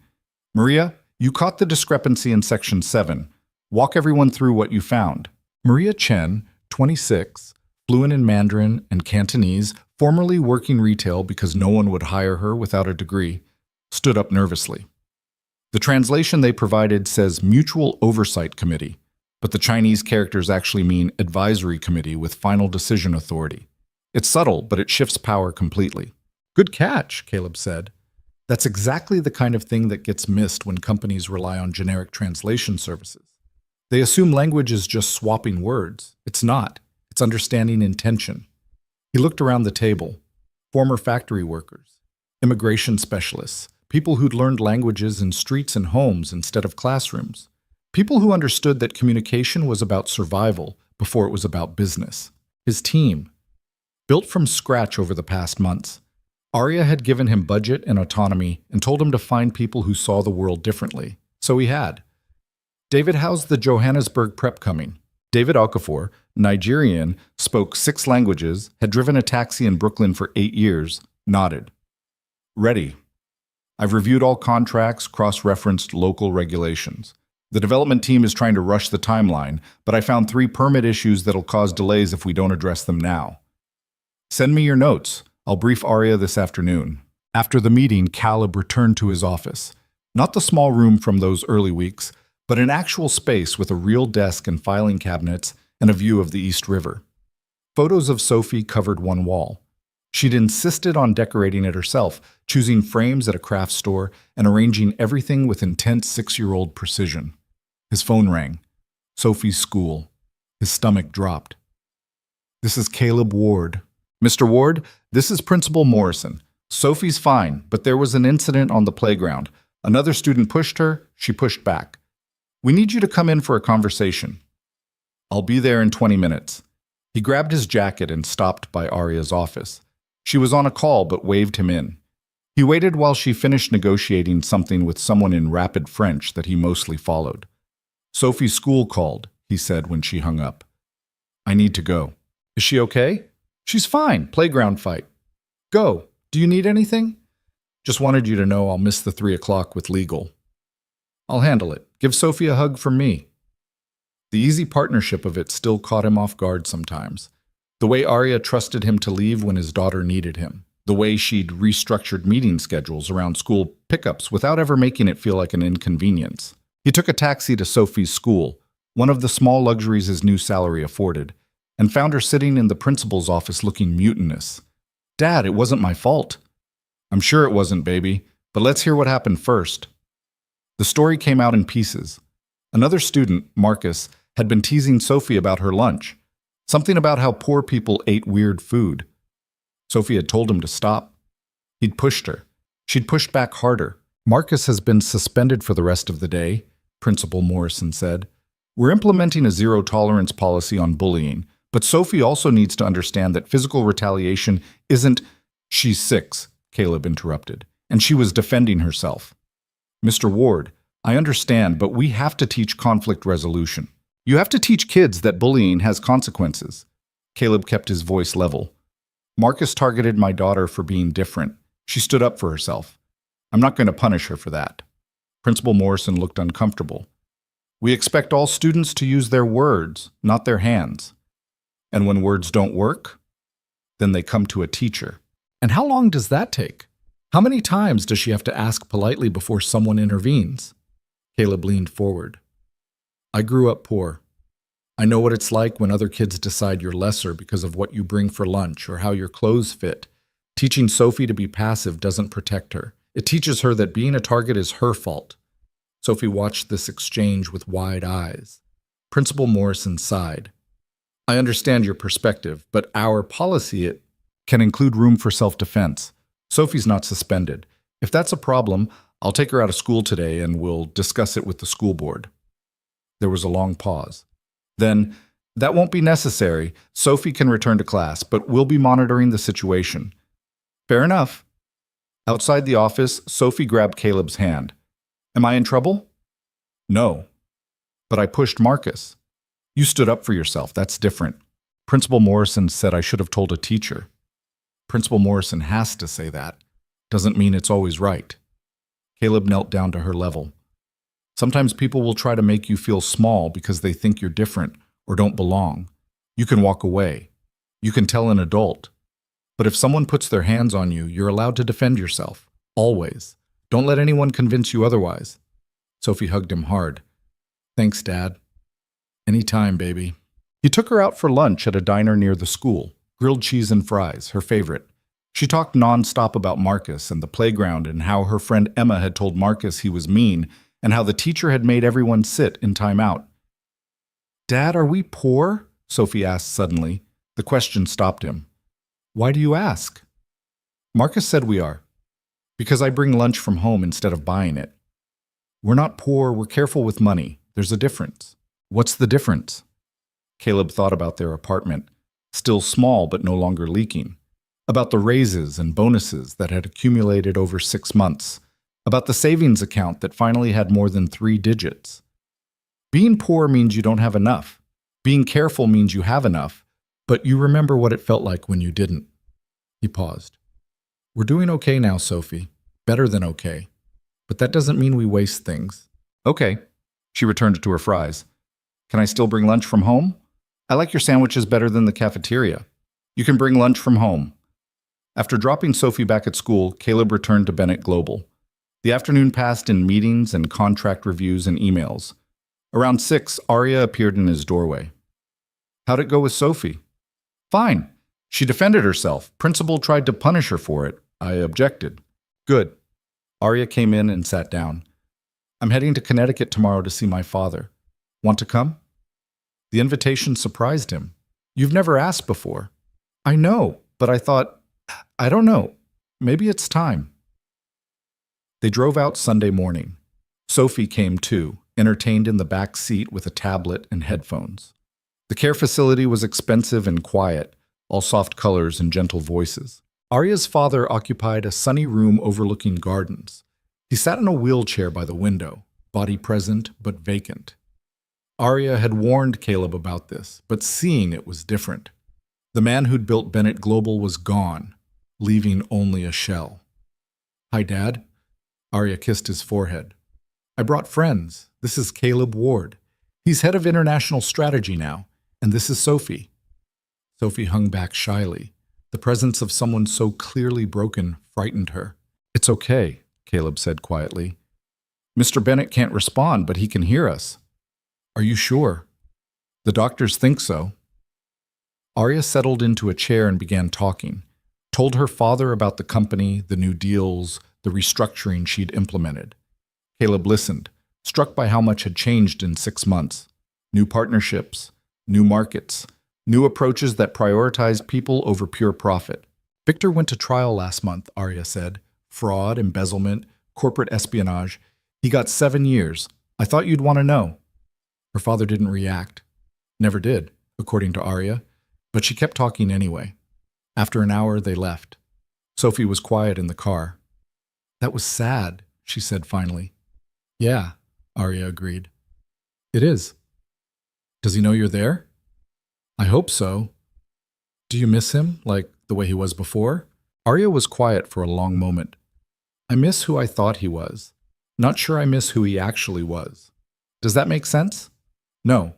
Maria, you caught the discrepancy in Section 7. Walk everyone through what you found. Maria Chen, 26, fluent in Mandarin and Cantonese, formerly working retail because no one would hire her without a degree, stood up nervously. The translation they provided says Mutual Oversight Committee, but the Chinese characters actually mean Advisory Committee with final decision authority. It's subtle, but it shifts power completely. Good catch, Caleb said. That's exactly the kind of thing that gets missed when companies rely on generic translation services. They assume language is just swapping words. It's not. It's understanding intention. He looked around the table. Former factory workers, immigration specialists, people who'd learned languages in streets and homes instead of classrooms. People who understood that communication was about survival before it was about business. His team, built from scratch over the past months. Arya had given him budget and autonomy and told him to find people who saw the world differently. So he had. David, how's the Johannesburg prep coming? David Okafor, Nigerian, spoke 6 languages, had driven a taxi in Brooklyn for 8 years, nodded. Ready. I've reviewed all contracts, cross-referenced local regulations. The development team is trying to rush the timeline, but I found 3 permit issues that'll cause delays if we don't address them now. Send me your notes. I'll brief Arya this afternoon. After the meeting, Caleb returned to his office. Not the small room from those early weeks, but an actual space with a real desk and filing cabinets and a view of the East River. Photos of Sophie covered one wall. She'd insisted on decorating it herself, choosing frames at a craft store and arranging everything with intense 6-year-old precision. His phone rang. Sophie's school. His stomach dropped. This is Caleb Ward. Mr. Ward, this is Principal Morrison. Sophie's fine, but there was an incident on the playground. Another student pushed her, she pushed back. We need you to come in for a conversation. I'll be there in 20 minutes. He grabbed his jacket and stopped by Arya's office. She was on a call but waved him in. He waited while she finished negotiating something with someone in rapid French that he mostly followed. Sophie's school called, he said when she hung up. I need to go. Is she okay? She's fine. Playground fight. Go. Do you need anything? Just wanted you to know I'll miss the 3 o'clock with legal. I'll handle it. Give Sophie a hug from me. The easy partnership of it still caught him off guard sometimes. The way Arya trusted him to leave when his daughter needed him. The way she'd restructured meeting schedules around school pickups without ever making it feel like an inconvenience. He took a taxi to Sophie's school, one of the small luxuries his new salary afforded, and found her sitting in the principal's office looking mutinous. Dad, it wasn't my fault. I'm sure it wasn't, baby, but let's hear what happened first. The story came out in pieces. Another student, Marcus, had been teasing Sophie about her lunch. Something about how poor people ate weird food. Sophie had told him to stop. He'd pushed her. She'd pushed back harder. Marcus has been suspended for the rest of the day, Principal Morrison said. We're implementing a zero-tolerance policy on bullying, but Sophie also needs to understand that physical retaliation isn't— She's 6, Caleb interrupted, and she was defending herself. Mr. Ward, I understand, but we have to teach conflict resolution. You have to teach kids that bullying has consequences. Caleb kept his voice level. Marcus targeted my daughter for being different. She stood up for herself. I'm not going to punish her for that. Principal Morrison looked uncomfortable. We expect all students to use their words, not their hands. And when words don't work, then they come to a teacher. And how long does that take? How many times does she have to ask politely before someone intervenes? Caleb leaned forward. I grew up poor. I know what it's like when other kids decide you're lesser because of what you bring for lunch or how your clothes fit. Teaching Sophie to be passive doesn't protect her. It teaches her that being a target is her fault. Sophie watched this exchange with wide eyes. Principal Morrison sighed. I understand your perspective, but our policy can include room for self-defense. Sophie's not suspended. If that's a problem, I'll take her out of school today and we'll discuss it with the school board. There was a long pause. Then, that won't be necessary. Sophie can return to class, but we'll be monitoring the situation. Fair enough. Outside the office, Sophie grabbed Caleb's hand. Am I in trouble? No. But I pushed Marcus. You stood up for yourself. That's different. Principal Morrison said I should have told a teacher. Principal Morrison has to say that. Doesn't mean it's always right. Caleb knelt down to her level. Sometimes people will try to make you feel small because they think you're different or don't belong. You can walk away. You can tell an adult. But if someone puts their hands on you, you're allowed to defend yourself. Always. Don't let anyone convince you otherwise. Sophie hugged him hard. Thanks, Dad. Anytime, baby. He took her out for lunch at a diner near the school. Grilled cheese and fries, her favorite. She talked nonstop about Marcus and the playground and how her friend Emma had told Marcus he was mean and how the teacher had made everyone sit in timeout. "Dad, are we poor?" Sophie asked suddenly. The question stopped him. "Why do you ask?" "Marcus said we are. Because I bring lunch from home instead of buying it. We're not poor, we're careful with money. There's a difference." "What's the difference?" Caleb thought about their apartment, still small but no longer leaking, about the raises and bonuses that had accumulated over 6 months, about the savings account that finally had more than 3 digits. Being poor means you don't have enough. Being careful means you have enough, but you remember what it felt like when you didn't. He paused. "We're doing okay now, Sophie. Better than okay. But that doesn't mean we waste things." "Okay." She returned to her fries. "Can I still bring lunch from home? I like your sandwiches better than the cafeteria." "You can bring lunch from home." After dropping Sophie back at school, Caleb returned to Bennett Global. The afternoon passed in meetings and contract reviews and emails. Around 6, Arya appeared in his doorway. "How'd it go with Sophie?" "Fine. She defended herself. Principal tried to punish her for it. I objected." "Good." Arya came in and sat down. "I'm heading to Connecticut tomorrow to see my father. Want to come?" The invitation surprised him. "You've never asked before." "I know, but I thought, I don't know. Maybe it's time." They drove out Sunday morning. Sophie came too, entertained in the back seat with a tablet and headphones. The care facility was expensive and quiet, all soft colors and gentle voices. Arya's father occupied a sunny room overlooking gardens. He sat in a wheelchair by the window, body present but vacant. Arya had warned Caleb about this, but seeing it was different. The man who'd built Bennett Global was gone, leaving only a shell. "Hi, Dad." Arya kissed his forehead. "I brought friends. This is Caleb Ward. He's head of international strategy now, and this is Sophie." Sophie hung back shyly. The presence of someone so clearly broken frightened her. "It's okay," Caleb said quietly. "Mr. Bennett can't respond, but he can hear us." "Are you sure?" "The doctors think so." Arya settled into a chair and began talking, told her father about the company, the new deals, the restructuring she'd implemented. Caleb listened, struck by how much had changed in 6 months. New partnerships, new markets, new approaches that prioritized people over pure profit. "Victor went to trial last month," Arya said. "Fraud, embezzlement, corporate espionage. He got 7 years. I thought you'd want to know." Her father didn't react. Never did, according to Arya, but she kept talking anyway. After an hour, they left. Sophie was quiet in the car. "That was sad," she said finally. "Yeah," Arya agreed. "It is." "Does he know you're there?" "I hope so." "Do you miss him, like the way he was before?" Arya was quiet for a long moment. "I miss who I thought he was. Not sure I miss who he actually was. Does that make sense?" "No.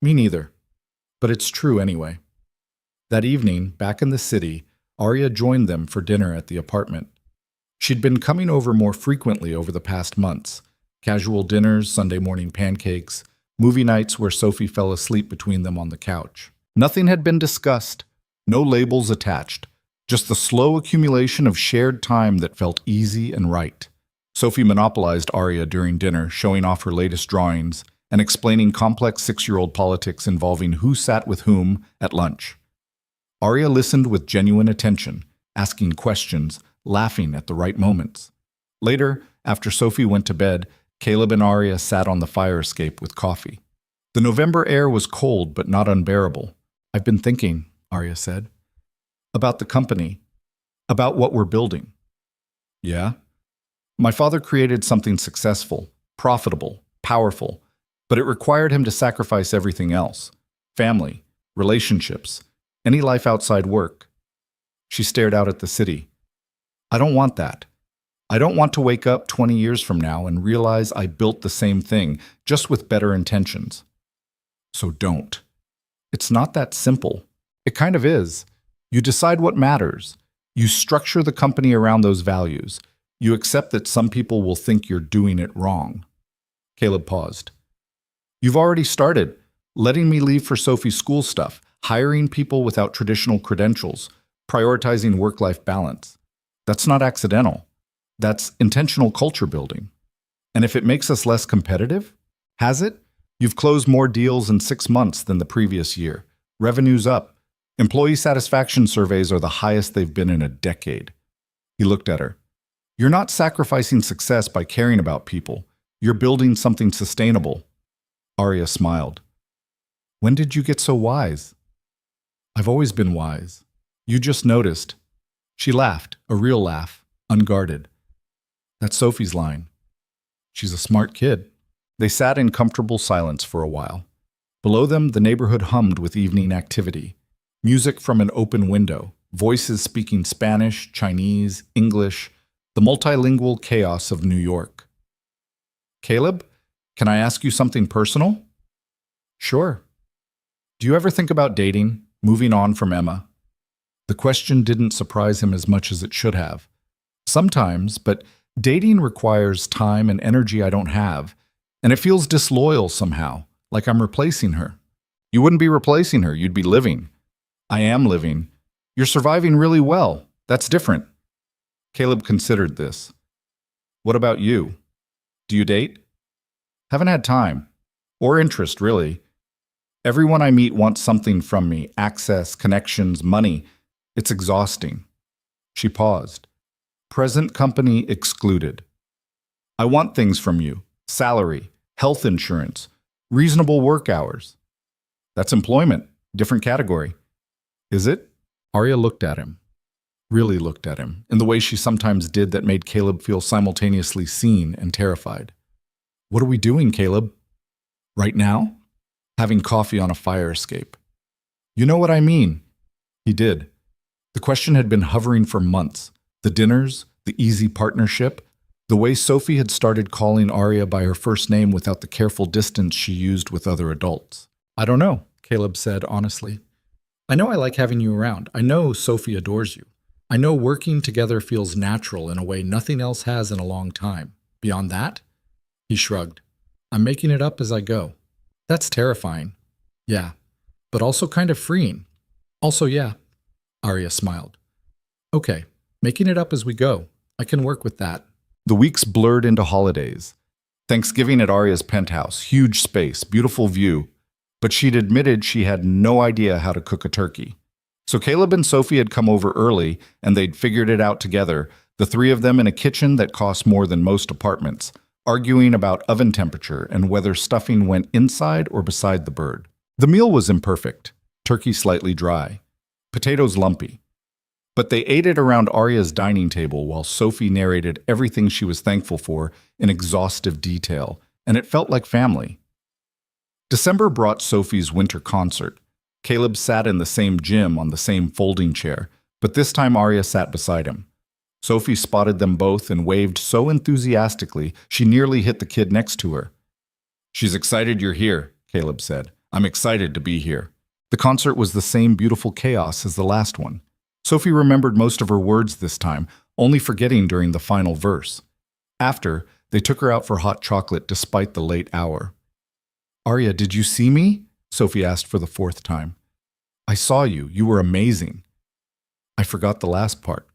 Me neither. But it's true anyway." That evening, back in the city, Arya joined them for dinner at the apartment. She'd been coming over more frequently over the past months. Casual dinners, Sunday morning pancakes, movie nights where Sophie fell asleep between them on the couch. Nothing had been discussed, no labels attached, just the slow accumulation of shared time that felt easy and right. Sophie monopolized Arya during dinner, showing off her latest drawings and explaining complex 6-year-old politics involving who sat with whom at lunch. Arya listened with genuine attention, asking questions, laughing at the right moments. Later, after Sophie went to bed, Caleb and Arya sat on the fire escape with coffee. The November air was cold but not unbearable. "I've been thinking," Arya said, "about the company, about what we're building." "Yeah?" "My father created something successful, profitable, powerful, but it required him to sacrifice everything else. Family, relationships, any life outside work." She stared out at the city. "I don't want that. I don't want to wake up 20 years from now and realize I built the same thing, just with better intentions." "So don't." "It's not that simple." "It kind of is. You decide what matters. You structure the company around those values. You accept that some people will think you're doing it wrong." Caleb paused. "You've already started, letting me leave for Sophie's school stuff, hiring people without traditional credentials, prioritizing work-life balance. That's not accidental. That's intentional culture building. And if it makes us less competitive, has it? You've closed more deals in 6 months than the previous year. Revenue's up. Employee satisfaction surveys are the highest they've been in a decade. He looked at her. You're not sacrificing success by caring about people. You're building something sustainable. Arya smiled. When did you get so wise? I've always been wise. You just noticed. She laughed, a real laugh, unguarded. That's Sophie's line. She's a smart kid. They sat in comfortable silence for a while. Below them, the neighborhood hummed with evening activity. Music from an open window, voices speaking Spanish, Chinese, English, the multilingual chaos of New York. Caleb, can I ask you something personal? Sure. Do you ever think about dating, moving on from Emma? The question didn't surprise him as much as it should have. Sometimes, but dating requires time and energy I don't have, and it feels disloyal somehow, like I'm replacing her. You wouldn't be replacing her, you'd be living. I am living. You're surviving really well. That's different. Caleb considered this. What about you? Do you date? Haven't had time. Or interest, really. Everyone I meet wants something from me, access, connections, money. It's exhausting. She paused. Present company excluded. I want things from you. Salary, health insurance, reasonable work hours. That's employment, different category. Is it? Arya looked at him. Really looked at him, in the way she sometimes did that made Caleb feel simultaneously seen and terrified. What are we doing, Caleb? Right now? Having coffee on a fire escape. You know what I mean. He did. The question had been hovering for months. The dinners, the easy partnership, the way Sophie had started calling Arya by her first name without the careful distance she used with other adults. I don't know, Caleb said honestly. I know I like having you around. I know Sophie adores you. I know working together feels natural in a way nothing else has in a long time. Beyond that? He shrugged. I'm making it up as I go. That's terrifying. Yeah, but also kind of freeing. Also, yeah. Arya smiled. Okay, making it up as we go. I can work with that. The weeks blurred into holidays. Thanksgiving at Arya's penthouse, huge space, beautiful view, but she'd admitted she had no idea how to cook a turkey. So Caleb and Sophie had come over early, and they'd figured it out together, the three of them in a kitchen that cost more than most apartments, arguing about oven temperature and whether stuffing went inside or beside the bird. The meal was imperfect, turkey slightly dry, potatoes lumpy. But they ate it around Arya's dining table while Sophie narrated everything she was thankful for in exhaustive detail, and it felt like family. December brought Sophie's winter concert. Caleb sat in the same gym on the same folding chair, but this time Arya sat beside him. Sophie spotted them both and waved so enthusiastically she nearly hit the kid next to her. She's excited you're here, Caleb said. I'm excited to be here. The concert was the same beautiful chaos as the last one. Sophie remembered most of her words this time, only forgetting during the final verse. After, they took her out for hot chocolate despite the late hour. Arya, did you see me? Sophie asked for the 4th time. I saw you. You were amazing. I forgot the last part.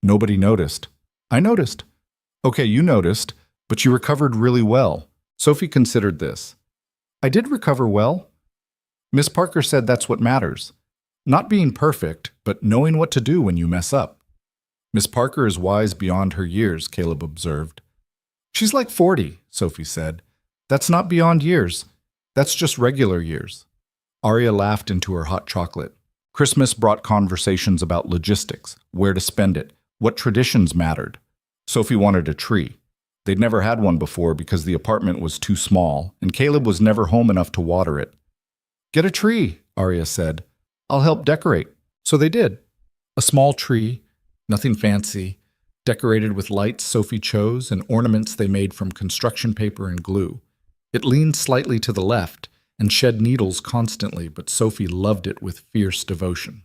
Nobody noticed. I noticed. Okay, you noticed, but you recovered really well. Sophie considered this. I did recover well. Miss Parker said that's what matters. Not being perfect, but knowing what to do when you mess up. Miss Parker is wise beyond her years, Caleb observed. She's like 40, Sophie said. That's not beyond years. That's just regular years. Arya laughed into her hot chocolate. Christmas brought conversations about logistics, where to spend it, what traditions mattered. Sophie wanted a tree. They'd never had one before because the apartment was too small, and Caleb was never home enough to water it. Get a tree, Arya said. I'll help decorate. So they did. A small tree, nothing fancy, decorated with lights Sophie chose and ornaments they made from construction paper and glue. It leaned slightly to the left and shed needles constantly, but Sophie loved it with fierce devotion.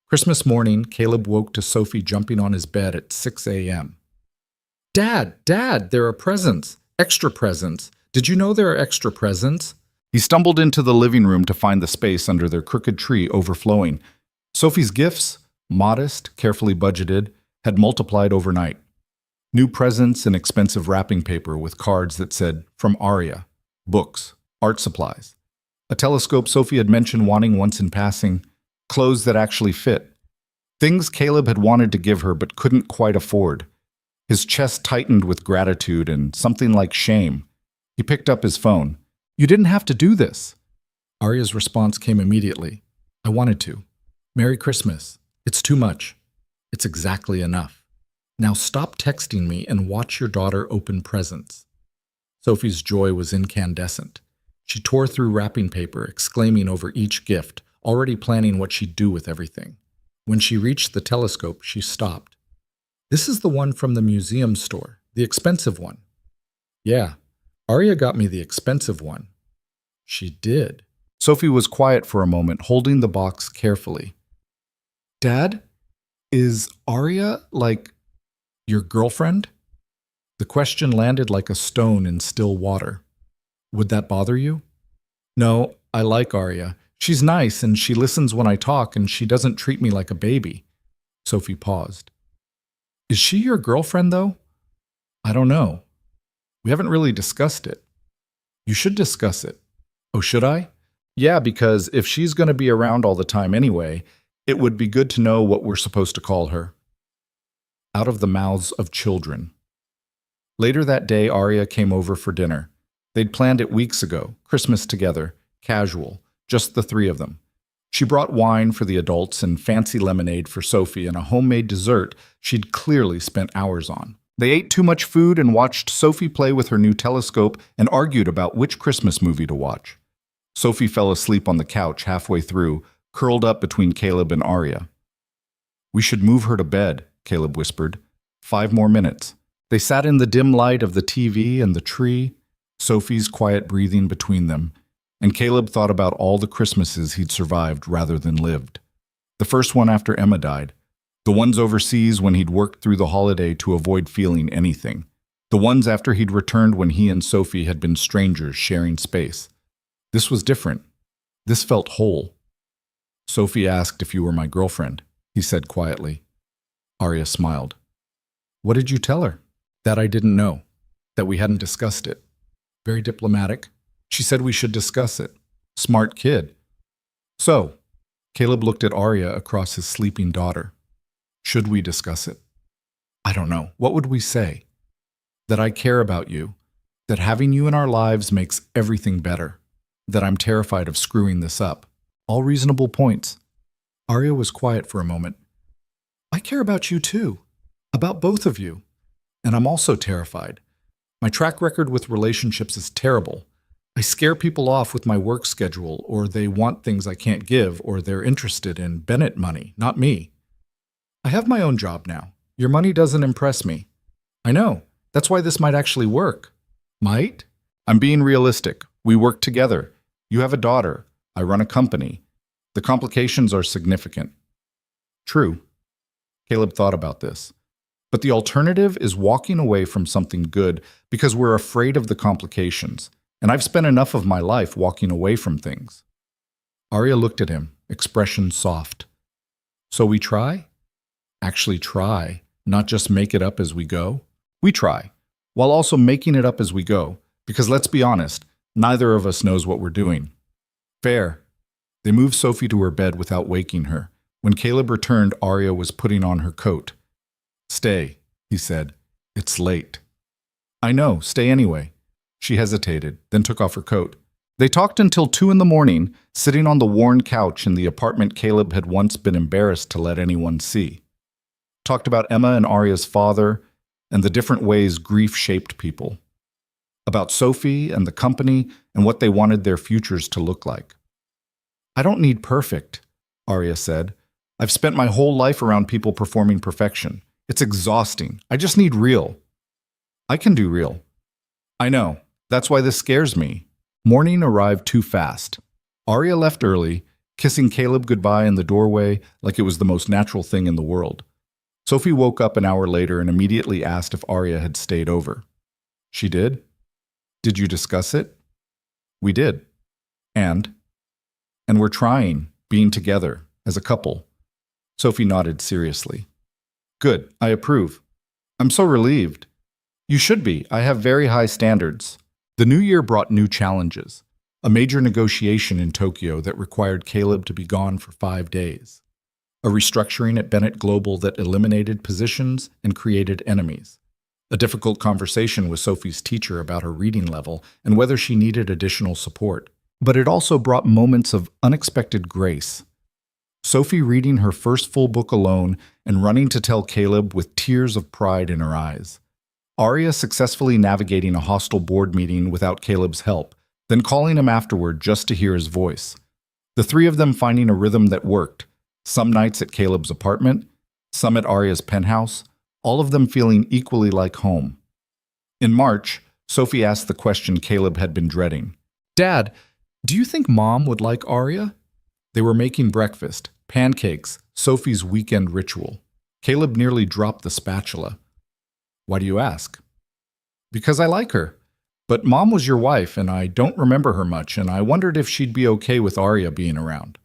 Christmas morning, Caleb woke to Sophie jumping on his bed at 6 a.m. Dad, there are presents. Extra presents. Did you know there are extra presents? He stumbled into the living room to find the space under their crooked tree overflowing. Sophie's gifts, modest, carefully budgeted, had multiplied overnight. New presents and expensive wrapping paper with cards that said, "From Aria," books, art supplies, a telescope Sophie had mentioned wanting once in passing, clothes that actually fit. Things Caleb had wanted to give her but couldn't quite afford. His chest tightened with gratitude and something like shame. He picked up his phone. "You didn't have to do this." Aria's response came immediately. "I wanted to. Merry Christmas. It's too much. It's exactly enough. Now stop texting me and watch your daughter open presents." Sophie's joy was incandescent. She tore through wrapping paper, exclaiming over each gift, already planning what she'd do with everything. When she reached the telescope, she stopped. "This is the one from the museum store, the expensive one." "Yeah, Aria got me the expensive one." "She did." Sophie was quiet for a moment, holding the box carefully. "Dad, is Aria, like, your girlfriend?" The question landed like a stone in still water. "Would that bother you?" "No, I like Aria. She's nice and she listens when I talk and she doesn't treat me like a baby." Sophie paused. "Is she your girlfriend, though?" "I don't know. We haven't really discussed it." "You should discuss it." "Oh, should I?" "Yeah, because if she's going to be around all the time anyway, it would be good to know what we're supposed to call her." Out of the mouths of children. Later that day, Aria came over for dinner. They'd planned it weeks ago, Christmas together, casual, just the three of them. She brought wine for the adults and fancy lemonade for Sophie and a homemade dessert she'd clearly spent hours on. They ate too much food and watched Sophie play with her new telescope and argued about which Christmas movie to watch. Sophie fell asleep on the couch halfway through, curled up between Caleb and Aria. "We should move her to bed," Caleb whispered. 5 more minutes. They sat in the dim light of the TV and the tree, Sophie's quiet breathing between them, and Caleb thought about all the Christmases he'd survived rather than lived. The first one after Emma died, the ones overseas when he'd worked through the holiday to avoid feeling anything, the ones after he'd returned when he and Sophie had been strangers sharing space. This was different. This felt whole. "Sophie asked if you were my girlfriend," he said quietly. Aria smiled. "What did you tell her?" "That I didn't know, that we hadn't discussed it." Very diplomatic. "She said we should discuss it." Smart kid. "So," Caleb looked at Aria across his sleeping daughter. "Should we discuss it?" "I don't know. What would we say?" "That I care about you, that having you in our lives makes everything better, that I'm terrified of screwing this up." All reasonable points. Aria was quiet for a moment. "I care about you too, about both of you. And I'm also terrified. My track record with relationships is terrible. I scare people off with my work schedule, or they want things I can't give, or they're interested in Bennett money, not me. I have my own job now. Your money doesn't impress me. I know. That's why this might actually work." "Might?" "I'm being realistic. We work together. You have a daughter. I run a company. The complications are significant." True. Caleb thought about this. But the alternative is walking away from something good because we're afraid of the complications. And I've spent enough of my life walking away from things. Aria looked at him, expression soft. "So we try?" "Actually try, not just make it up as we go." "We try, while also making it up as we go, because let's be honest, neither of us knows what we're doing." "Fair." They moved Sophie to her bed without waking her. When Caleb returned, Aria was putting on her coat. "Stay," he said. "It's late." "I know, stay anyway." She hesitated, then took off her coat. They talked until 2 in the morning, sitting on the worn couch in the apartment Caleb had once been embarrassed to let anyone see. Talked about Emma and Aria's father, and the different ways grief shaped people. About Sophie and the company and what they wanted their futures to look like. "I don't need perfect," Aria said. "I've spent my whole life around people performing perfection. It's exhausting. I just need real." "I can do real." "I know. That's why this scares me." Morning arrived too fast. Aria left early, kissing Caleb goodbye in the doorway like it was the most natural thing in the world. Sophie woke up an hour later and immediately asked if Aria had stayed over. "She did." "Did you discuss it?" "We did." And we're trying, being together, as a couple. Sophie nodded seriously. Good, I approve. I'm so relieved. You should be. I have very high standards. The new year brought new challenges. A major negotiation in Tokyo that required Caleb to be gone for 5 days. A restructuring at Bennett Global that eliminated positions and created enemies. A difficult conversation with Sophie's teacher about her reading level and whether she needed additional support. But it also brought moments of unexpected grace. Sophie reading her first full book alone and running to tell Caleb with tears of pride in her eyes. Arya successfully navigating a hostile board meeting without Caleb's help, then calling him afterward just to hear his voice. The three of them finding a rhythm that worked, some nights at Caleb's apartment, some at Arya's penthouse, all of them feeling equally like home. In March, Sophie asked the question Caleb had been dreading. Dad, do you think Mom would like Arya? They were making breakfast, pancakes, Sophie's weekend ritual. Caleb nearly dropped the spatula. Why do you ask? Because I like her. But Mom was your wife, and I don't remember her much, and I wondered if she'd be okay with Arya being around.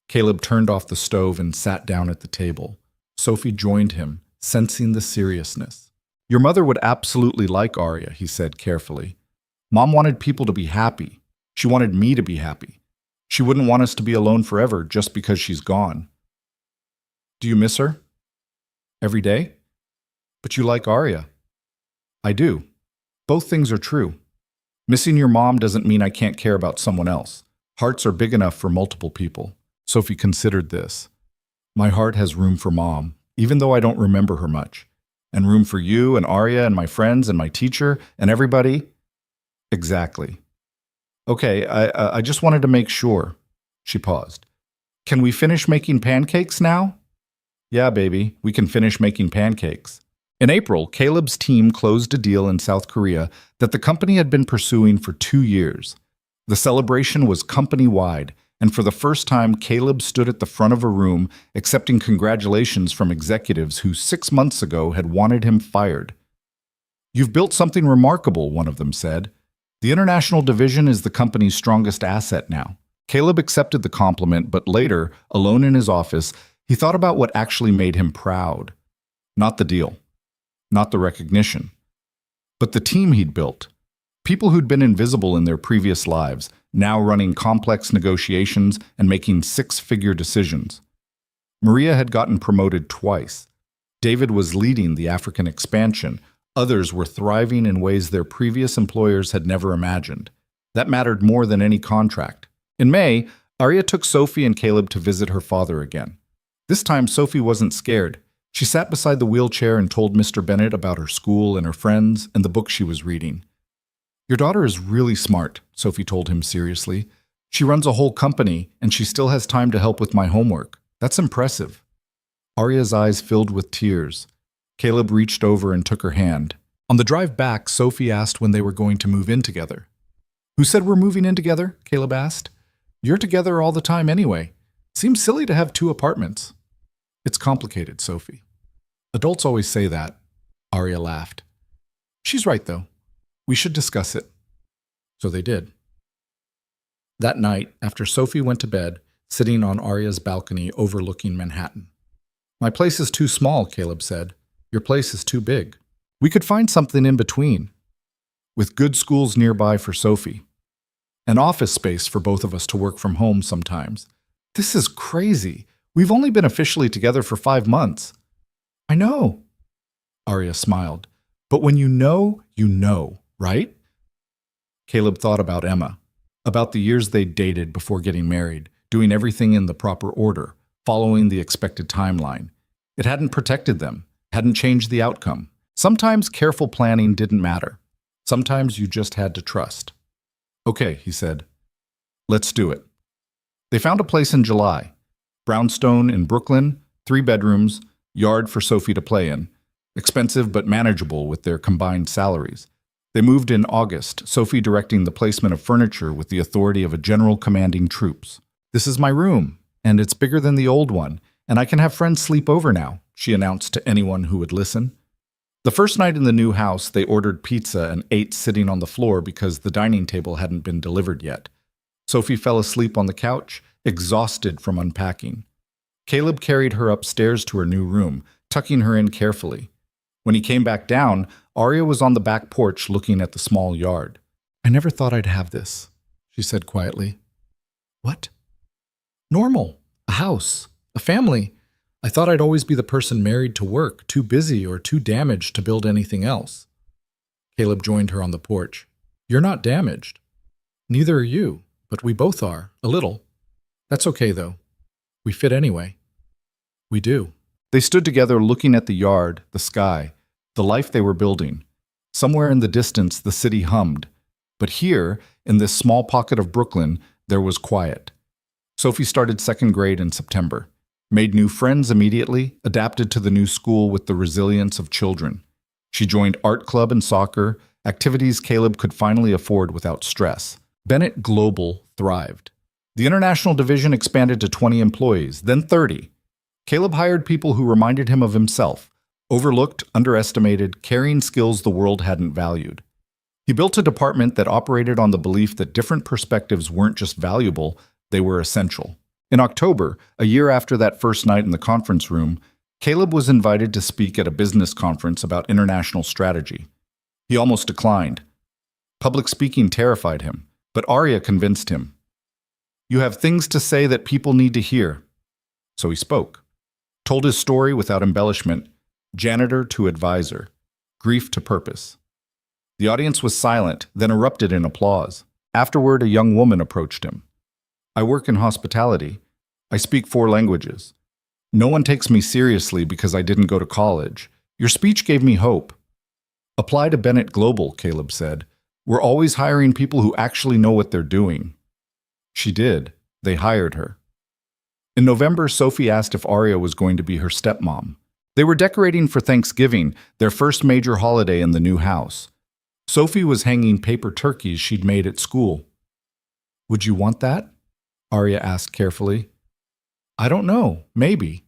Caleb turned off the stove and sat down at the table. Sophie joined him, sensing the seriousness. Your mother would absolutely like Arya, he said carefully. Mom wanted people to be happy. She wanted me to be happy. She wouldn't want us to be alone forever just because she's gone. Do you miss her? Every day? But you like Arya. I do. Both things are true. Missing your mom doesn't mean I can't care about someone else. Hearts are big enough for multiple people. Sophie considered this. My heart has room for Mom, even though I don't remember her much. And room for you and Arya and my friends and my teacher and everybody. Exactly. Okay, I just wanted to make sure. She paused. Can we finish making pancakes now? Yeah, baby, we can finish making pancakes. In April, Caleb's team closed a deal in South Korea that the company had been pursuing for 2 years. The celebration was company-wide, and for the first time, Caleb stood at the front of a room accepting congratulations from executives who 6 months ago had wanted him fired. You've built something remarkable, one of them said. The international division is the company's strongest asset now. Caleb accepted the compliment, but later, alone in his office, he thought about what actually made him proud. Not the deal. Not the recognition. But the team he'd built. People who'd been invisible in their previous lives, now running complex negotiations and making 6-figure decisions. Maria had gotten promoted twice. David was leading the African expansion. Others were thriving in ways their previous employers had never imagined. That mattered more than any contract. In May, Arya took Sophie and Caleb to visit her father again. This time, Sophie wasn't scared. She sat beside the wheelchair and told Mr. Bennett about her school and her friends and the book she was reading. Your daughter is really smart, Sophie told him seriously. She runs a whole company, and she still has time to help with my homework. That's impressive. Arya's eyes filled with tears. Caleb reached over and took her hand. On the drive back, Sophie asked when they were going to move in together. Who said we're moving in together? Caleb asked. You're together all the time anyway. Seems silly to have 2 apartments. It's complicated, Sophie. Adults always say that. Arya laughed. She's right, though. We should discuss it. So they did. That night, after Sophie went to bed, sitting on Arya's balcony overlooking Manhattan. My place is too small, Caleb said. Your place is too big. We could find something in between. With good schools nearby for Sophie. An office space for both of us to work from home sometimes. This is crazy. We've only been officially together for 5 months. I know. Arya smiled. But when you know, right? Caleb thought about Emma, about the years they'd dated before getting married, doing everything in the proper order, following the expected timeline. It hadn't protected them, hadn't changed the outcome. Sometimes careful planning didn't matter. Sometimes you just had to trust. Okay, he said. Let's do it. They found a place in July. Brownstone in Brooklyn, 3 bedrooms, yard for Sophie to play in. Expensive but manageable with their combined salaries. They moved in August, Sophie directing the placement of furniture with the authority of a general commanding troops. This is my room, and it's bigger than the old one, and I can have friends sleep over now, she announced to anyone who would listen. The first night in the new house, they ordered pizza and ate sitting on the floor because the dining table hadn't been delivered yet. Sophie fell asleep on the couch, exhausted from unpacking. Caleb carried her upstairs to her new room, tucking her in carefully. When he came back down, Arya was on the back porch looking at the small yard. "I never thought I'd have this," she said quietly. "What?" "Normal. A house. A family. I thought I'd always be the person married to work, too busy or too damaged to build anything else." Caleb joined her on the porch. "You're not damaged. Neither are you, but we both are, a little. That's okay, though. We fit anyway." "We do." They stood together looking at the yard, the sky, the life they were building. Somewhere in the distance, the city hummed. But here, in this small pocket of Brooklyn, there was quiet. Sophie started second grade in September, made new friends immediately, adapted to the new school with the resilience of children. She joined art club and soccer, activities Caleb could finally afford without stress. Bennett Global thrived. The international division expanded to 20 employees, then 30. Caleb hired people who reminded him of himself, overlooked, underestimated, carrying skills the world hadn't valued. He built a department that operated on the belief that different perspectives weren't just valuable, they were essential. In October, a year after that first night in the conference room, Caleb was invited to speak at a business conference about international strategy. He almost declined. Public speaking terrified him, but Arya convinced him. "You have things to say that people need to hear." So he spoke. Told his story without embellishment, janitor to advisor, grief to purpose. The audience was silent, then erupted in applause. Afterward, a young woman approached him. "I work in hospitality. I speak 4 languages. No one takes me seriously because I didn't go to college. Your speech gave me hope." "Apply to Bennett Global," Caleb said. "We're always hiring people who actually know what they're doing." She did. They hired her. In November, Sophie asked if Arya was going to be her stepmom. They were decorating for Thanksgiving, their first major holiday in the new house. Sophie was hanging paper turkeys she'd made at school. "Would you want that?" Arya asked carefully. "I don't know. Maybe.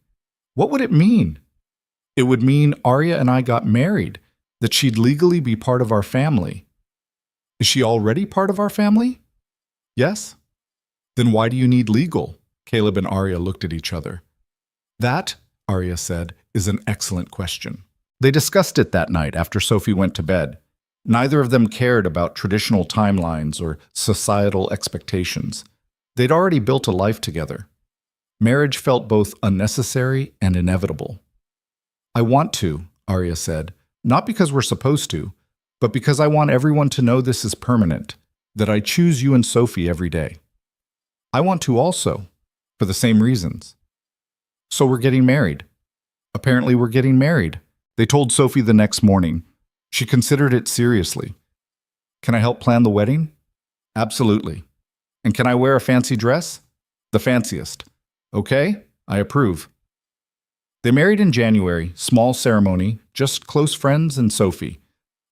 What would it mean?" "It would mean Arya and I got married, that she'd legally be part of our family." "Is she already part of our family?" "Yes." "Then why do you need legal?" Caleb and Arya looked at each other. "That," Arya said, "is an excellent question." They discussed it that night after Sophie went to bed. Neither of them cared about traditional timelines or societal expectations. They'd already built a life together. Marriage felt both unnecessary and inevitable. "I want to," Arya said, "not because we're supposed to, but because I want everyone to know this is permanent, that I choose you and Sophie every day." "I want to also, for the same reasons." "So we're getting married." "Apparently we're getting married," they told Sophie the next morning. She considered it seriously. "Can I help plan the wedding?" "Absolutely." "And can I wear a fancy dress?" "The fanciest." "Okay, I approve." They married in January, small ceremony, just close friends and Sophie.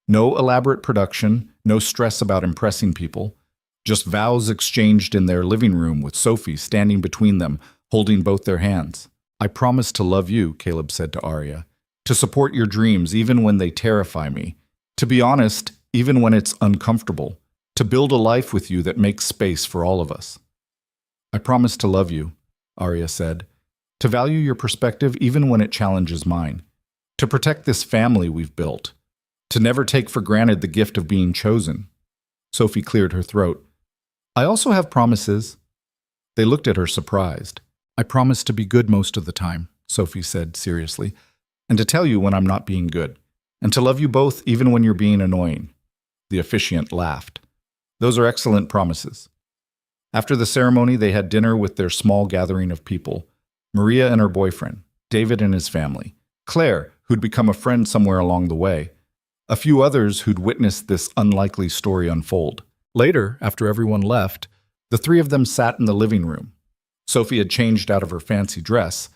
No elaborate production, no stress about impressing people. Just vows exchanged in their living room with Sophie standing between them, holding both their hands. "I promise to love you," Caleb said to Arya. "To support your dreams even when they terrify me. To be honest, even when it's uncomfortable. To build a life with you that makes space for all of us." "I promise to love you," Arya said. "To value your perspective even when it challenges mine. To protect this family we've built. To never take for granted the gift of being chosen." Sophie cleared her throat. "I also have promises." They looked at her surprised. "I promise to be good most of the time," Sophie said seriously, "and to tell you when I'm not being good, and to love you both even when you're being annoying." The officiant laughed. "Those are excellent promises." After the ceremony, they had dinner with their small gathering of people. Maria and her boyfriend, David and his family, Claire, who'd become a friend somewhere along the way, a few others who'd witnessed this unlikely story unfold. Later, after everyone left, the 3 of them sat in the living room. Sophie had changed out of her fancy dress,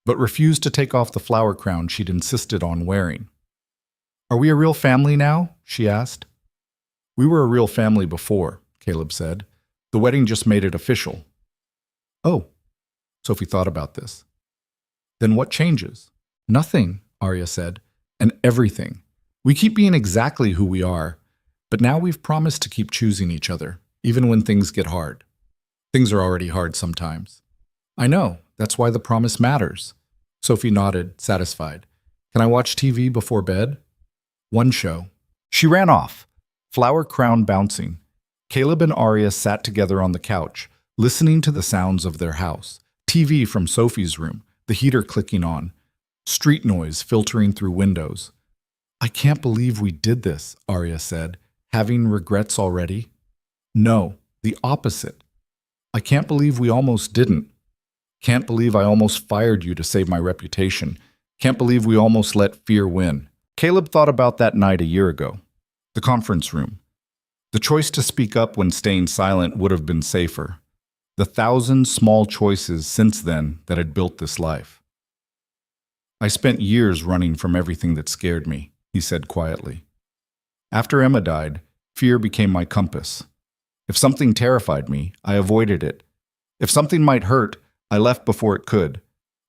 but refused to take off the flower crown she'd insisted on wearing. "Are we a real family now?" she asked. "We were a real family before," Caleb said. "The wedding just made it official." "Oh," Sophie thought about this. "Then what changes?" "Nothing," Arya said, "and everything. We keep being exactly who we are, but now we've promised to keep choosing each other, even when things get hard. Things are already hard sometimes. I know. That's why the promise matters. Sophie nodded, satisfied. Can I watch TV before bed? One show. She ran off, flower crown bouncing. Caleb and Arya sat together on the couch, listening to the sounds of their house. TV from Sophie's room, the heater clicking on, street noise filtering through windows. I can't believe we did this, Arya said. Having regrets already? No, the opposite. I can't believe we almost didn't. Can't believe I almost fired you to save my reputation. Can't believe we almost let fear win. Caleb thought about that night a year ago. The conference room. The choice to speak up when staying silent would have been safer. The 1,000 small choices since then that had built this life. I spent years running from everything that scared me, he said quietly. After Emma died, fear became my compass. If something terrified me, I avoided it. If something might hurt, I left before it could.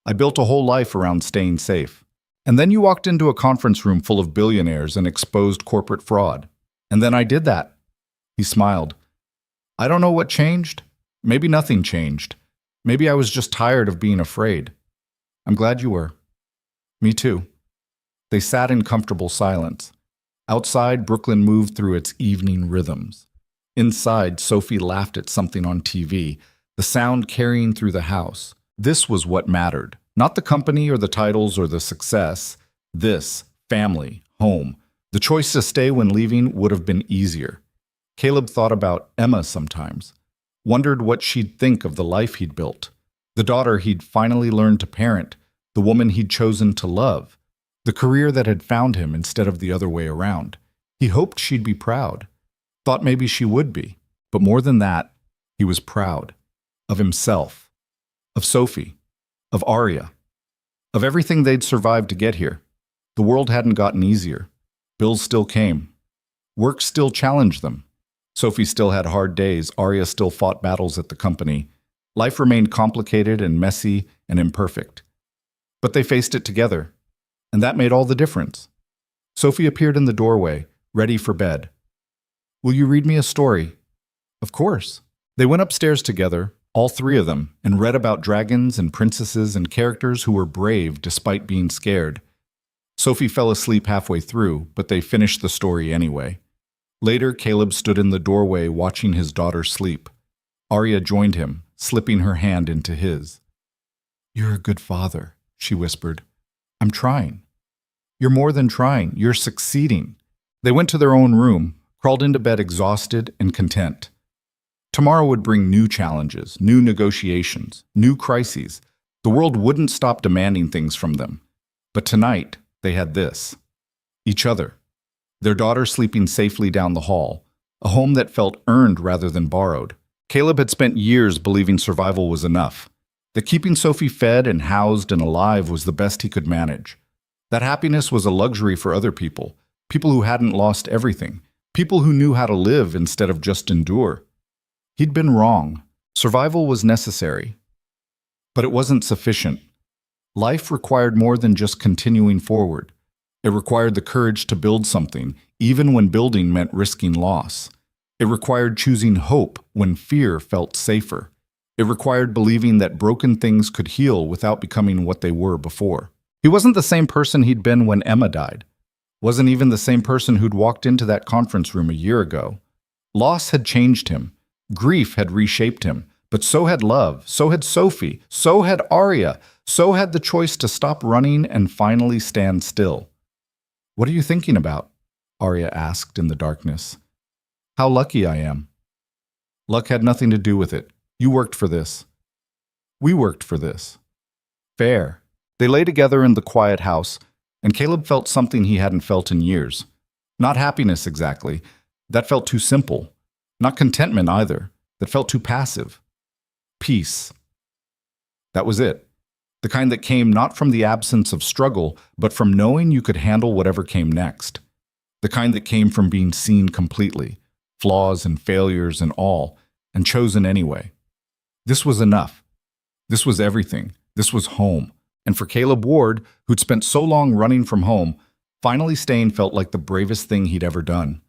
I built a whole life around staying safe. And then you walked into a conference room full of billionaires and exposed corporate fraud. And then I did that. He smiled. I don't know what changed. Maybe nothing changed. Maybe I was just tired of being afraid. I'm glad you were. Me too. They sat in comfortable silence. Outside, Brooklyn moved through its evening rhythms. Inside, Sophie laughed at something on TV, the sound carrying through the house. This was what mattered. Not the company or the titles or the success. This, family, home. The choice to stay when leaving would have been easier. Caleb thought about Emma sometimes. Wondered what she'd think of the life he'd built. The daughter he'd finally learned to parent. The woman he'd chosen to love. The career that had found him instead of the other way around. He hoped she'd be proud. Thought maybe she would be. But more than that, he was proud. Of himself. Of Sophie. Of Arya. Of everything they'd survived to get here. The world hadn't gotten easier. Bills still came. Work still challenged them. Sophie still had hard days. Arya still fought battles at the company. Life remained complicated and messy and imperfect. But they faced it together. And that made all the difference. Sophie appeared in the doorway, ready for bed. Will you read me a story? Of course. They went upstairs together, all three of them, and read about dragons and princesses and characters who were brave despite being scared. Sophie fell asleep halfway through, but they finished the story anyway. Later, Caleb stood in the doorway watching his daughter sleep. Arya joined him, slipping her hand into his. You're a good father, she whispered. I'm trying. You're more than trying. You're succeeding. They went to their own room, crawled into bed exhausted and content. Tomorrow would bring new challenges, new negotiations, new crises. The world wouldn't stop demanding things from them. But tonight, they had this. Each other. Their daughter sleeping safely down the hall. A home that felt earned rather than borrowed. Caleb had spent years believing survival was enough. That keeping Sophie fed and housed and alive was the best he could manage. That happiness was a luxury for other people. People who hadn't lost everything. People who knew how to live instead of just endure. He'd been wrong. Survival was necessary. But it wasn't sufficient. Life required more than just continuing forward. It required the courage to build something, even when building meant risking loss. It required choosing hope when fear felt safer. It required believing that broken things could heal without becoming what they were before. He wasn't the same person he'd been when Emma died. Wasn't even the same person who'd walked into that conference room a year ago. Loss had changed him. Grief had reshaped him. But so had love, so had Sophie, so had Arya, so had the choice to stop running and finally stand still. What are you thinking about? Arya asked in the darkness. How lucky I am. Luck had nothing to do with it. You worked for this. We worked for this. Fair. They lay together in the quiet house, and Caleb felt something he hadn't felt in years. Not happiness exactly. That felt too simple. Not contentment either. That felt too passive. Peace. That was it. The kind that came not from the absence of struggle, but from knowing you could handle whatever came next. The kind that came from being seen completely, flaws and failures and all, and chosen anyway. This was enough. This was everything. This was home. And for Caleb Ward, who'd spent so long running from home, finally staying felt like the bravest thing he'd ever done.